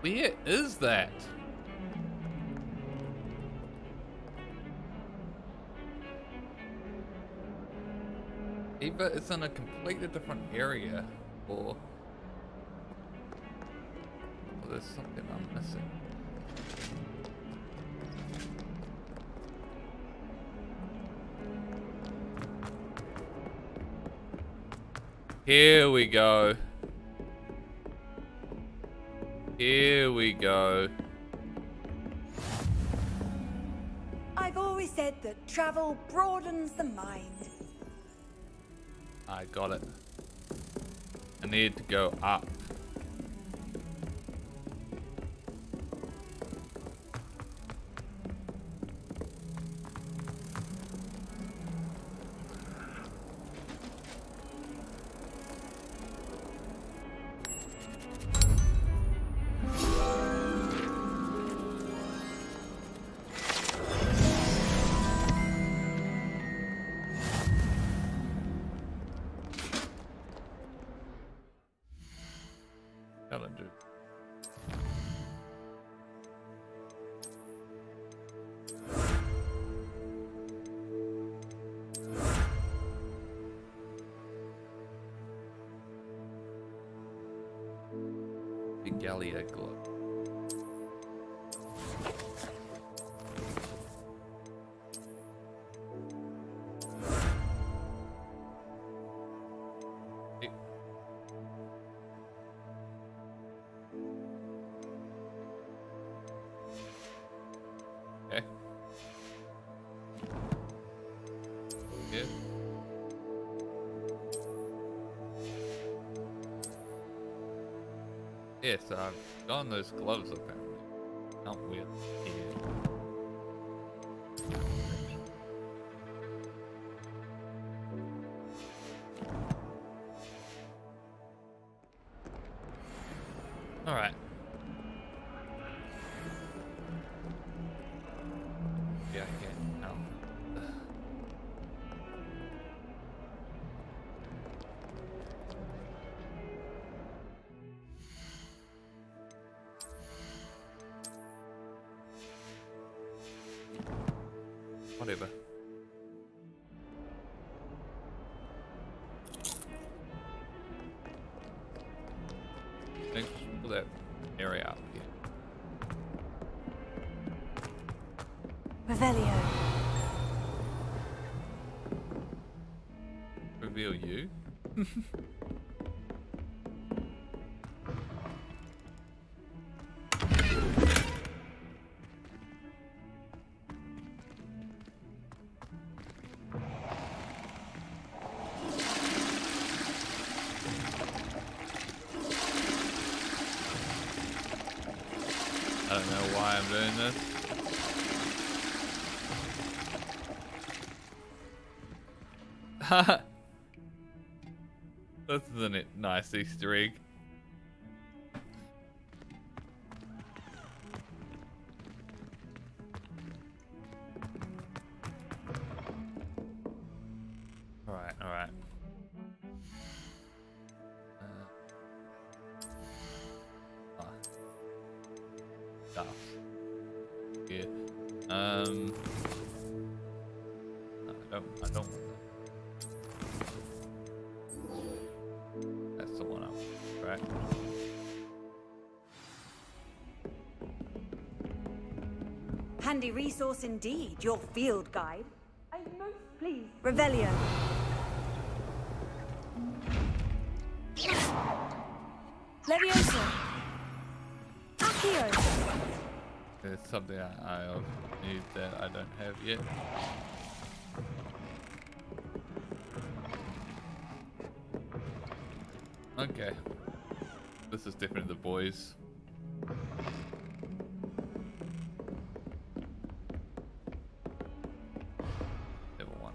Where is that? Either it's in a completely different area, or there's something I'm missing. Here we go. Here we go. I've always said that travel broadens the mind. I got it. I need to go up. Calendar. Gallia glow. Yes, I've gotten those gloves apparently. Not weird. Alright. Yeah, okay. Now. Whatever. Let's pull that area up here. Revelio. Reveal you? I don't know why I'm doing this. This isn't it nice Easter egg. Alright, alright. Stuff. Yeah. No, I don't want that. That's the one up, right? Handy resource indeed, your field guide. I'm most pleased. Revelio. Leviosa. Accio. There's something I need that I don't have yet. Okay. This is different than the boys. Level 1.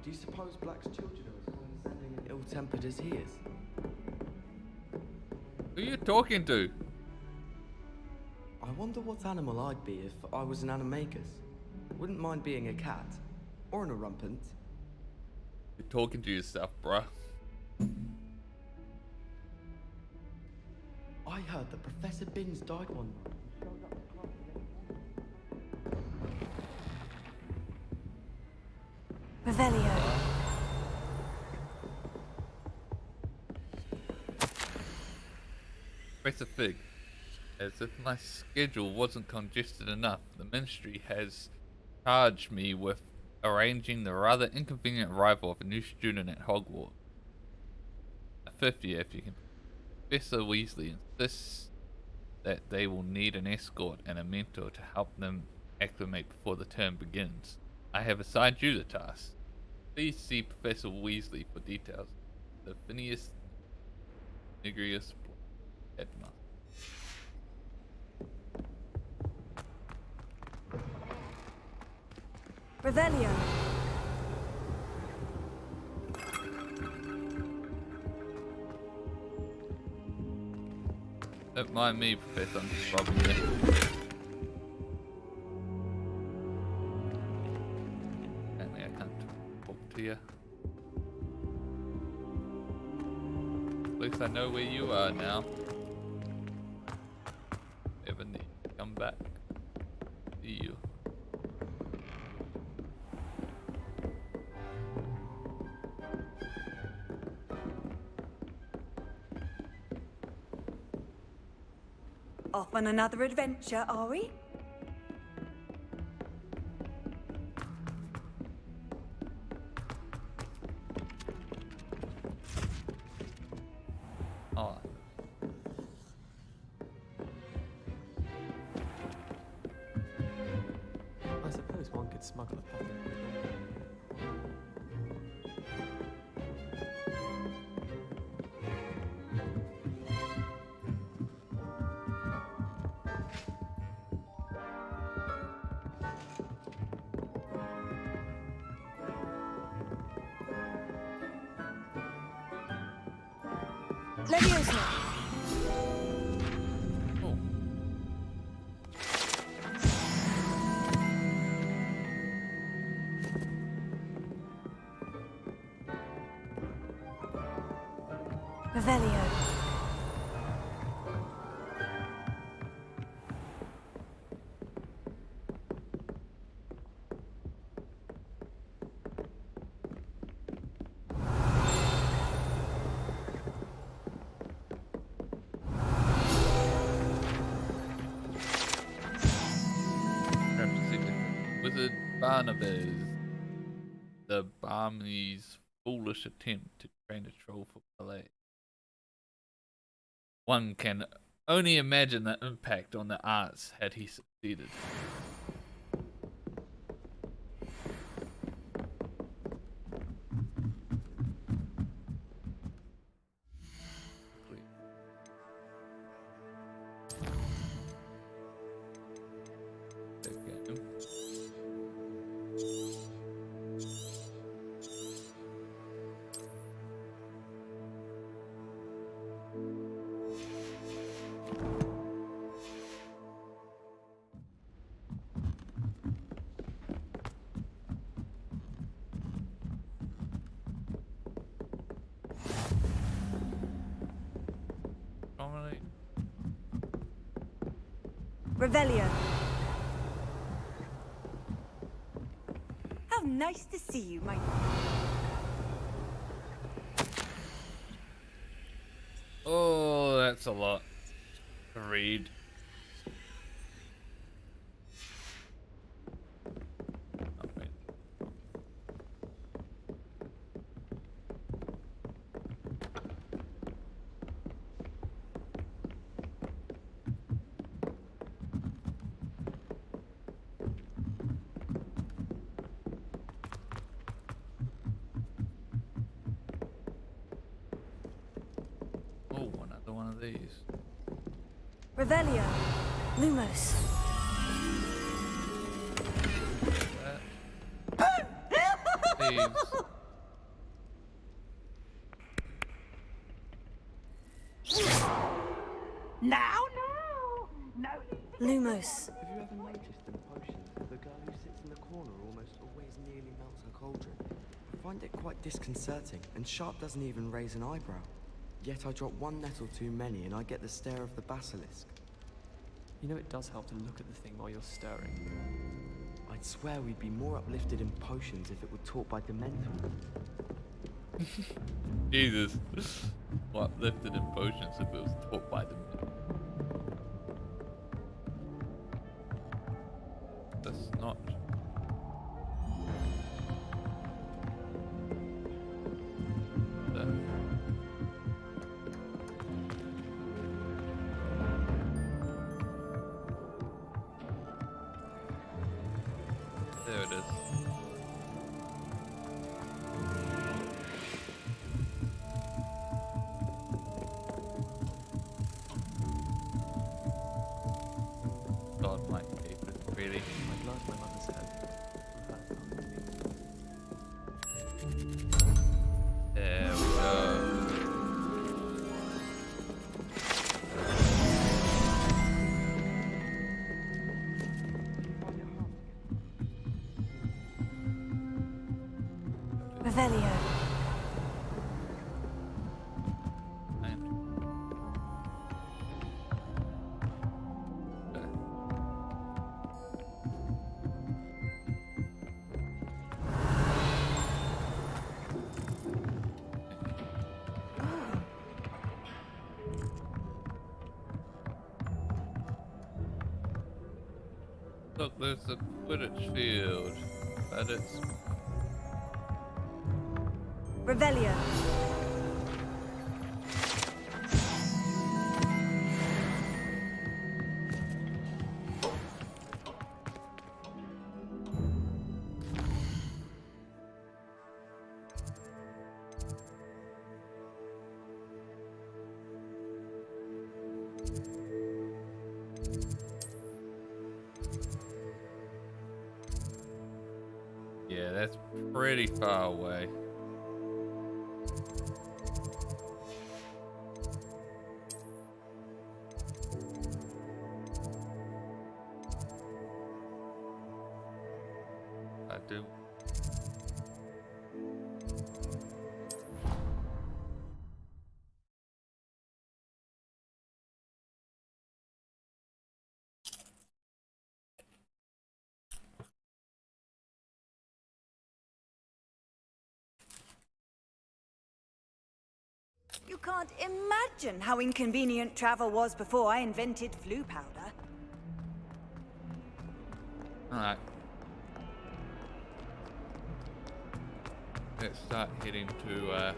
Do you suppose Black's children are as condescending and ill-tempered as he is? Who are you talking to? I wonder what animal I'd be if I was an animagus. Wouldn't mind being a cat. Or an orumpant. You're talking to yourself, bruh. I heard that Professor Binns died one night. Revelio. Professor Fig. As if my schedule wasn't congested enough, the Ministry has charged me with arranging the rather inconvenient arrival of a new student at Hogwarts. A fifth year, if you can. Professor Weasley insists that they will need an escort and a mentor to help them acclimate before the term begins. I have assigned you the task. Please see Professor Weasley for details. The Phineas Nigrius Headmaster. Revelio. Don't mind me, Professor. I'm just robbing you. Apparently, I can't talk to you. At least I know where you are now. Ever need to come back. See you. Off on another adventure, are we? Oh. I chocolate puffin with Leviosa! Revelio. Wizard Barnabas, the Barmy's foolish attempt to train a troll for ballet. One can only imagine the impact on the arts had he succeeded. Revelio. How nice to see you, my... Oh, that's a lot to read. Revelio. Lumos. Now, no. Lumos. Have you ever noticed in potions, the girl who sits in the corner almost always nearly melts her cauldron? I find it quite disconcerting, and Sharp doesn't even raise an eyebrow. Yet I drop one nettle too many and I get the stare of the basilisk. You know it does help to look at the thing while you're stirring. I'd swear we'd be more uplifted in potions if it were taught by Dementors. Jesus. Well, uplifted in potions if it was taught by them. That's not. There it is. God, my favorite, really. I'd love my mother's head. There we go. Revelio. Look, there's the Quidditch field, but it's Revelio. that's pretty far away. I do. You can't imagine how inconvenient travel was before I invented flu powder. Alright. Let's start heading to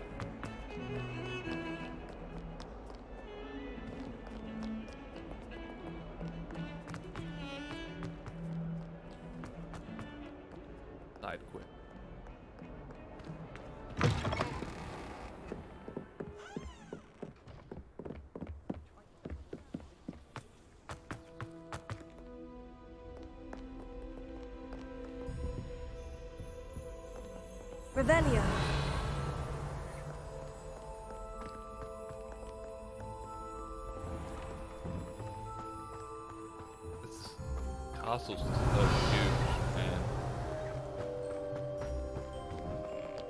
side quit. Revelio. This castle's just so huge, man.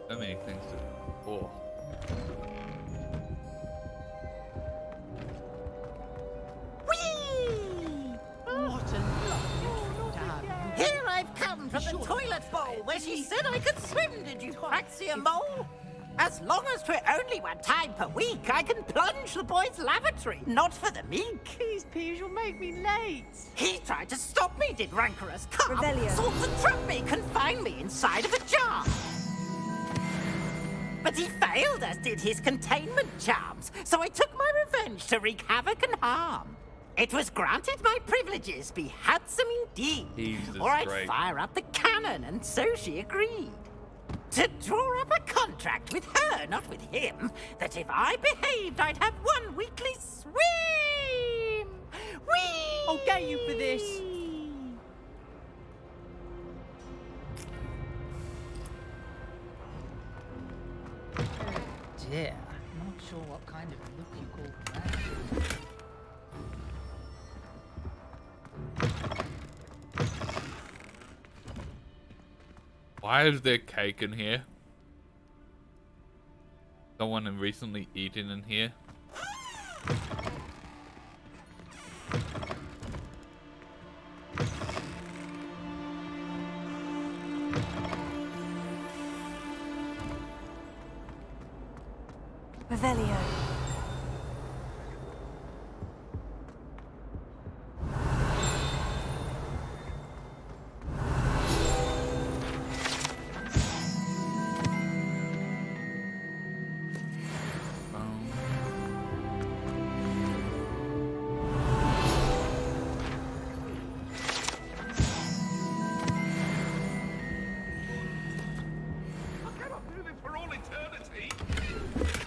So many things to explore. What a lovely dam. Here I've come from the toilet bowl where she said I could swim, did you fancy a mole? As long as 'twere only one time per week, I can plunge the boy's lavatory, not for the meek. Please, Piers, you'll make me late. He tried to stop me, did rancorous carp. Revelio. Sought to trap me, confine me inside of a jar. But he failed, as did his containment charms, so I took my revenge to wreak havoc and harm. It was granted my privileges be handsome indeed, Jesus or I'd Christ. fire up the cannon, and so she agreed. To draw up a contract with her, not with him, that if I behaved, I'd have one weekly swim. Whee! I'll get you for this. Dear, not sure what kind of look you call that. Why is there cake in here? Someone had recently eaten in here. Revelio.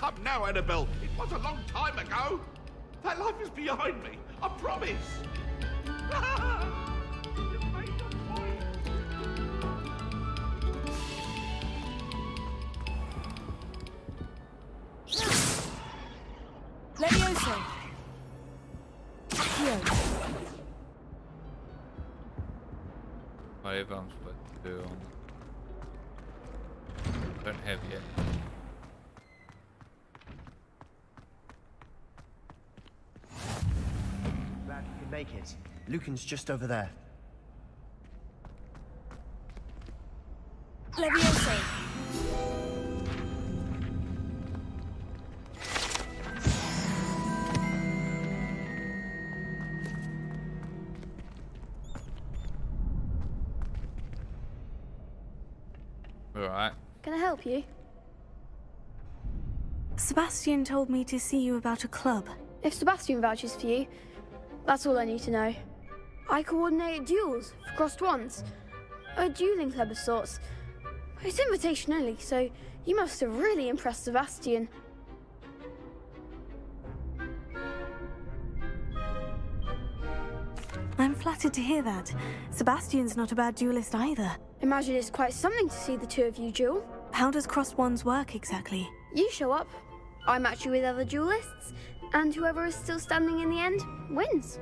Come now, Annabelle. It was a long time ago. That life is behind me. I promise. Levioso. Accio. Whatever I'm supposed to do on. Don't have yet. Glad you could make it. Lucan's just over there. Levioso. Alright. Can I help you? Sebastian told me to see you about a club. If Sebastian vouches for you, that's all I need to know. I coordinate duels for crossed ones. A dueling club of sorts. It's invitation only, so you must have really impressed Sebastian. I'm flattered to hear that. Sebastian's not a bad duelist either. imagine it's quite something to see the two of you duel. How does crossed wands work exactly? You show up, I match you with other duelists, and whoever is still standing in the end wins.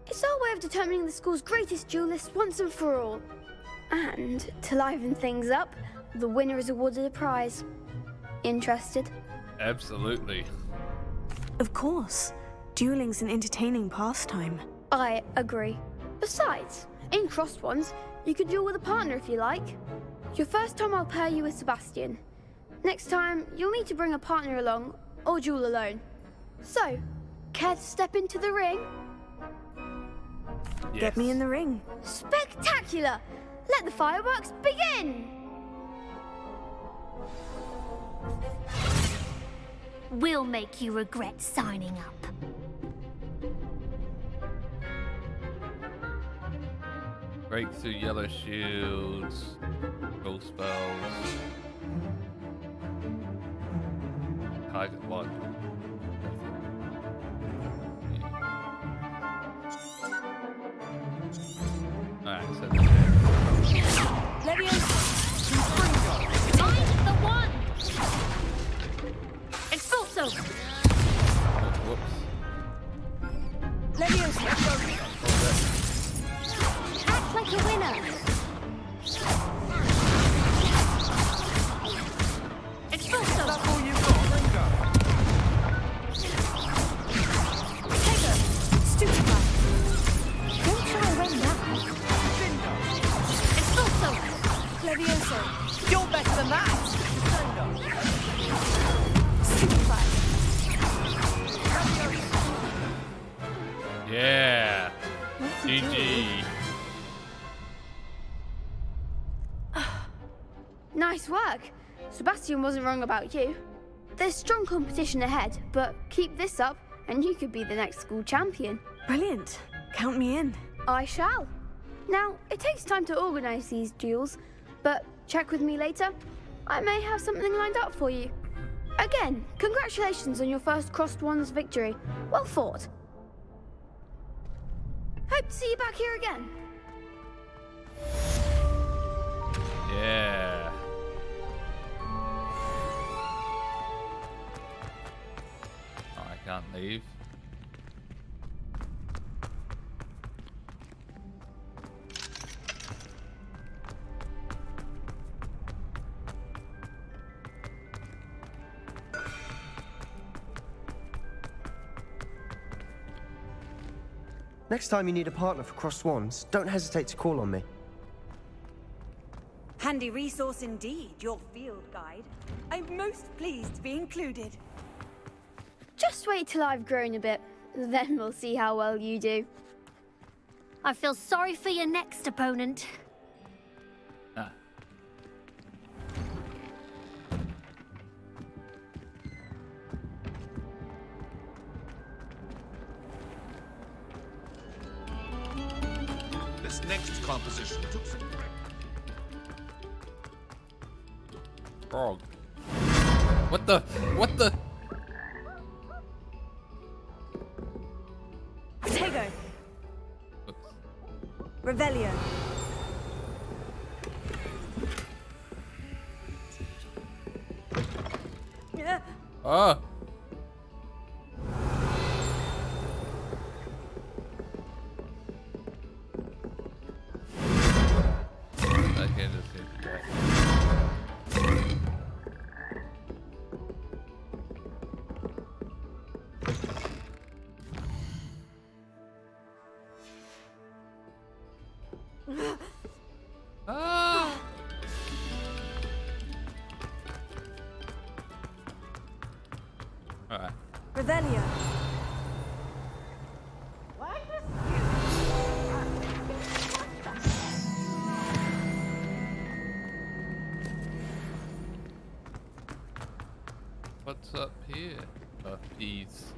It's our way of determining the school's greatest duelist once and for all. And to liven things up, the winner is awarded a prize. Interested? Absolutely. Of course. Dueling's an entertaining pastime. I agree. Besides, in crossed wands, you could duel with a partner if you like. Your first time I'll pair you with Sebastian. Next time, you'll need to bring a partner along, or duel alone. So, care to step into the ring? Yes. Get me in the ring. Spectacular! Let the fireworks begin! We'll make you regret signing up. Break through yellow shields. Roll spells. Target one. Alright, so Mind the one! Expulso! whoops. Act like a winner! Expulso! That's all you've got. Take her! Stupefy! Don't try and win that. Expulso! Levioso. You're better than that. Stupefy. Yeah. GG. Nice work. Sebastian wasn't wrong about you. There's strong competition ahead, but keep this up and you could be the next school champion. Brilliant. Count me in. I shall. Now, it takes time to organize these duels, but check with me later. I may have something lined up for you. Again, congratulations on your first crossed wands victory. Well fought. Hope to see you back here again. Yeah. Oh, I can't leave. Next time you need a partner for crossed wands, don't hesitate to call on me. Handy resource indeed, your field guide. I'm most pleased to be included. Just wait till I've grown a bit, then we'll see how well you do. I feel sorry for your next opponent. Ah. This next composition took some Frog. What the? What the? Tego. Revelio. Yeah. Oh. I can't just hit that. Ah. All right. Revelio. What's up here? Peas.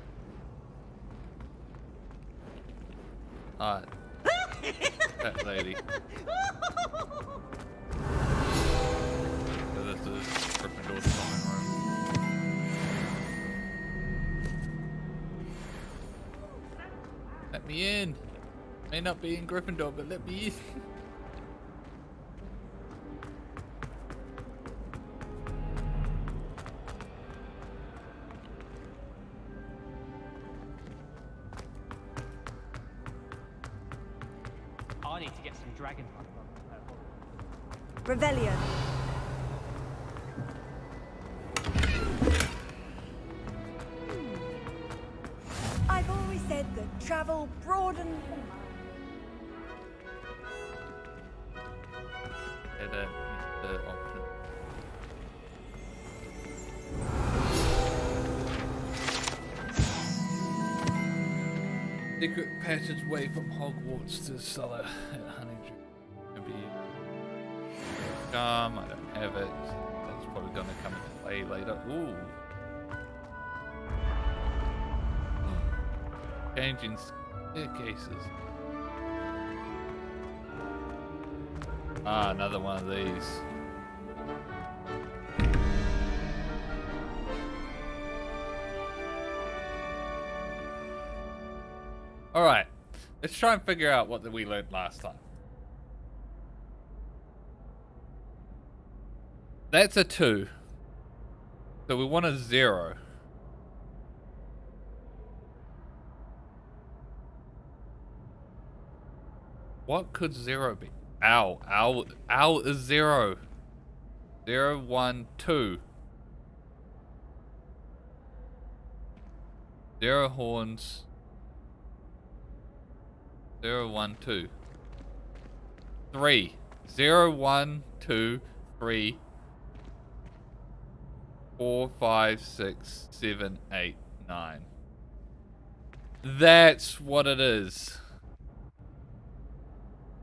Alright. That lady. So this is Gryffindor's common room. Let me in. May not be in Gryffindor, but let me in. I need to get some dragon. Revelio. I've always said that travel broadens. The option. Secret passageway from Hogwarts to Cellar at Honeydew. Maybe. I don't have it. That's probably gonna come into play later. Ooh. Changing staircases. Ah, another one of these. Alright, let's try and figure out what we learned last time. That's a 2. So we want a 0. What could 0 be? Ow. Ow is 0. 0, 1, 2. 0 horns. 0, 1, 2. 3. 0, 1, 2, 3. 4, 5, 6, 7, 8, 9. That's what it is.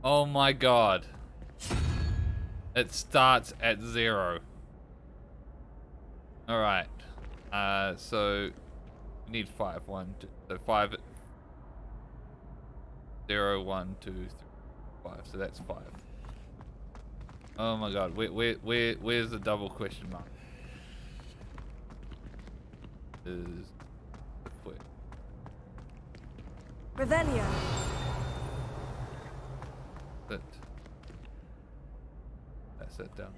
Oh my god. It starts at 0. Alright. So we need 5. 1, 2, so 5. 0, 1, 2, 3, 5. So that's 5. Oh my god. Where's the double question mark? Is quick. Revelio. But that's it down.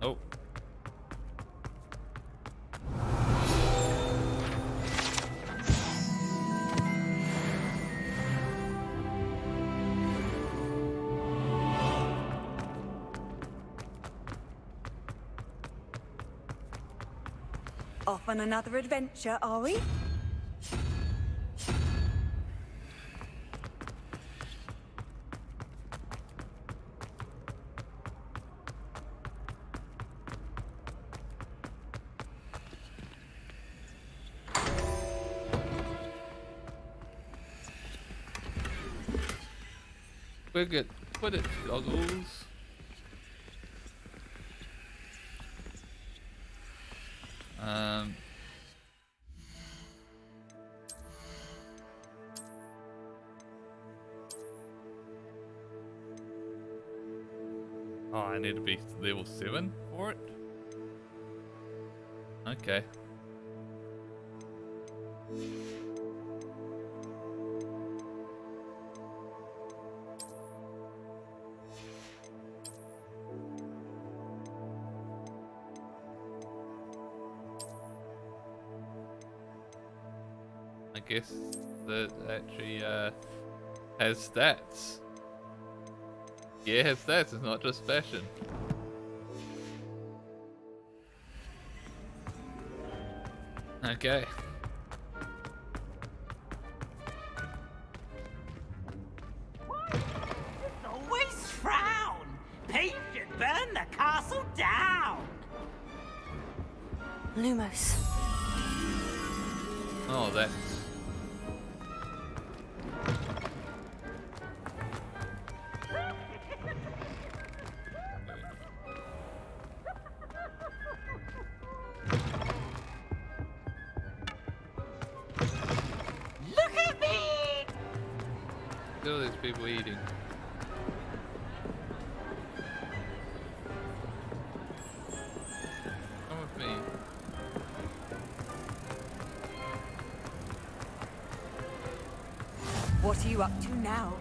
Oh. Off on another adventure, are we? Put it, goggles. Oh, I need to be level 7 for it? Okay. I guess that actually has stats. Yeah, it has stats, it's not just fashion. Okay. Always frown. Peace should burn the castle down. Lumos. Oh, that's... Look at me! Look at these people eating. Come with me. What are you up to now?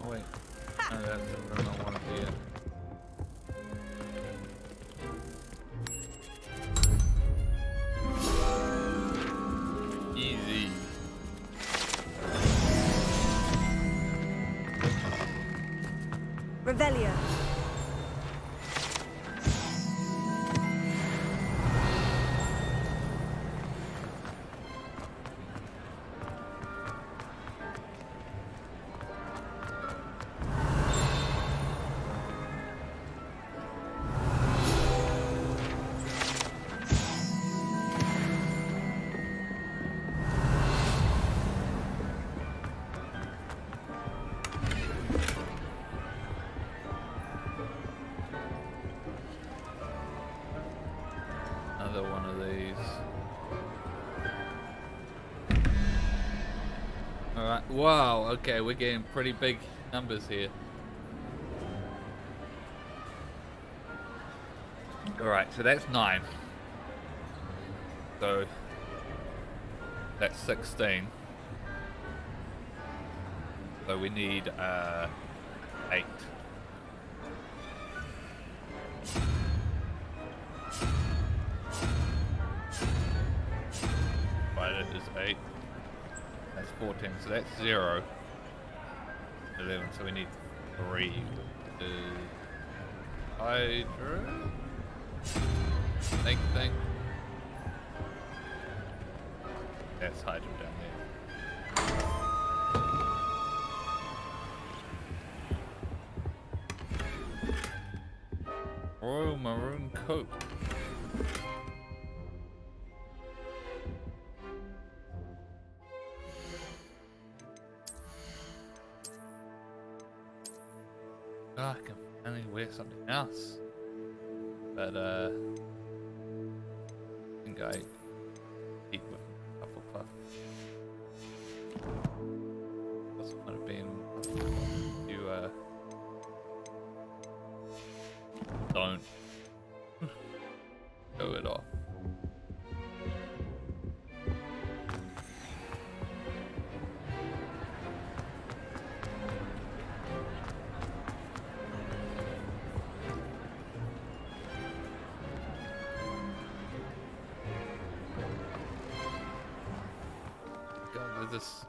Oh wait. No, that's the room I want to be in. Revelio. Another one of these. Alright, wow, okay, we're getting pretty big numbers here. Alright, so that's 9. So that's 16. So we need 8. Right, that is 8. That's 14, so that's 0. 11, so we need 3. Hydra? Think. That's Hydra down there. Royal Maroon Coat. Oh, I can only wear something else. But I think I keep with Hufflepuff. What's the point of being you don't go it off. God, with this.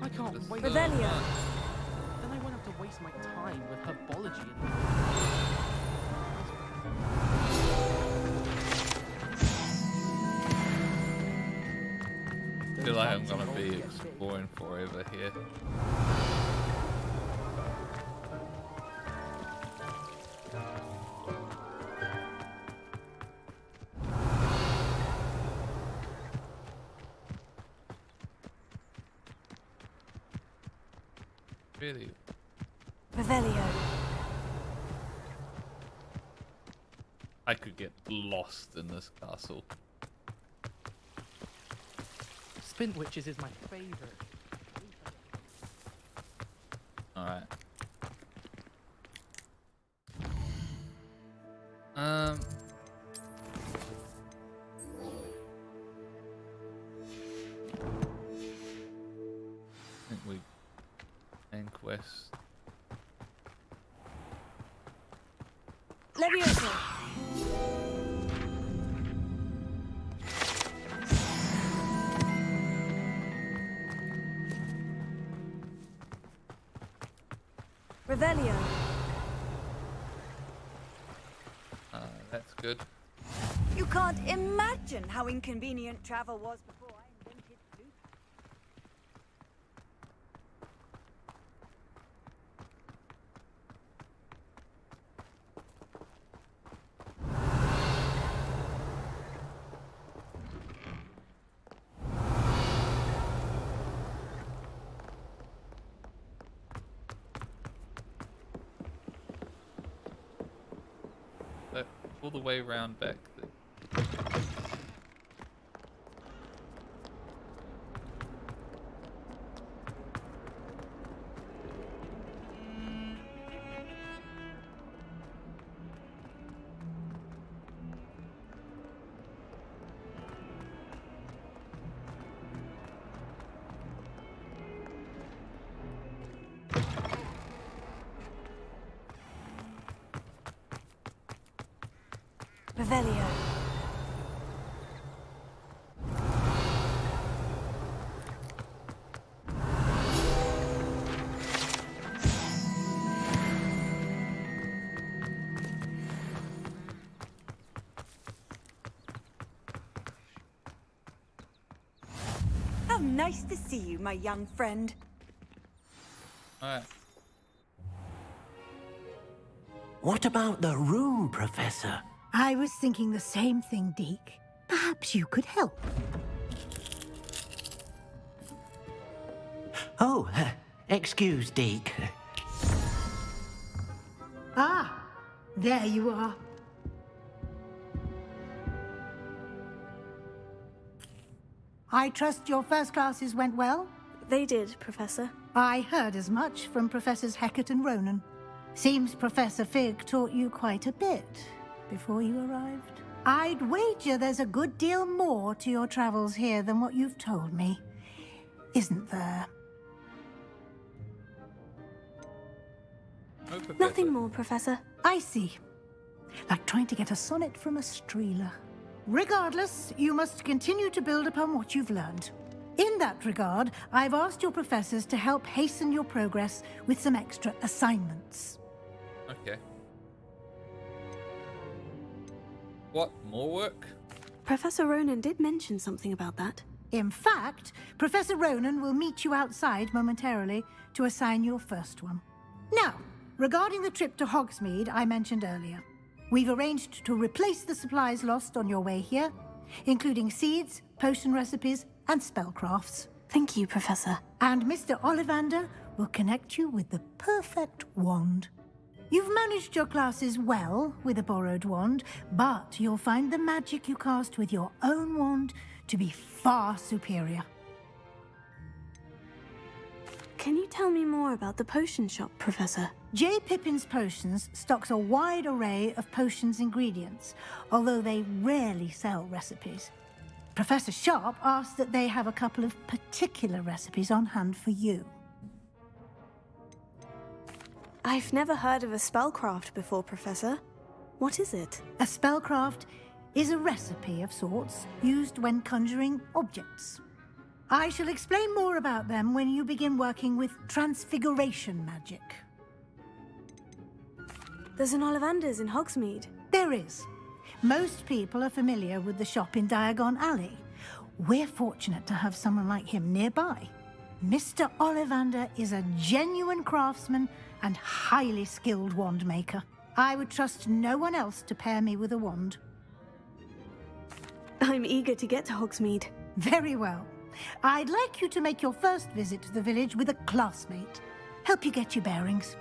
I can't wait. Revelio. Then I won't have to waste my time with herbology. I feel like I'm gonna be exploring forever here. Really? Revelio. I could get lost in this castle. Spint witches is my favorite. Alright. I think we end quest. Leviosa. Revelio. That's good. You can't imagine how inconvenient travel was before I invented blue. All the way around back. Revelio. Nice to see you, my young friend. Alright. What about the room, Professor? I was thinking the same thing, Deke. Perhaps you could help. Oh, excuse, Deke. Ah, there you are. I trust your first classes went well? They did, Professor. I heard as much from Professors Hecat and Ronan. Seems Professor Fig taught you quite a bit before you arrived. I'd wager there's a good deal more to your travels here than what you've told me. Isn't there? Nothing more, Professor. I see. Like trying to get a sonnet from a streeler. Regardless, you must continue to build upon what you've learned. In that regard, I've asked your professors to help hasten your progress with some extra assignments. Okay. What? More work? Professor Ronan did mention something about that. In fact, Professor Ronan will meet you outside momentarily to assign your first one. Now, regarding the trip to Hogsmeade I mentioned earlier, we've arranged to replace the supplies lost on your way here, including seeds, potion recipes, and spellcrafts. Thank you, Professor. And Mr. Ollivander will connect you with the perfect wand. You've managed your classes well with a borrowed wand, but you'll find the magic you cast with your own wand to be far superior. Can you tell me more about the potion shop, Professor? J. Pippin's Potions stocks a wide array of potions ingredients, although they rarely sell recipes. Professor Sharp asked that they have a couple of particular recipes on hand for you. I've never heard of a spellcraft before, Professor. What is it? A spellcraft is a recipe of sorts used when conjuring objects. I shall explain more about them when you begin working with transfiguration magic. There's an Ollivander's in Hogsmeade. There is. Most people are familiar with the shop in Diagon Alley. We're fortunate to have someone like him nearby. Mr. Ollivander is a genuine craftsman and highly skilled wand maker. I would trust no one else to pair me with a wand. I'm eager to get to Hogsmeade. Very well. I'd like you to make your first visit to the village with a classmate. Help you get your bearings.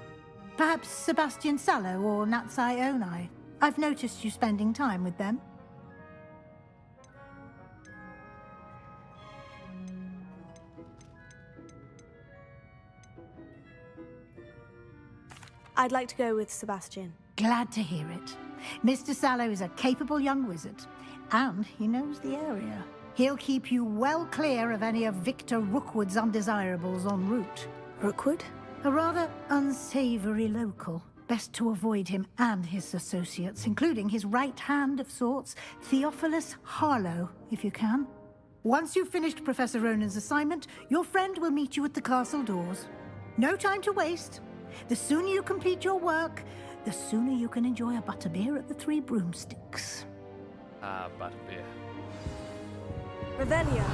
Perhaps Sebastian Sallow or Natsai Onai. I've noticed you spending time with them. I'd like to go with Sebastian. Glad to hear it. Mr. Sallow is a capable young wizard, and he knows the area. He'll keep you well clear of any of Victor Rookwood's undesirables en route. Rookwood? A rather unsavory local. Best to avoid him and his associates, including his right hand of sorts, Theophilus Harlow, if you can. Once you've finished Professor Ronan's assignment, your friend will meet you at the castle doors. No time to waste. The sooner you complete your work, the sooner you can enjoy a butterbeer at the Three Broomsticks. Ah, butterbeer. Revelio.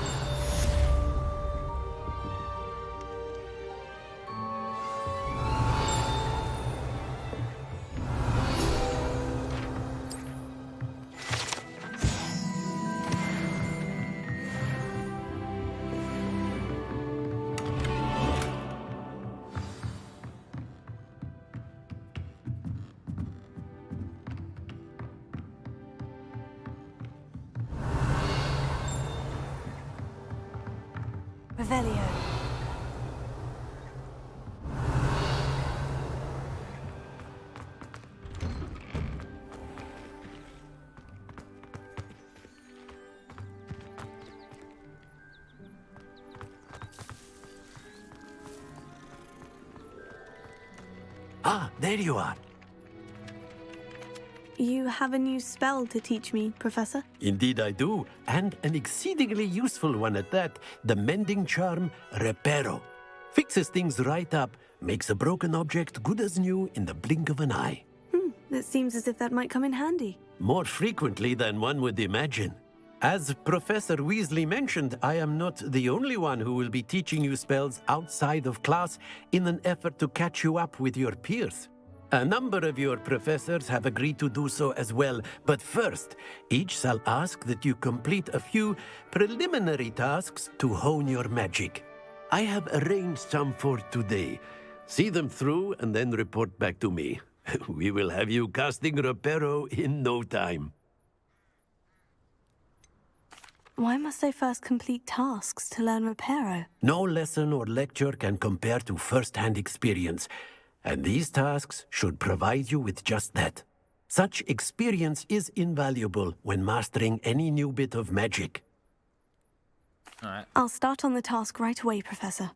Revelio. Ah, there you are. You have a new spell to teach me, Professor? Indeed I do, and an exceedingly useful one at that. The mending charm, Reparo. Fixes things right up, makes a broken object good as new in the blink of an eye. It seems as if that might come in handy. More frequently than one would imagine. As Professor Weasley mentioned, I am not the only one who will be teaching you spells outside of class in an effort to catch you up with your peers. A number of your professors have agreed to do so as well, but first, each shall ask that you complete a few preliminary tasks to hone your magic. I have arranged some for today. See them through and then report back to me. We will have you casting Reparo in no time. Why must I first complete tasks to learn Reparo? No lesson or lecture can compare to first-hand experience, and these tasks should provide you with just that. Such experience is invaluable when mastering any new bit of magic. All right. I'll start on the task right away, Professor.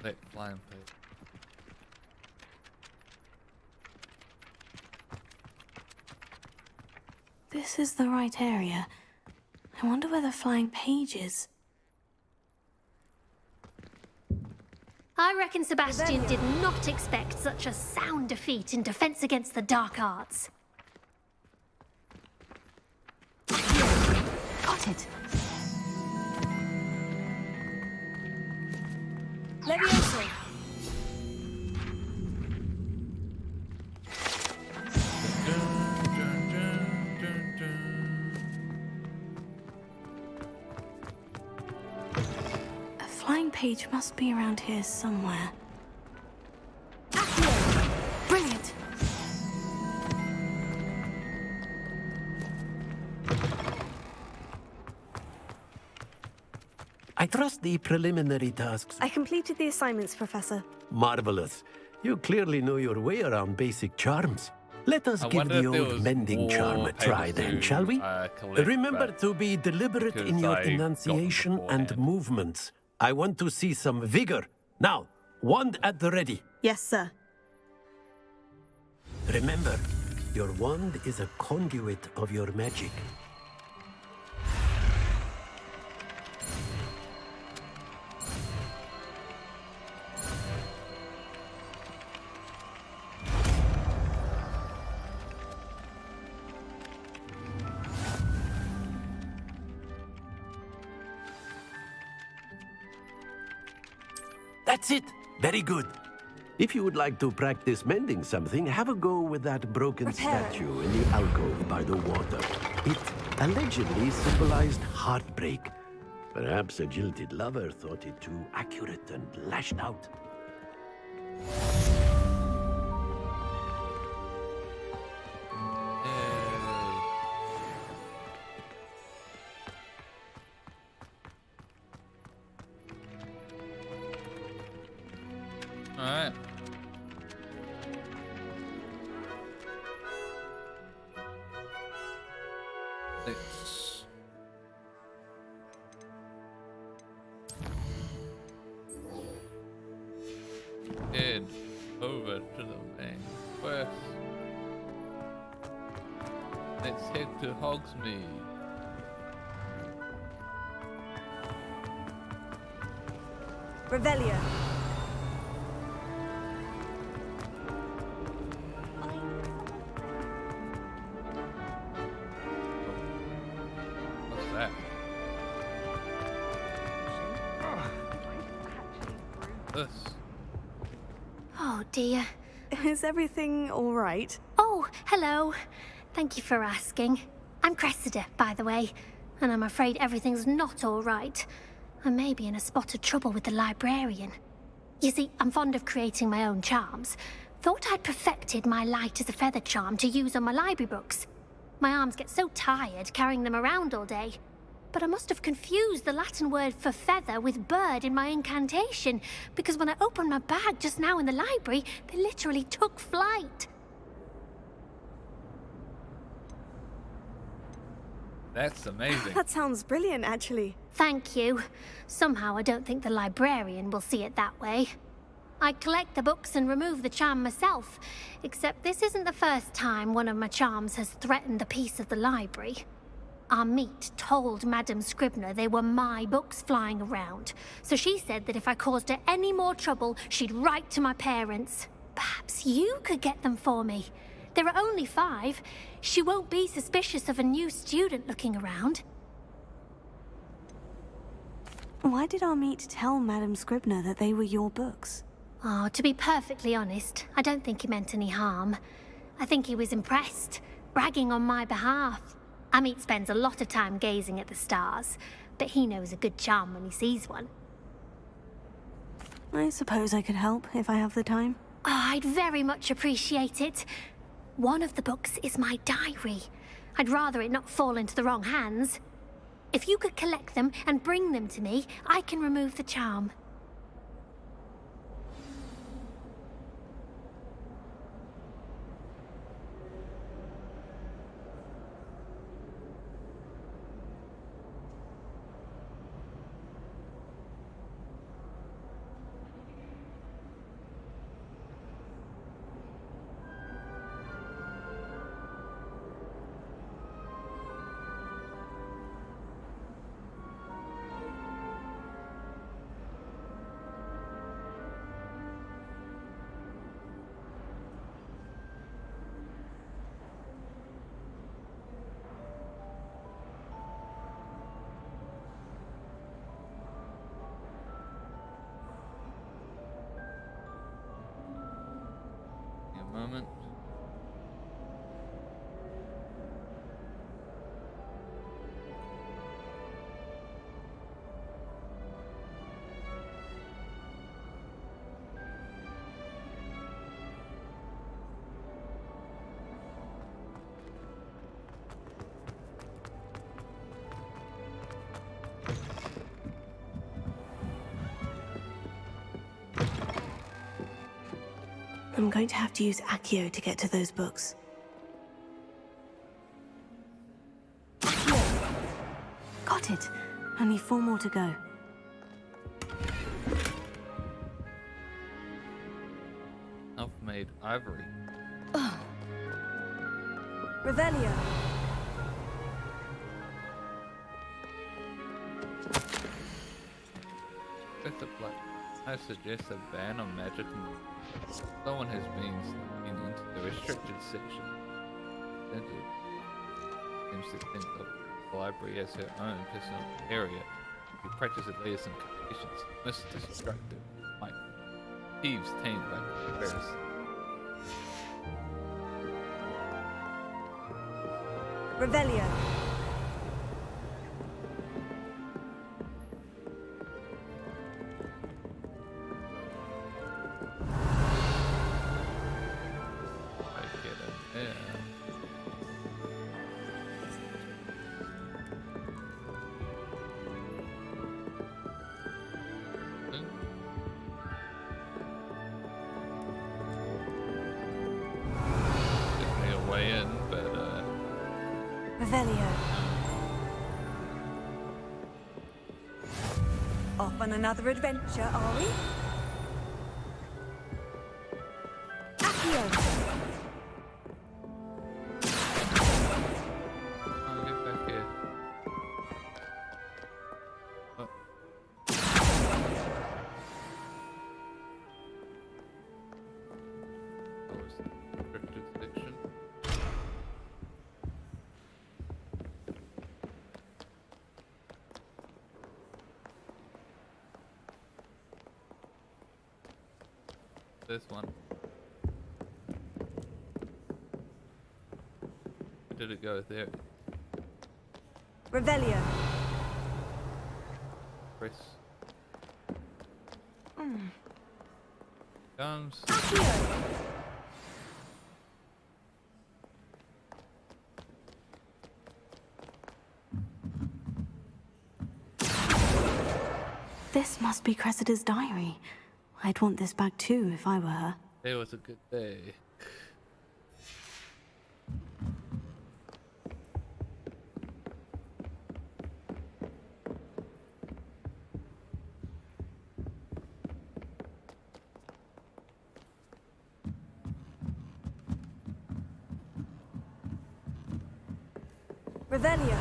Let flying page. This is the right area. I wonder where the flying page is. I reckon Sebastian did not expect such a sound defeat in Defense Against the Dark Arts. Got it. Levioso. Flying page must be around here somewhere. Brilliant! I trust the preliminary tasks. I completed the assignments, Professor. Marvelous. You clearly know your way around basic charms. Let us give the old mending charm a try then, shall we? Remember to be deliberate in your enunciation and movements. I want to see some vigor. Now, wand at the ready. Yes, sir. Remember, your wand is a conduit of your magic. That's it. Very good. If you would like to practice mending something, have a go with that broken statue in the alcove by the water. It allegedly symbolized heartbreak. Perhaps a jilted lover thought it too accurate and lashed out. Alright. Let's... head over to the main quest. Let's head to Hogsmeade. Revelio. What's that? This. Oh dear. Is everything all right? Oh, hello. Thank you for asking. I'm Cressida, by the way, and I'm afraid everything's not all right. I may be in a spot of trouble with the librarian. You see, I'm fond of creating my own charms. Thought I'd perfected my light as a feather charm to use on my library books. My arms get so tired carrying them around all day. But I must have confused the Latin word for feather with bird in my incantation, because when I opened my bag just now in the library, they literally took flight. That's amazing. That sounds brilliant, actually. Thank you. Somehow I don't think the librarian will see it that way. I collect the books and remove the charm myself, except this isn't the first time one of my charms has threatened the peace of the library. Our meet told Madame Scribner they were my books flying around, so she said that if I caused her any more trouble, she'd write to my parents. Perhaps you could get them for me. There are only 5. She won't be suspicious of a new student looking around. Why did our meet tell Madame Scribner that they were your books? Oh, to be perfectly honest, I don't think he meant any harm. I think he was impressed, bragging on my behalf. Amit spends a lot of time gazing at the stars, but he knows a good charm when he sees one. I suppose I could help if I have the time. Oh, I'd very much appreciate it. One of the books is my diary. I'd rather it not fall into the wrong hands. If you could collect them and bring them to me, I can remove the charm. Moment. I'm going to have to use Accio to get to those books. Accio! Got it. Only 4 more to go. Self-made ivory. Revelio. That's a black. I suggest a ban on magic. Someone has been sneaking into the restricted section. Seems to think of the library as her own personal area. If you practice it later some conditions, most destructive. Like thieves tamed by bears. Revelio. Off on another adventure, are we? Accio! I'll get back here. Oh. Restricted section. This one. Where did it go? There. Revelio. Press. Comes. This must be Cressida's diary. I'd want this back too if I were her. It was a good day. Revelio.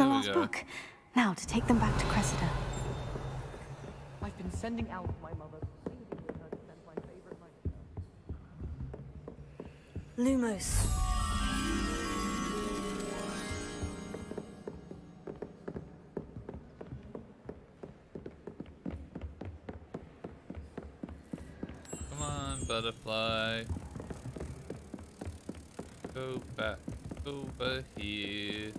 the Here we last go. book. Now to take them back to Cressida. I've been sending out my mother, pleading with her to send my favorite Lumos. Come on, butterfly. Go back over here.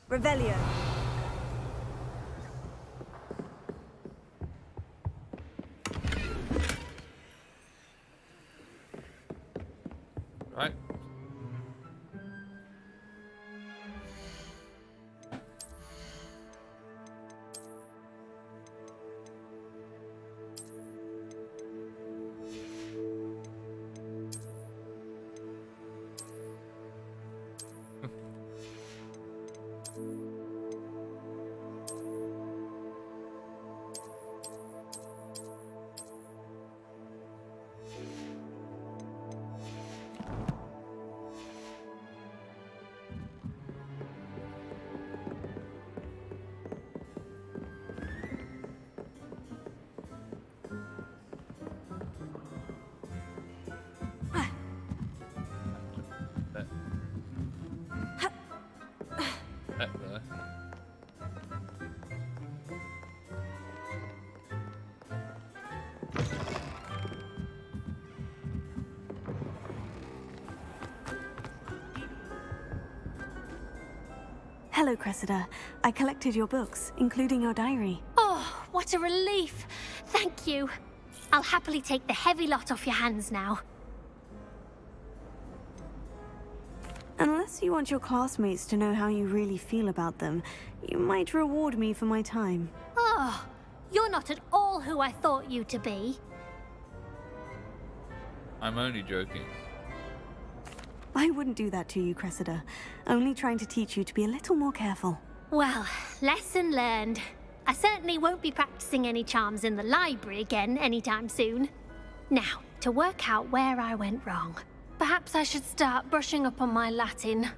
Revelio. Right. There. Hello, Cressida. I collected your books, including your diary. Oh, what a relief. Thank you. I'll happily take the heavy lot off your hands now. Unless you want your classmates to know how you really feel about them, you might reward me for my time. Oh, you're not at all who I thought you to be. I'm only joking. I wouldn't do that to you, Cressida. Only trying to teach you to be a little more careful. Well, lesson learned. I certainly won't be practicing any charms in the library again anytime soon. Now, to work out where I went wrong. Perhaps I should start brushing up on my Latin.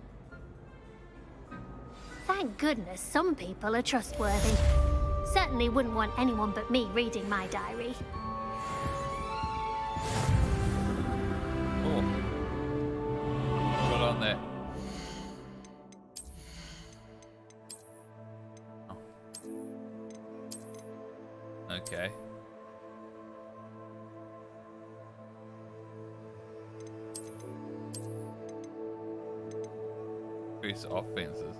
Thank goodness some people are trustworthy. Certainly wouldn't want anyone but me reading my diary. Oh. Got on there. Oh. Okay. Increase offenses.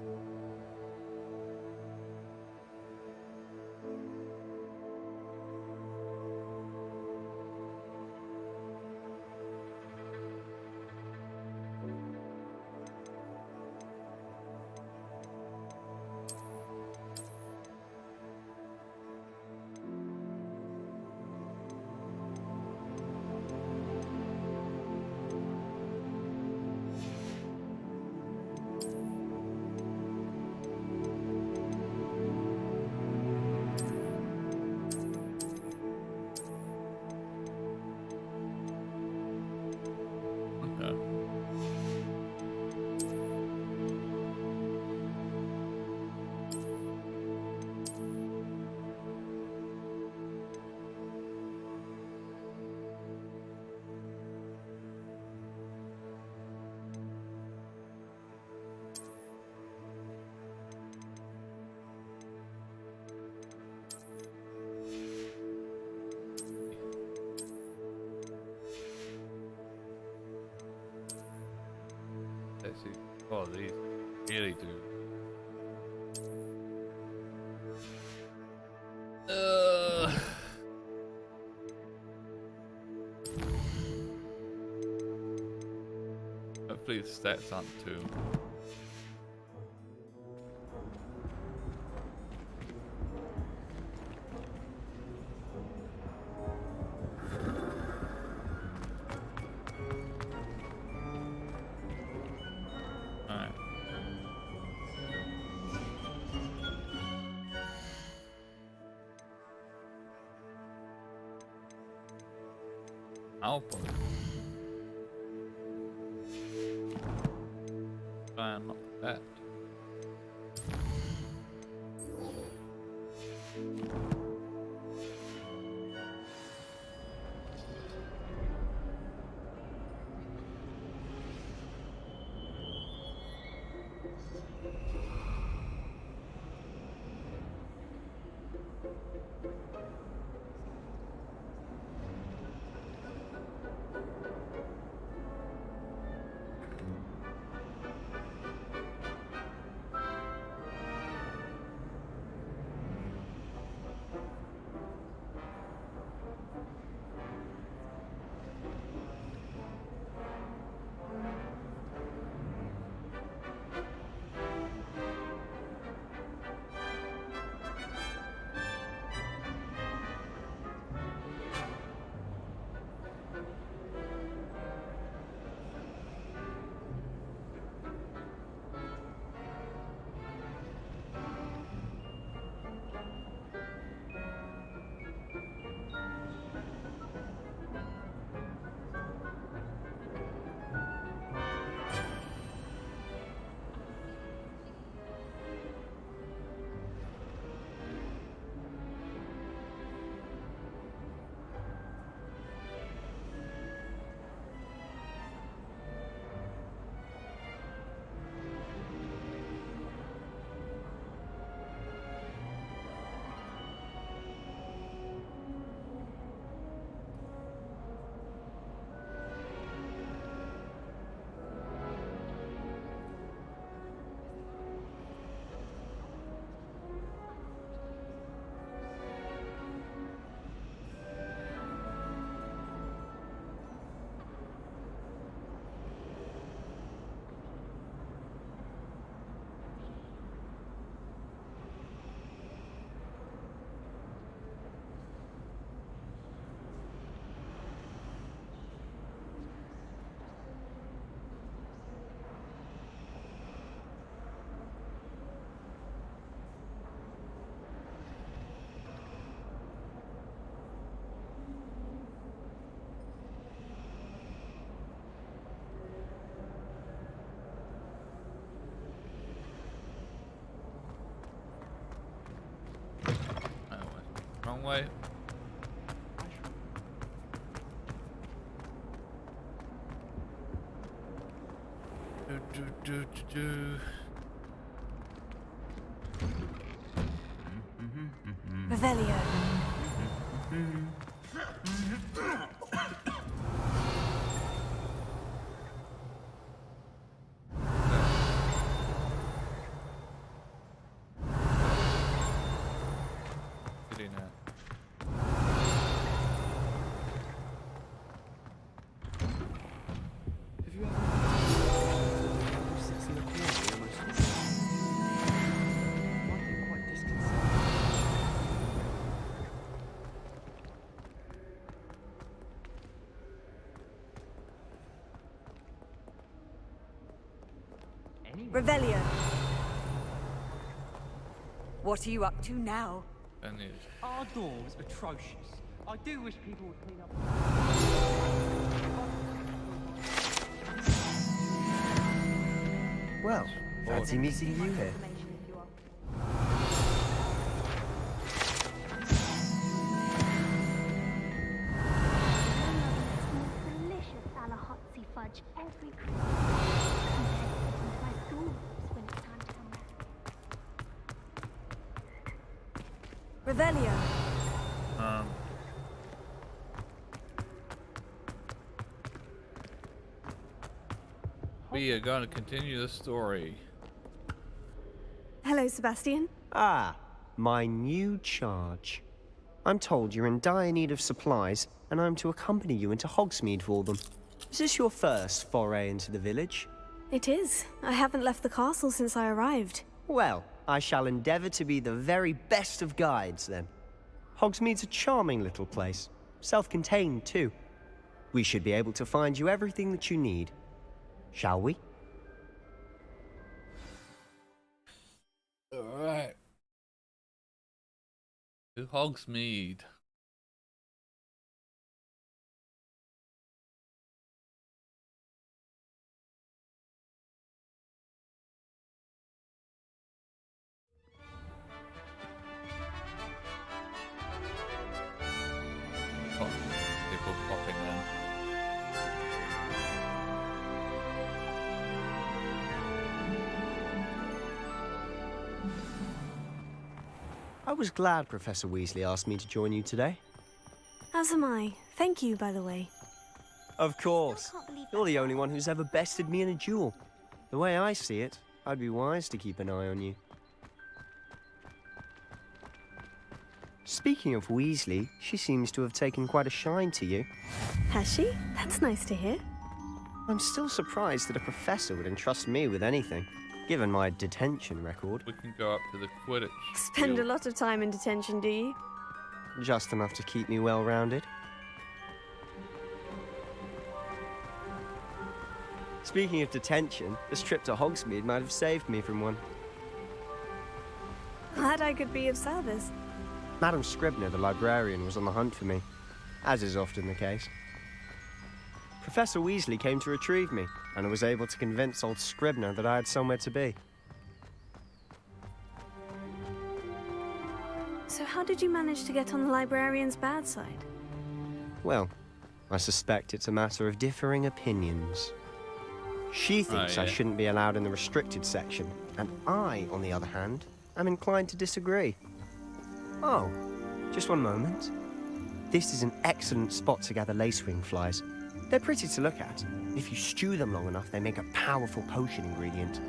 Oh, these really do. Hopefully the stats aren't too. Output. Try and knock that. Wrong way. Revelio. Revelio. What are you up to now? Our door was atrocious. I do wish people would clean up. Well, fancy meeting you here. Delicious Alahotzi fudge every Christmas. My school when it's time to come back. Revelio. We are going to continue the story. Hello, Sebastian. Ah, my new charge. I'm told you're in dire need of supplies, and I'm to accompany you into Hogsmeade for them. Is this your first foray into the village? It is. I haven't left the castle since I arrived. Well, I shall endeavour to be the very best of guides, then. Hogsmeade's a charming little place. Self-contained, too. We should be able to find you everything that you need. Shall we? Alright. To Hogsmeade. I was glad Professor Weasley asked me to join you today. As am I. Thank you, by the way. Of course. You're the only one who's ever bested me in a duel. The way I see it, I'd be wise to keep an eye on you. Speaking of Weasley, she seems to have taken quite a shine to you. Has she? That's nice to hear. I'm still surprised that a professor would entrust me with anything, given my detention record. We can go up to the Quidditch. Spend a field. lot of time in detention, do you? Just enough to keep me well-rounded. Speaking of detention, this trip to Hogsmeade might have saved me from one. Glad I could be of service. Madam Scribner, the librarian, was on the hunt for me, as is often the case. Professor Weasley came to retrieve me, and I was able to convince old Scribner that I had somewhere to be. So how did you manage to get on the librarian's bad side? Well, I suspect it's a matter of differing opinions. She thinks I shouldn't be allowed in the restricted section, and I, on the other hand, am inclined to disagree. Oh, just one moment. This is an excellent spot to gather lacewing flies. They're pretty to look at. If you stew them long enough, they make a powerful potion ingredient.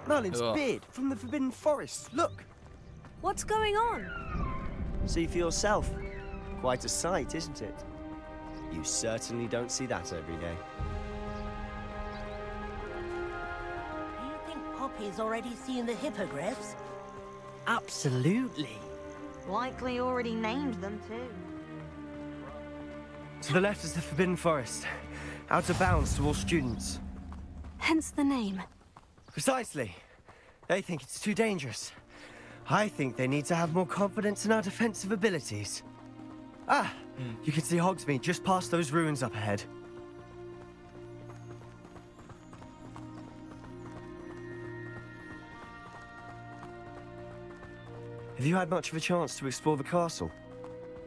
Merlin's beard from the Forbidden Forest. Look! What's going on? See for yourself. Quite a sight, isn't it? You certainly don't see that every day. Do you think Poppy's already seen the hippogriffs? Absolutely. Likely already named them too. To the left is the Forbidden Forest. Out of bounds to all students. Hence the name. Precisely. They think it's too dangerous. I think they need to have more confidence in our defensive abilities. Ah, you can see Hogsmeade just past those ruins up ahead. Have you had much of a chance to explore the castle?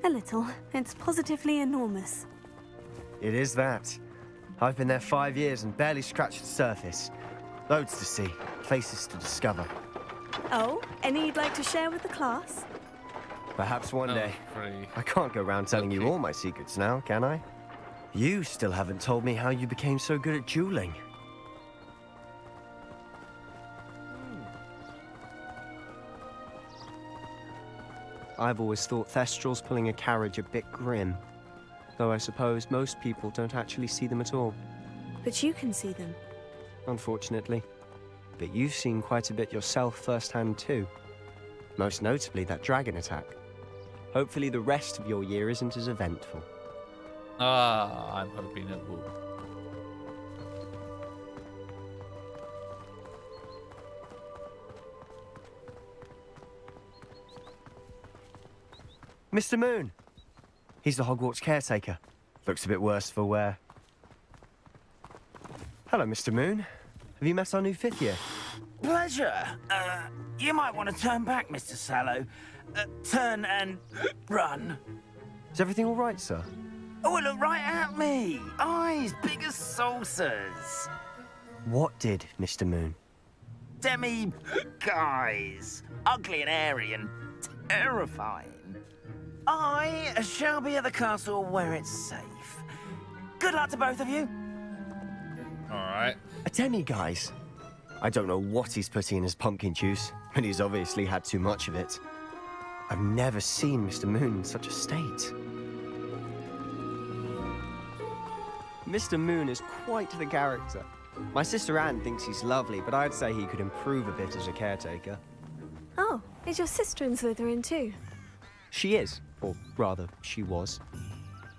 A little. It's positively enormous. It is that. I've been there 5 years and barely scratched the surface. Loads to see, places to discover. Oh, any you'd like to share with the class? Perhaps one day. I can't go around telling you all my secrets now, can I? You still haven't told me how you became so good at dueling. I've always thought Thestrals pulling a carriage a bit grim. Though I suppose most people don't actually see them at all. But you can see them. Unfortunately. But you've seen quite a bit yourself firsthand too. Most notably that dragon attack. Hopefully the rest of your year isn't as eventful. I'm hoping it will. Mr. Moon! He's the Hogwarts caretaker. Looks a bit worse for wear. Hello, Mr. Moon. Have you met our new 5th year? Pleasure. You might want to turn back, Mr. Sallow. Turn and run. Is everything all right, sir? Oh, look right at me. Eyes big as saucers. What did, Mr. Moon? Demi guys. Ugly and airy and terrifying. I shall be at the castle where it's safe. Good luck to both of you. Alright. A demi-guise? I don't know what he's putting in his pumpkin juice, but he's obviously had too much of it. I've never seen Mr. Moon in such a state. Mr. Moon is quite the character. My sister Anne thinks he's lovely, but I'd say he could improve a bit as a caretaker. Oh, is your sister in Slytherin too? She is, or rather, she was.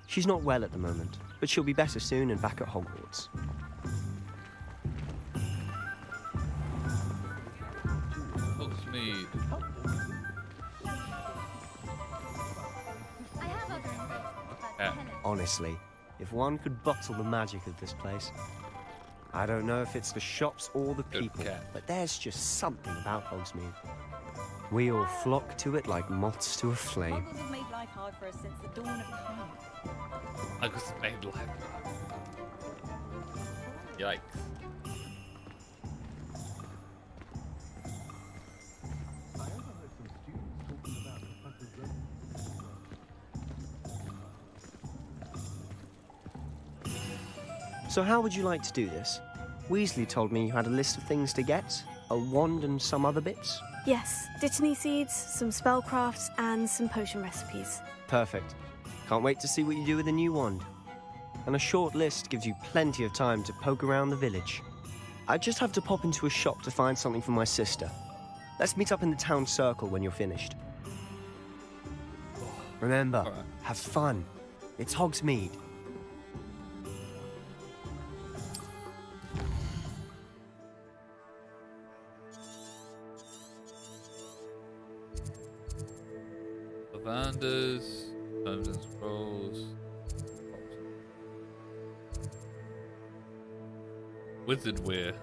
She's not well at the moment, but she'll be better soon and back at Hogwarts. Hogsmeade. Honestly, if one could bottle the magic of this place. I don't know if it's the shops or the people, but there's just something about Hogsmeade. We all flock to it like moths to a flame. Muggles have made life hard for us since the dawn of time. I just made life. Yikes. So how would you like to do this? Weasley told me you had a list of things to get, a wand and some other bits. Yes, Dittany seeds, some spellcrafts, and some potion recipes. Perfect. Can't wait to see what you do with the new wand. And a short list gives you plenty of time to poke around the village. I just have to pop into a shop to find something for my sister. Let's meet up in the town circle when you're finished. Remember, have fun. It's Hogsmeade. Lavanders, Times and Scrolls. Wizard wear.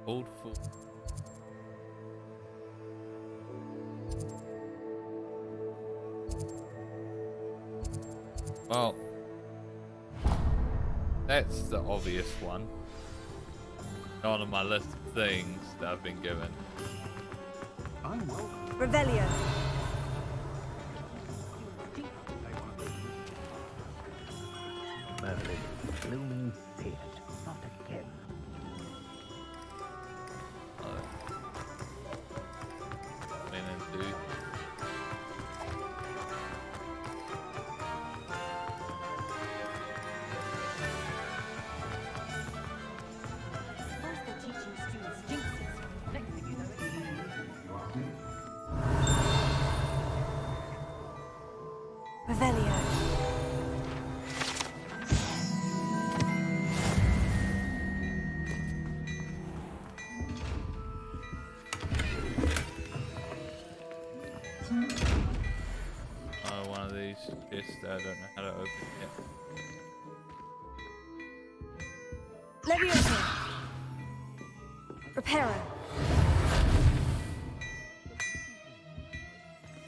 Old fool. Well, that's the obvious one. Not on my list of things that I've been given. Revelio. Bloom Pit. Not again. Revelio. Oh, one of these chests that I don't know how to open yet. Leviosa. Reparo.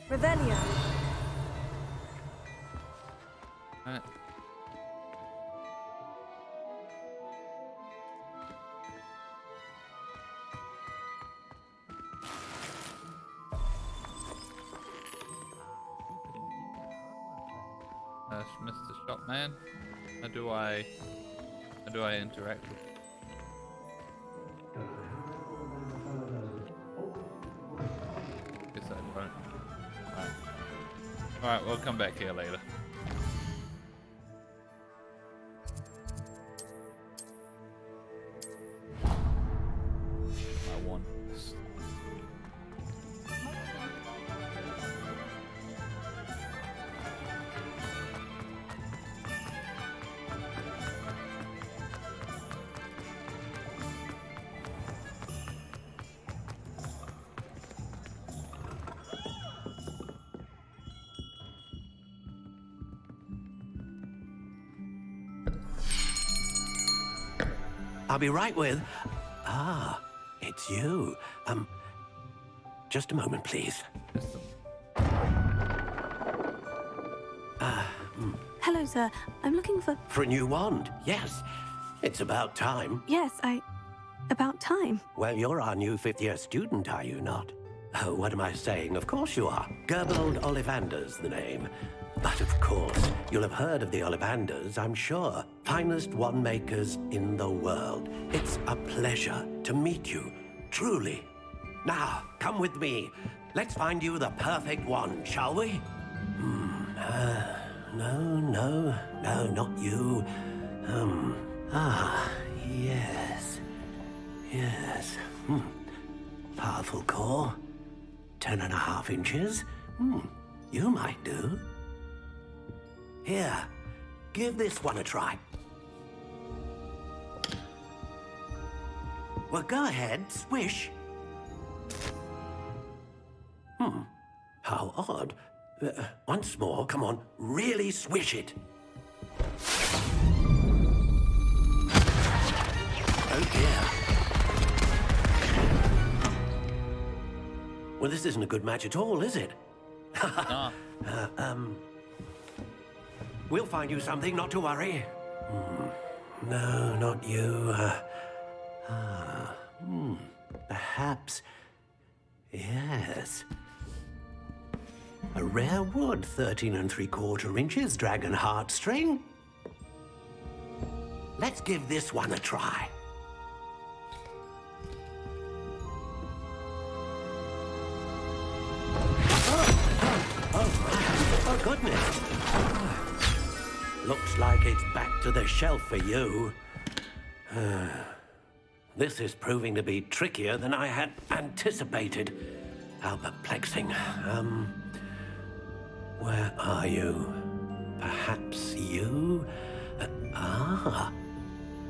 Revelio. Alright. Mr. Shopman, how do I interact with? Guess I don't. Alright, we'll come back here later. I want this. I'll be right with... Ah, it's you. Just a moment, please. Hello, sir. I'm looking for... For a new wand, yes. It's about time. Yes, about time. Well, you're our new fifth-year student, are you not? Oh, what am I saying? Of course you are. Gerbold Ollivander's the name. But of course, you'll have heard of the Ollivanders, I'm sure. Finest wand makers in the world. It's a pleasure to meet you, truly. Now, come with me. Let's find you the perfect wand, shall we? No, not you. Yes. Powerful core. 10.5 inches. You might do. Here, give this one a try. Well, go ahead, swish. How odd. Once more, come on, really swish it. Oh dear. Well, this isn't a good match at all, is it? Nah. We'll find you something, not to worry. No, not you. Perhaps. Yes. A rare wood, 13 3/4 inches, dragon heartstring. Let's give this one a try. Oh, goodness. Looks like it's back to the shelf for you. This is proving to be trickier than I had anticipated. How perplexing. Where are you? Perhaps you?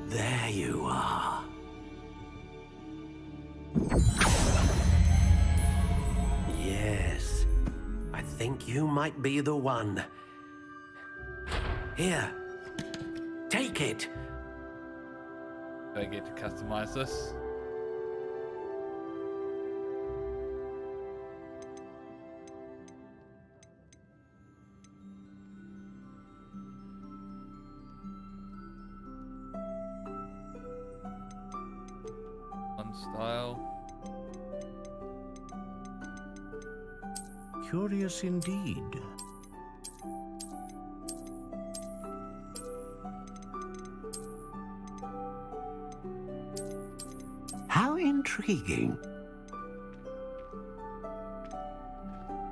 There you are. Yes, I think you might be the one. Here, take it. Do I get to customize this? One style. Curious indeed. How intriguing.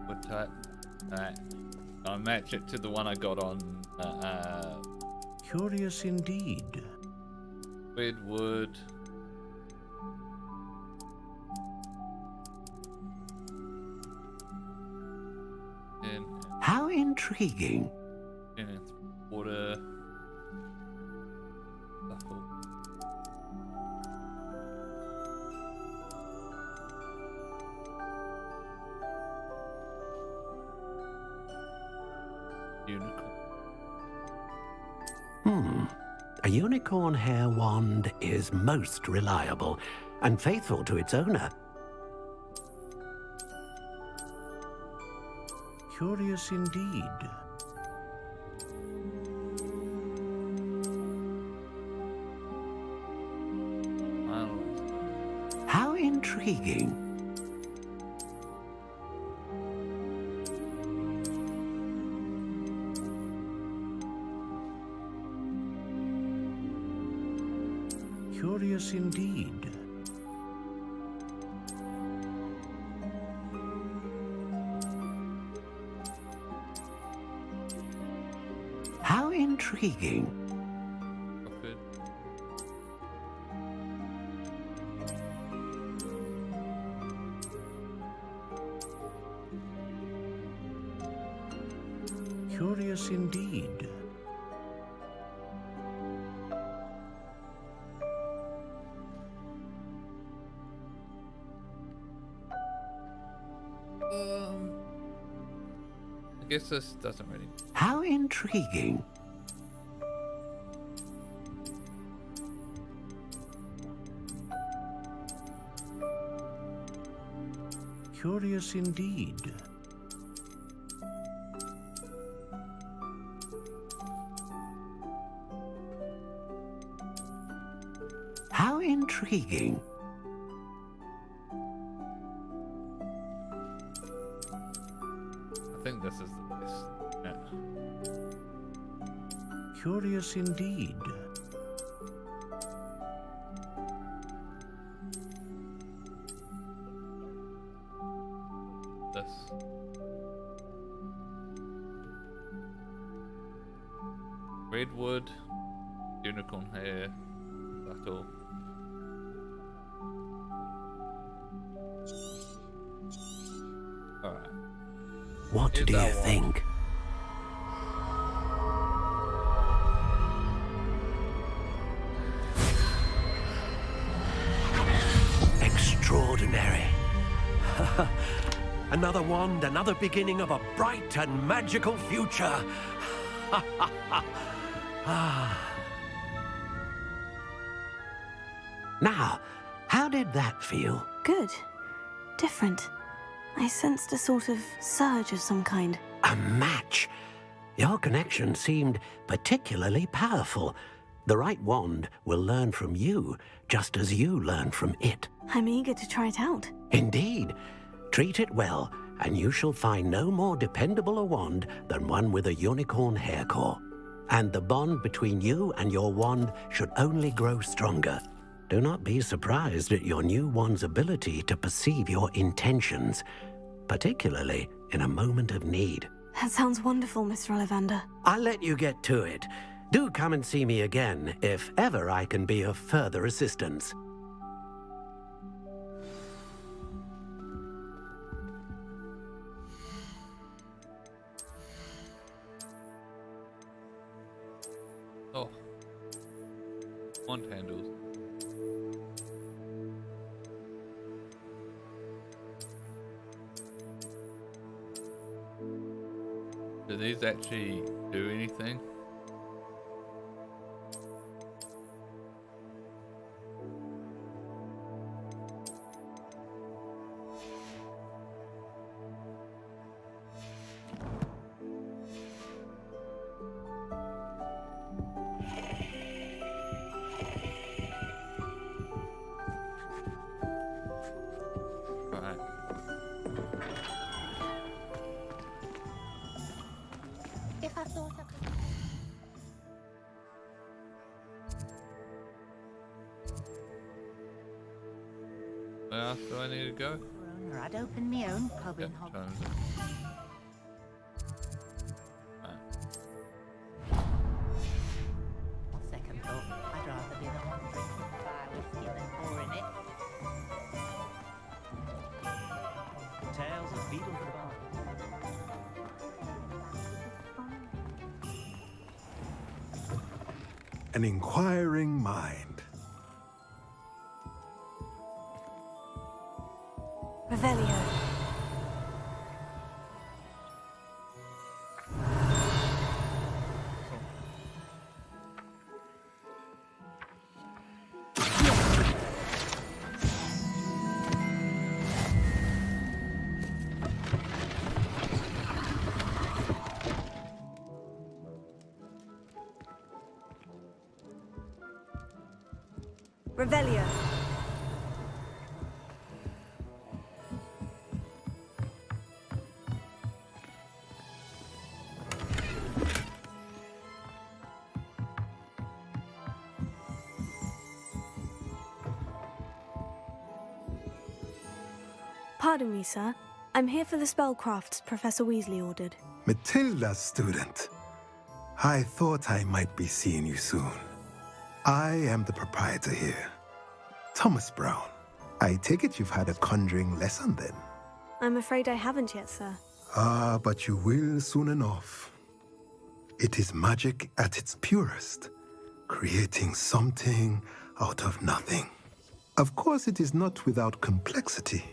Wood type. Alright. I'll match it to the one I got on Curious indeed. red wood. How intriguing. And water. A unicorn hair wand is most reliable and faithful to its owner. Curious indeed. How intriguing. Curious indeed. How intriguing. Curious indeed. I guess this doesn't really. How intriguing. Curious indeed. How intriguing. I think this is the best. Yeah. Curious indeed. This. Redwood, unicorn hair, battle. What do you think? Another wand, another beginning of a bright and magical future. Now, how did that feel? Good. Different. I sensed a sort of surge of some kind. A match. Your connection seemed particularly powerful. The right wand will learn from you, just as you learn from it. I'm eager to try it out. Indeed. Treat it well, and you shall find no more dependable a wand than one with a unicorn hair core. And the bond between you and your wand should only grow stronger. Do not be surprised at your new wand's ability to perceive your intentions, particularly in a moment of need. That sounds wonderful, Mr. Ollivander. I'll let you get to it. Do come and see me again if ever I can be of further assistance. Oh. Wand handles. Do these actually do anything? Right. If I thought I could... Where else do I need to go? Or I'd open my own pub in Yep, Hogwarts. On second thought, I'd rather be the one drinking fire whiskey than pouring it. Tales of Beetle for the bar. An inquiring mind. Revelio. Revelio. Pardon me, sir. I'm here for the spellcrafts Professor Weasley ordered. Matilda, student. I thought I might be seeing you soon. I am the proprietor here, Thomas Brown. I take it you've had a conjuring lesson then? I'm afraid I haven't yet, sir. Ah, but you will soon enough. It is magic at its purest, creating something out of nothing. Of course, it is not without complexity,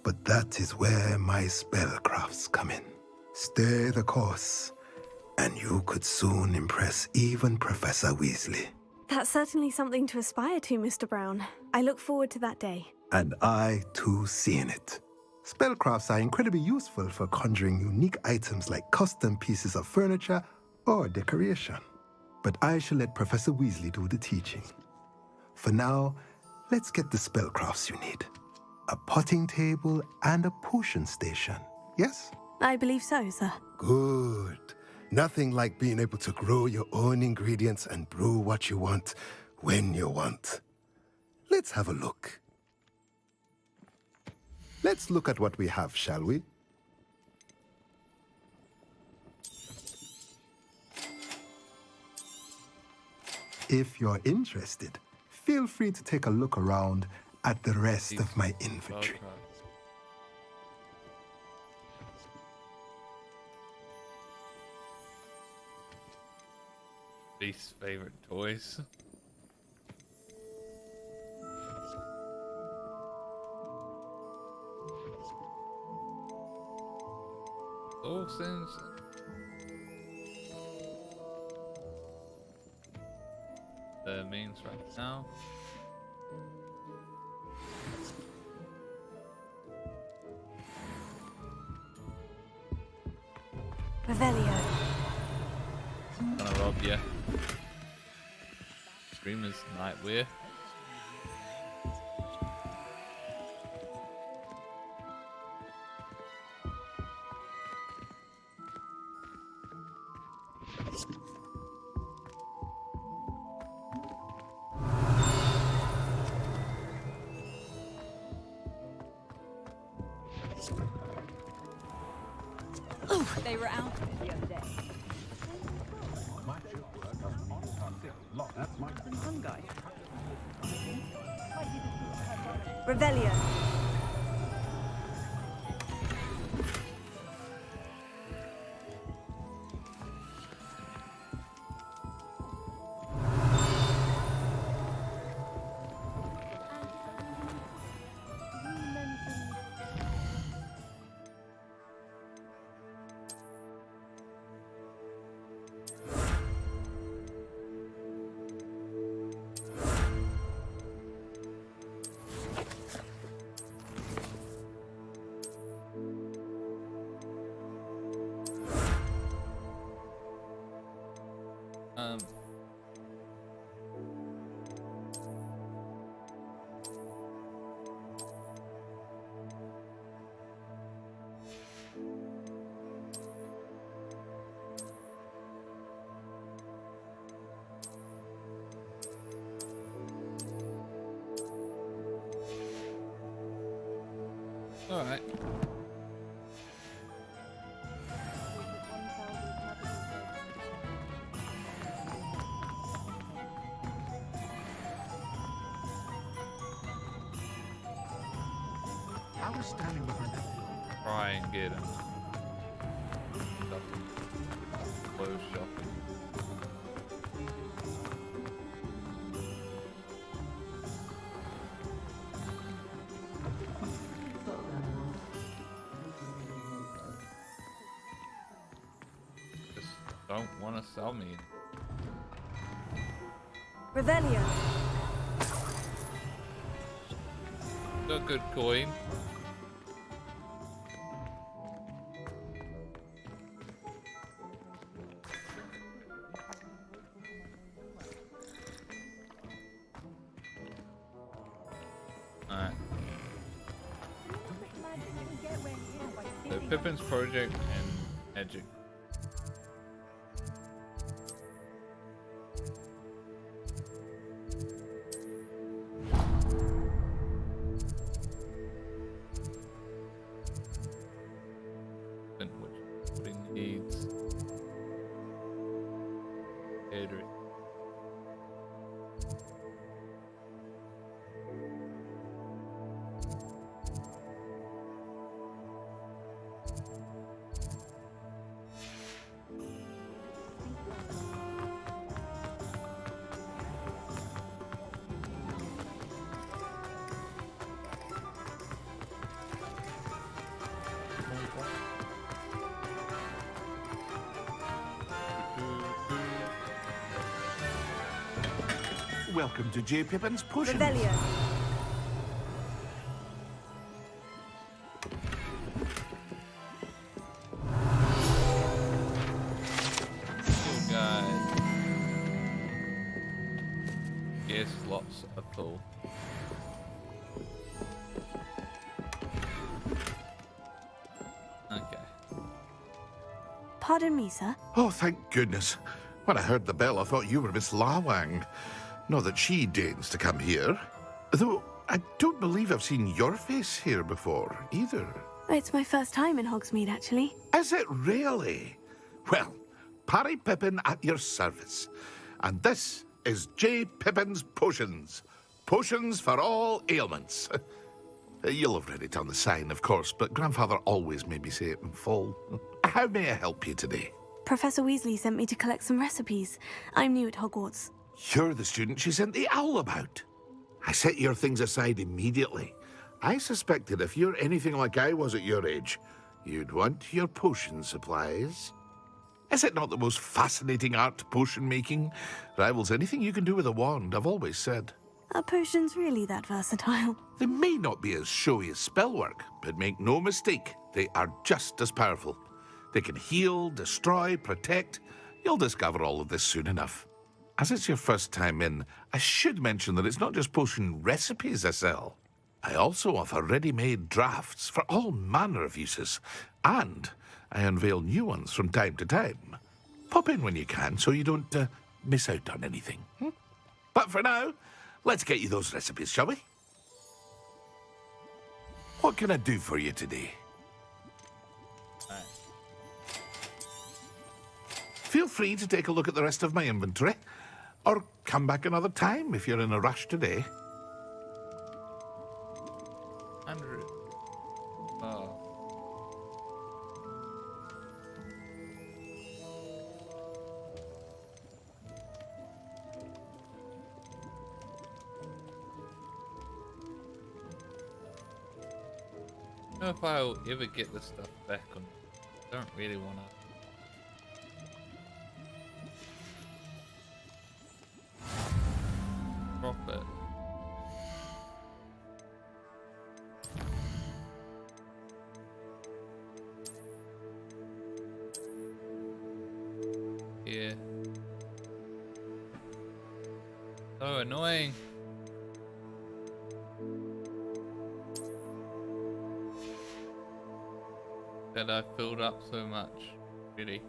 but that is where my spellcrafts come in. Stay the course, and you could soon impress even Professor Weasley. That's certainly something to aspire to, Mr. Brown. I look forward to that day. And I, too, seeing it. Spellcrafts are incredibly useful for conjuring unique items like custom pieces of furniture or decoration. But I shall let Professor Weasley do the teaching. For now, let's get the spellcrafts you need. A potting table and a potion station, yes? I believe so, sir. Good. Nothing like being able to grow your own ingredients and brew what you want when you want. Let's have a look. Let's look at what we have, shall we? If you're interested, feel free to take a look around at the rest of my inventory. Least favorite toys. all seems the means right now. Revelio. Gonna rob you. Screamer's Nightwear. They were out the other day. Some guy. Revelio. All right. I was standing behind that. Try and get him. Close shopping. Just don't want to sell me. Revelio. A good coin. Alright. So Pippin's project and Edgic. What he needs. Catering. Welcome to J. Pippin's Potions. Revelio. Still guys. Yes, lots of full. Okay. Pardon me, sir. Oh, thank goodness. When I heard the bell, I thought you were Miss Lawang. Not that she deigns to come here. Though, I don't believe I've seen your face here before, either. It's my first time in Hogsmeade, actually. Is it really? Well, Parry Pippin at your service. And this is J. Pippin's Potions. Potions for all ailments. You'll have read it on the sign, of course, but Grandfather always made me say it in full. How may I help you today? Professor Weasley sent me to collect some recipes. I'm new at Hogwarts. You're the student she sent the owl about. I set your things aside immediately. I suspected if you're anything like I was at your age, You'd want your potion supplies. Is it not the most fascinating art, potion making? Rivals anything you can do with a wand, I've always said. Are potions really that versatile? They may not be as showy as spellwork, but make no mistake, they are just as powerful. They can heal, destroy, protect. You'll discover all of this soon enough. As it's your first time in, I should mention that it's not just potion recipes I sell. I also offer ready-made drafts for all manner of uses, and I unveil new ones from time to time. Pop in when you can so you don't miss out on anything. But for now, let's get you those recipes, shall we? What can I do for you today? Feel free to take a look at the rest of my inventory, or come back another time if you're in a rush today. 100. Oh. I don't know if I'll ever get this stuff back on. I don't really want to. Drop it. Yeah. So annoying. That I filled up so much, really.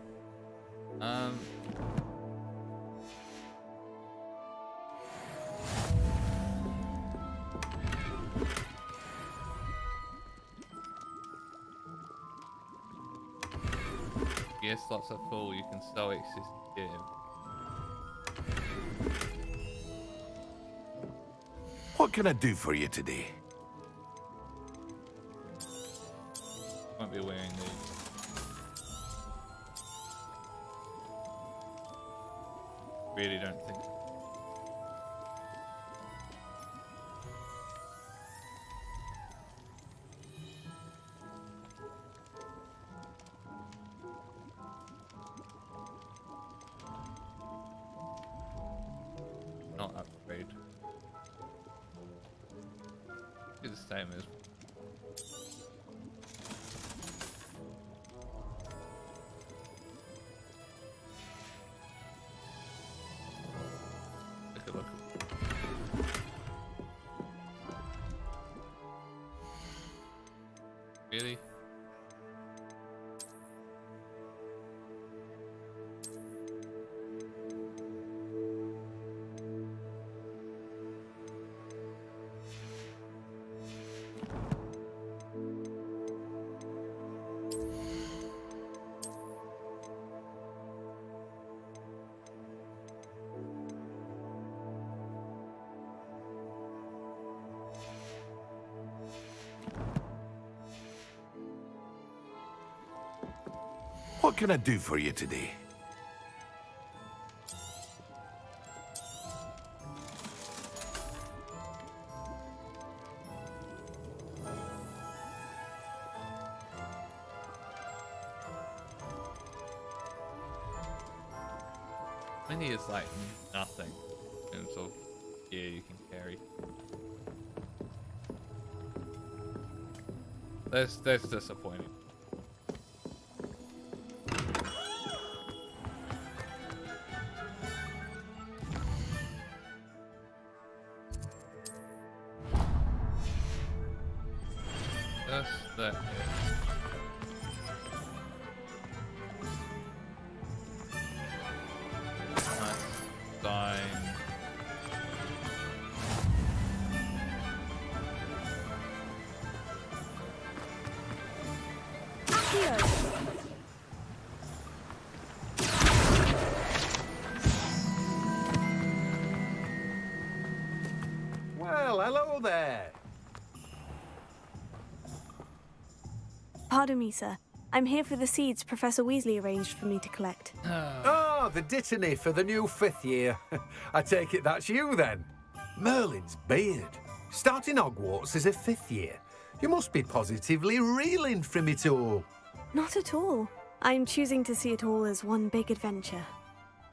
Yes, slots are full. You can sell excess. Yeah. What can I do for you today? Won't be wearing these. Really don't think. Not upgrade. Do the same as. Look. Really? What can I do for you today? Mini is like nothing in terms of gear you can carry. That's disappointing. Just that. Nice. Dying. Well, hello there. Pardon me, sir. I'm here for the seeds Professor Weasley arranged for me to collect. Oh, the dittany for the new 5th year. I take it that's you then. Merlin's beard. Starting Hogwarts as a 5th year. You must be positively reeling from it all. Not at all. I'm choosing to see it all as one big adventure.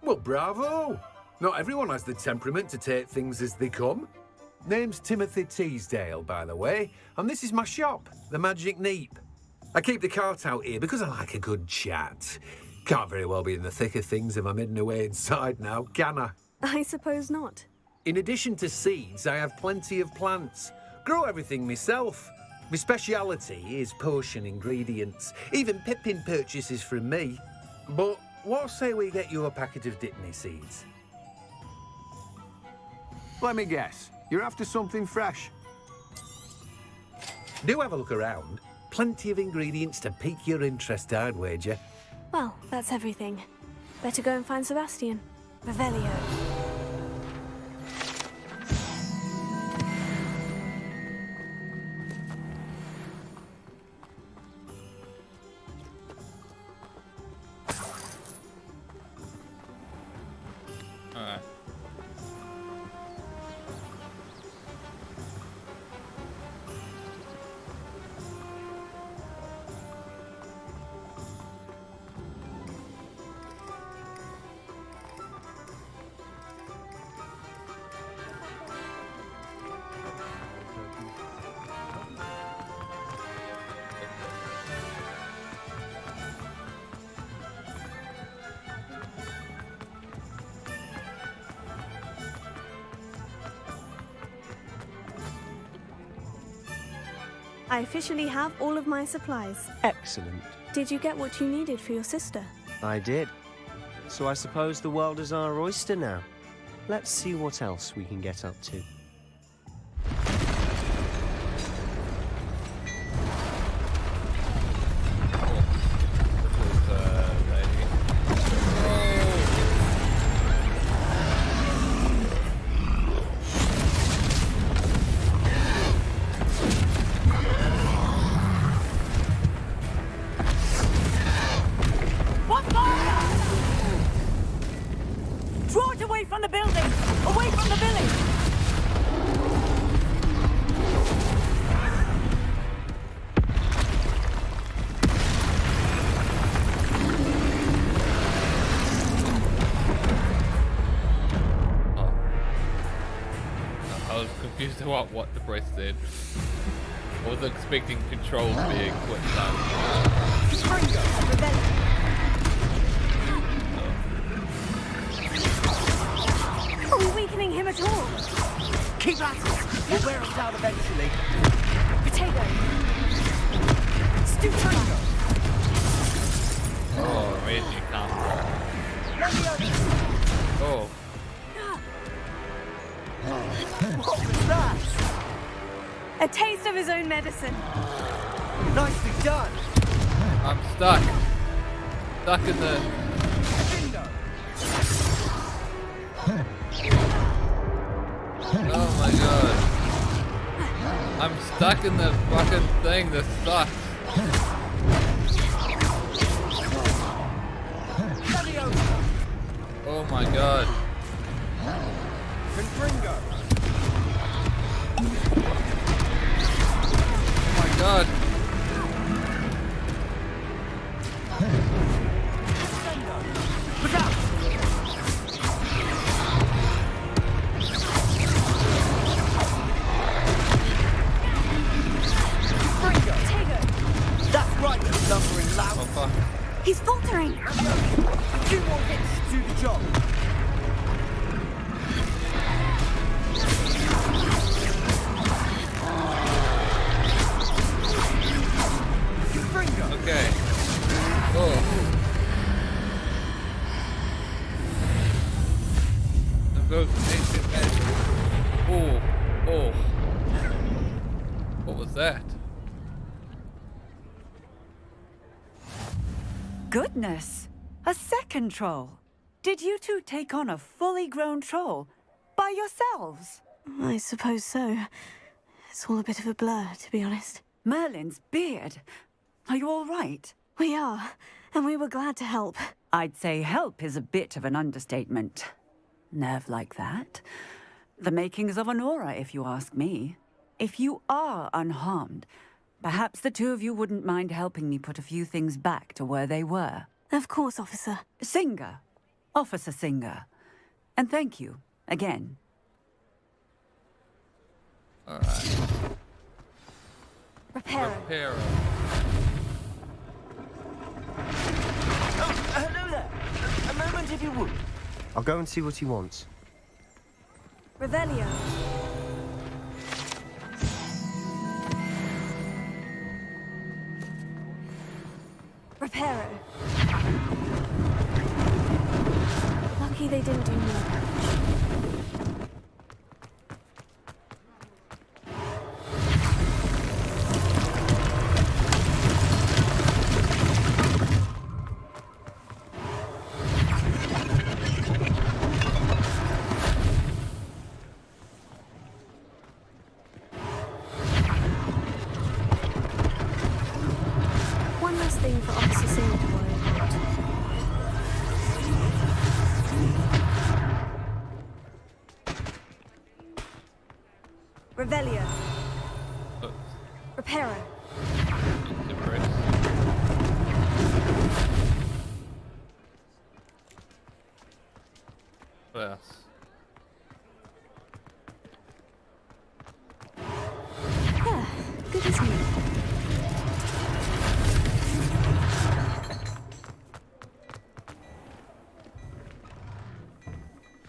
Well, bravo! Not everyone has the temperament to take things as they come. Name's Timothy Teasdale, by the way, and this is my shop, the Magic Neep. I keep the cart out here because I like a good chat. Can't very well be in the thick of things if I'm hidden away inside now, can I? I suppose not. In addition to seeds, I have plenty of plants. Grow everything myself. My speciality is potion ingredients. Even Pippin purchases from me. But what say we get you a packet of Dittany seeds? Let me guess. You're after something fresh. Do have a look around. Plenty of ingredients to pique your interest, I'd wager. Well, that's everything. Better go and find Sebastian. Revelio. Alright. I officially have all of my supplies. Excellent. Did you get what you needed for your sister? I did. So I suppose the world is our oyster now. Let's see what else we can get up to. Draw it away from the building! Away from the village! I was confused about what the press did. I was expecting control to be a quick Are we weakening him at all? Keep at it! We'll wear him down eventually. Potato. Stupendo! Oh, amazing counter. Oh. What was that? A taste of his own medicine. Nicely done! I'm stuck. Stuck in the... Oh my god. I'm stuck in the fucking thing. This sucks. Oh my god. Confringo! Oh my god. Look out! That's right, you lumbering lout. Oh fuck. He's faltering. A few more hits to do the job. Okay. Oh. Invoke ancient magic. Oh. Oh. What was that? Goodness! A second troll. Did you two take on a fully grown troll by yourselves? I suppose so. It's all a bit of a blur, to be honest. Merlin's beard. Are you all right? We are, and we were glad to help. I'd say help is a bit of an understatement. Nerve like that. The makings of an aura, if you ask me. If you are unharmed, Perhaps the two of you wouldn't mind helping me put a few things back to where they were. Of course, officer. Singer. Officer Singer. And thank you, again. Alright. Reparo. Oh, hello there. A moment if you would. I'll go and see what he wants. Revelio. Reparo. Lucky they didn't do more damage. One less thing for Officer Singer to worry about. Revelio. Reparo. Yes. Yeah, good as new.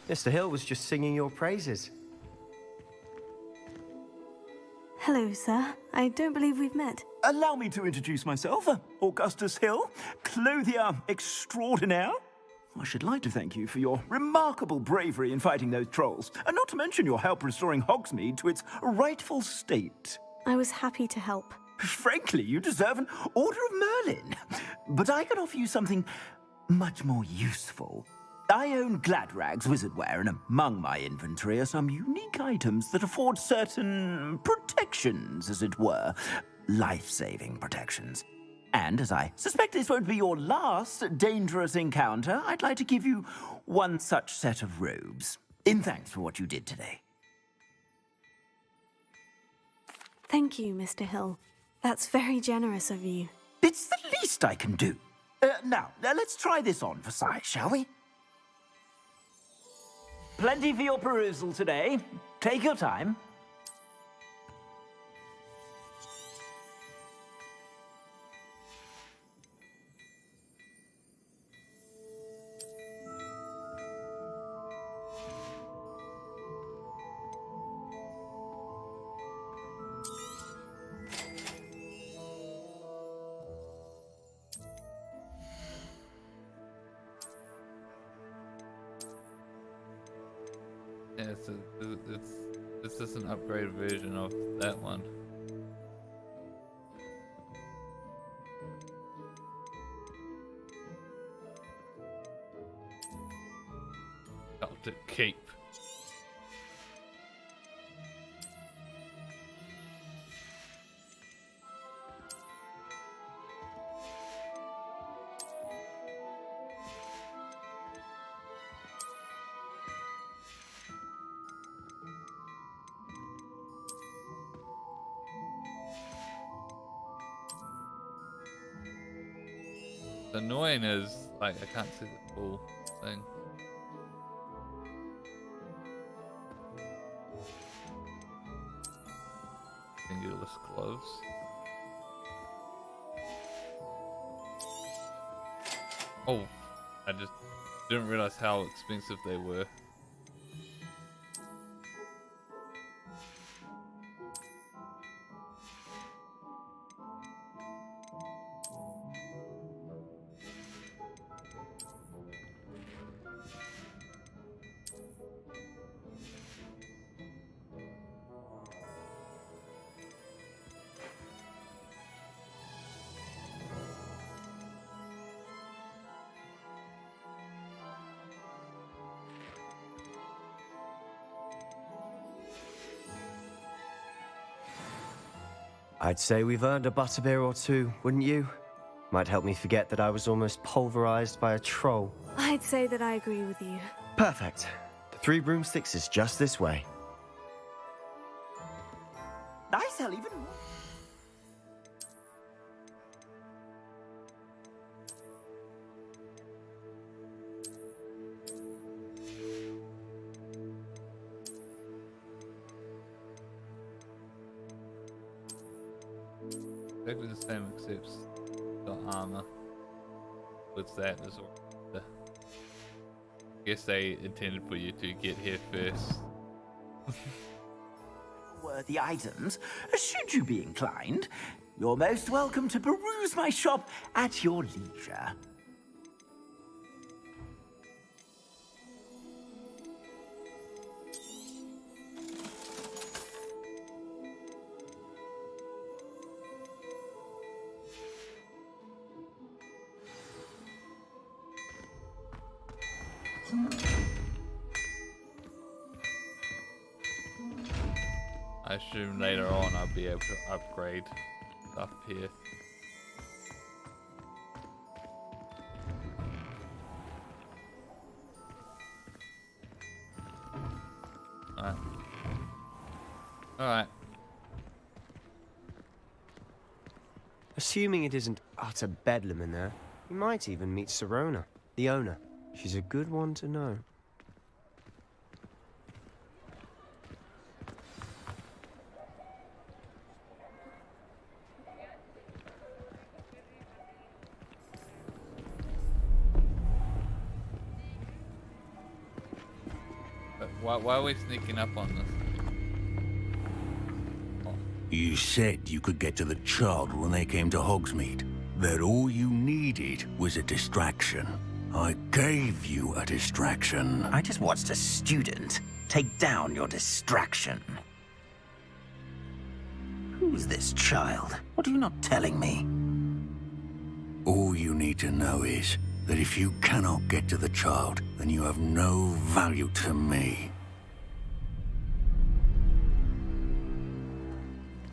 Mr. Hill was just singing your praises. Hello, sir. I don't believe we've met. Allow me to introduce myself, Augustus Hill, clothier extraordinaire. I should like to thank you for your remarkable bravery in fighting those trolls, and not to mention your help restoring Hogsmeade to its rightful state. I was happy to help. Frankly, you deserve an Order of Merlin. But I can offer you something much more useful. I own Gladrag's wizardware, and among my inventory are some unique items that afford certain protections, as it were. Life-saving protections. And as I suspect this won't be your last dangerous encounter, I'd like to give you one such set of robes, in thanks for what you did today. Thank you, Mr. Hill. That's very generous of you. It's the least I can do. Now, let's try this on for size, shall we? Plenty for your perusal today. Take your time. Yeah, it's just an upgraded version of that one. Celtic Cape. Annoying is like I can't see the full thing. Fingerless gloves. Oh, I just didn't realize how expensive they were. I'd say we've earned a butterbeer or two, wouldn't you? Might help me forget that I was almost pulverized by a troll. I'd say that I agree with you. Perfect. The 3 broomsticks is just this way. I sell even more. Exactly the same except the armor. What's that as well? Guess they intended for you to get here first. Worthy items, should you be inclined, you're most welcome to peruse my shop at your leisure. I assume later on I'll be able to upgrade stuff here. Alright. Alright. Assuming it isn't utter bedlam in there, you might even meet Sirona, the owner. She's a good one to know. Why are we sneaking up on this? You said you could get to the child when they came to Hogsmeade. That all you needed was a distraction. I gave you a distraction. I just watched a student take down your distraction. Who's this child? What are you not telling me? All you need to know is that if you cannot get to the child, then you have no value to me.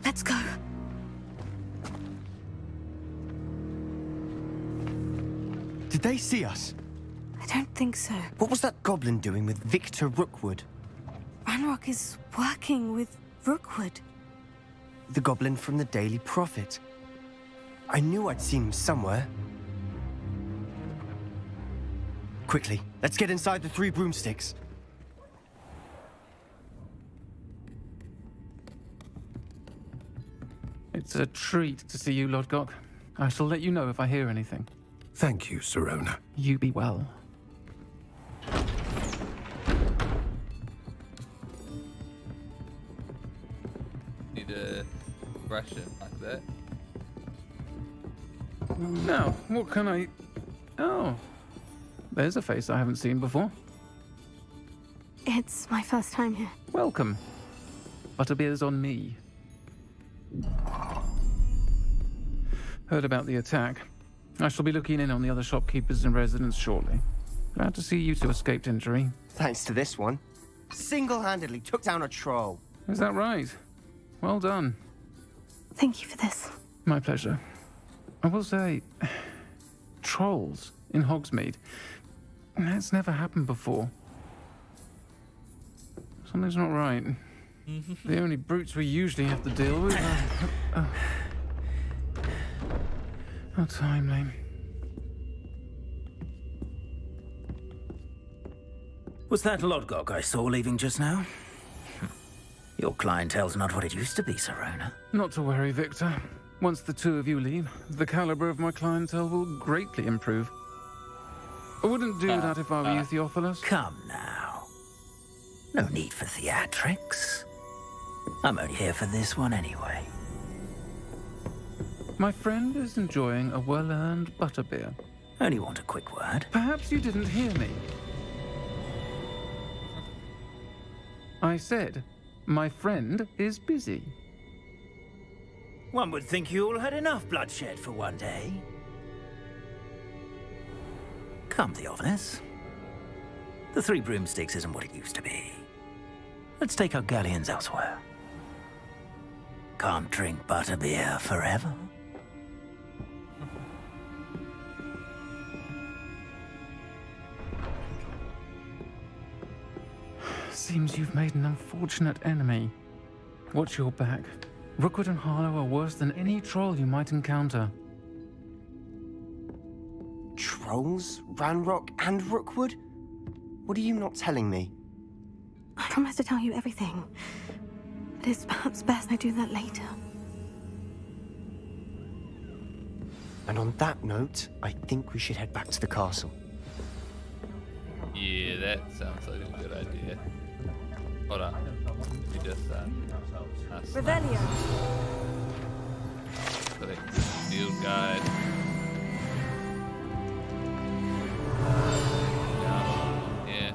Let's go. Did they see us? I don't think so. What was that goblin doing with Victor Rookwood? Ranrock is working with Rookwood. The goblin from the Daily Prophet. I knew I'd seen him somewhere. Quickly, let's get inside the 3 broomsticks. It's a treat to see you, Lodgok. I shall let you know if I hear anything. Thank you, Sirona. You be well. Need to brush it like that. Now, what can I... Oh, there's a face I haven't seen before. It's my first time here. Welcome. Butterbeer's on me. Heard about the attack. I shall be looking in on the other shopkeepers and residents shortly. Glad to see you two escaped injury. Thanks to this one. Single-handedly took down a troll. Is that right? Well done. Thank you for this. My pleasure. I will say, trolls in Hogsmeade. That's never happened before. Something's not right. The only brutes we usually have to deal with are... How timely. Was that Lodgok I saw leaving just now? Your clientele's not what it used to be, Sirona. Not to worry, Victor. Once the 2 of you leave, the caliber of my clientele will greatly improve. I wouldn't do that if I were you, Theophilus. Come now. No need for theatrics. I'm only here for this one anyway. My friend is enjoying a well-earned butterbeer. Only want a quick word. Perhaps you didn't hear me. I said, my friend is busy. One would think you all had enough bloodshed for one day. Come, Theophilus. The 3 broomsticks isn't what it used to be. Let's take our galleons elsewhere. Can't drink butterbeer forever. Seems you've made an unfortunate enemy. Watch your back. Rookwood and Harlow are worse than any troll you might encounter. Trolls? Ranrock and Rookwood? What are you not telling me? I promise to tell you everything. But it's perhaps best I do that later. And on that note, I think we should head back to the castle. Yeah, that sounds like a good idea. Hold on. We just Revelio. Click field guide. Yeah.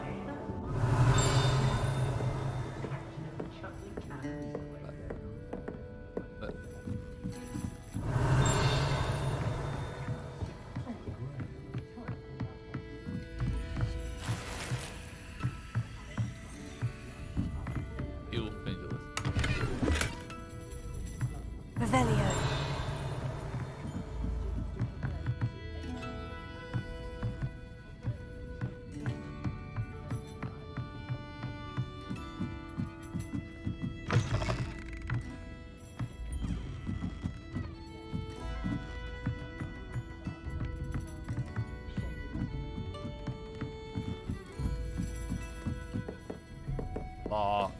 Revelio. Locked.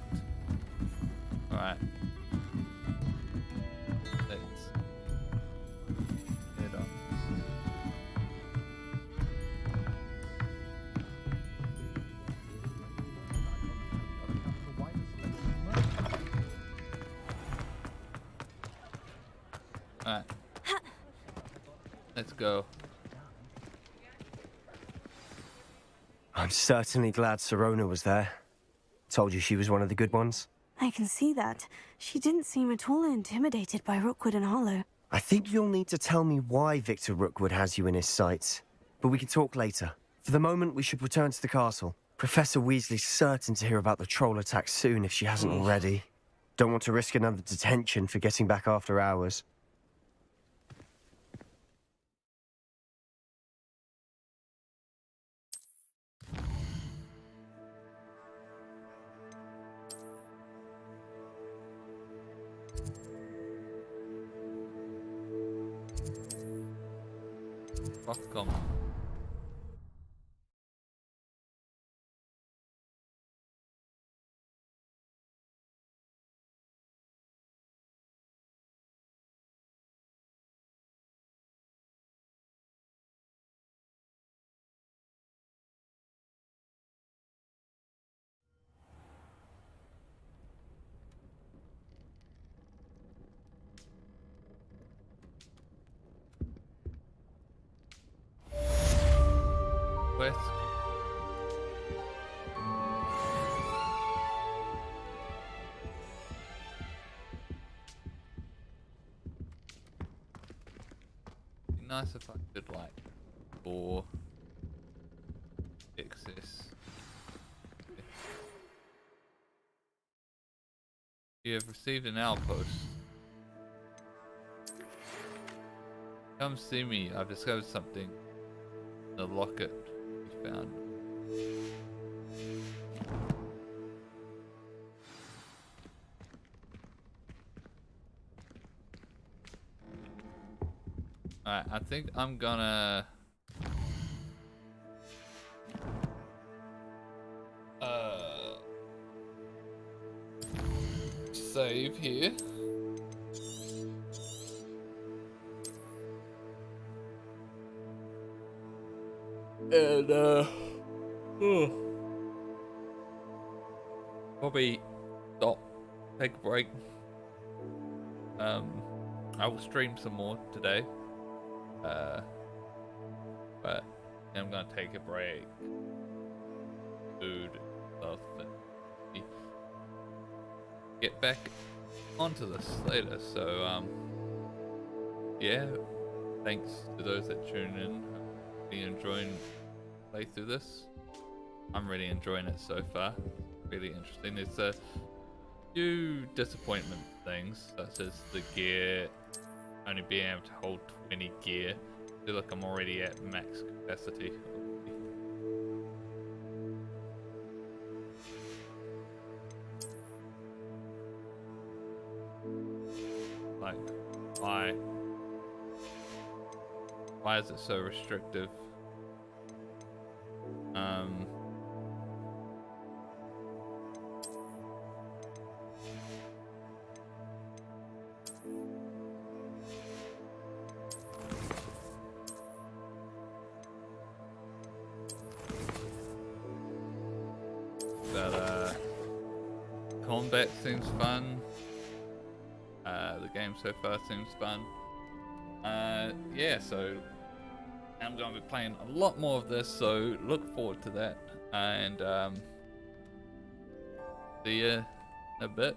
Alright. Let's head on. Alright. Let's go. I'm certainly glad Sirona was there. Told you she was one of the good ones. I can see that. She didn't seem at all intimidated by Rookwood and Hollow. I think you'll need to tell me why Victor Rookwood has you in his sights. But we can talk later. For the moment, we should return to the castle. Professor Weasley's certain to hear about the troll attack soon if she hasn't already. Don't want to risk another detention for getting back after hours. Welcome. Quest. Be nice if I could like or fix this. You have received an outpost. Come see me. I've discovered something. The locket we found. Alright, I think I'm gonna save here. And probably stop, take a break. I will stream some more today. But I'm gonna take a break. Food stuff and get back onto this later. So yeah, thanks to those that tune in. Really enjoying play through this. I'm really enjoying it so far. Really interesting. There's a few disappointment things, such as the gear only being able to hold 20 gear. I feel like I'm already at max capacity. Like, why is it so restrictive? combat seems fun. The game so far seems fun. Yeah, so I'm going to be playing a lot more of this, so look forward to that. And see you in a bit.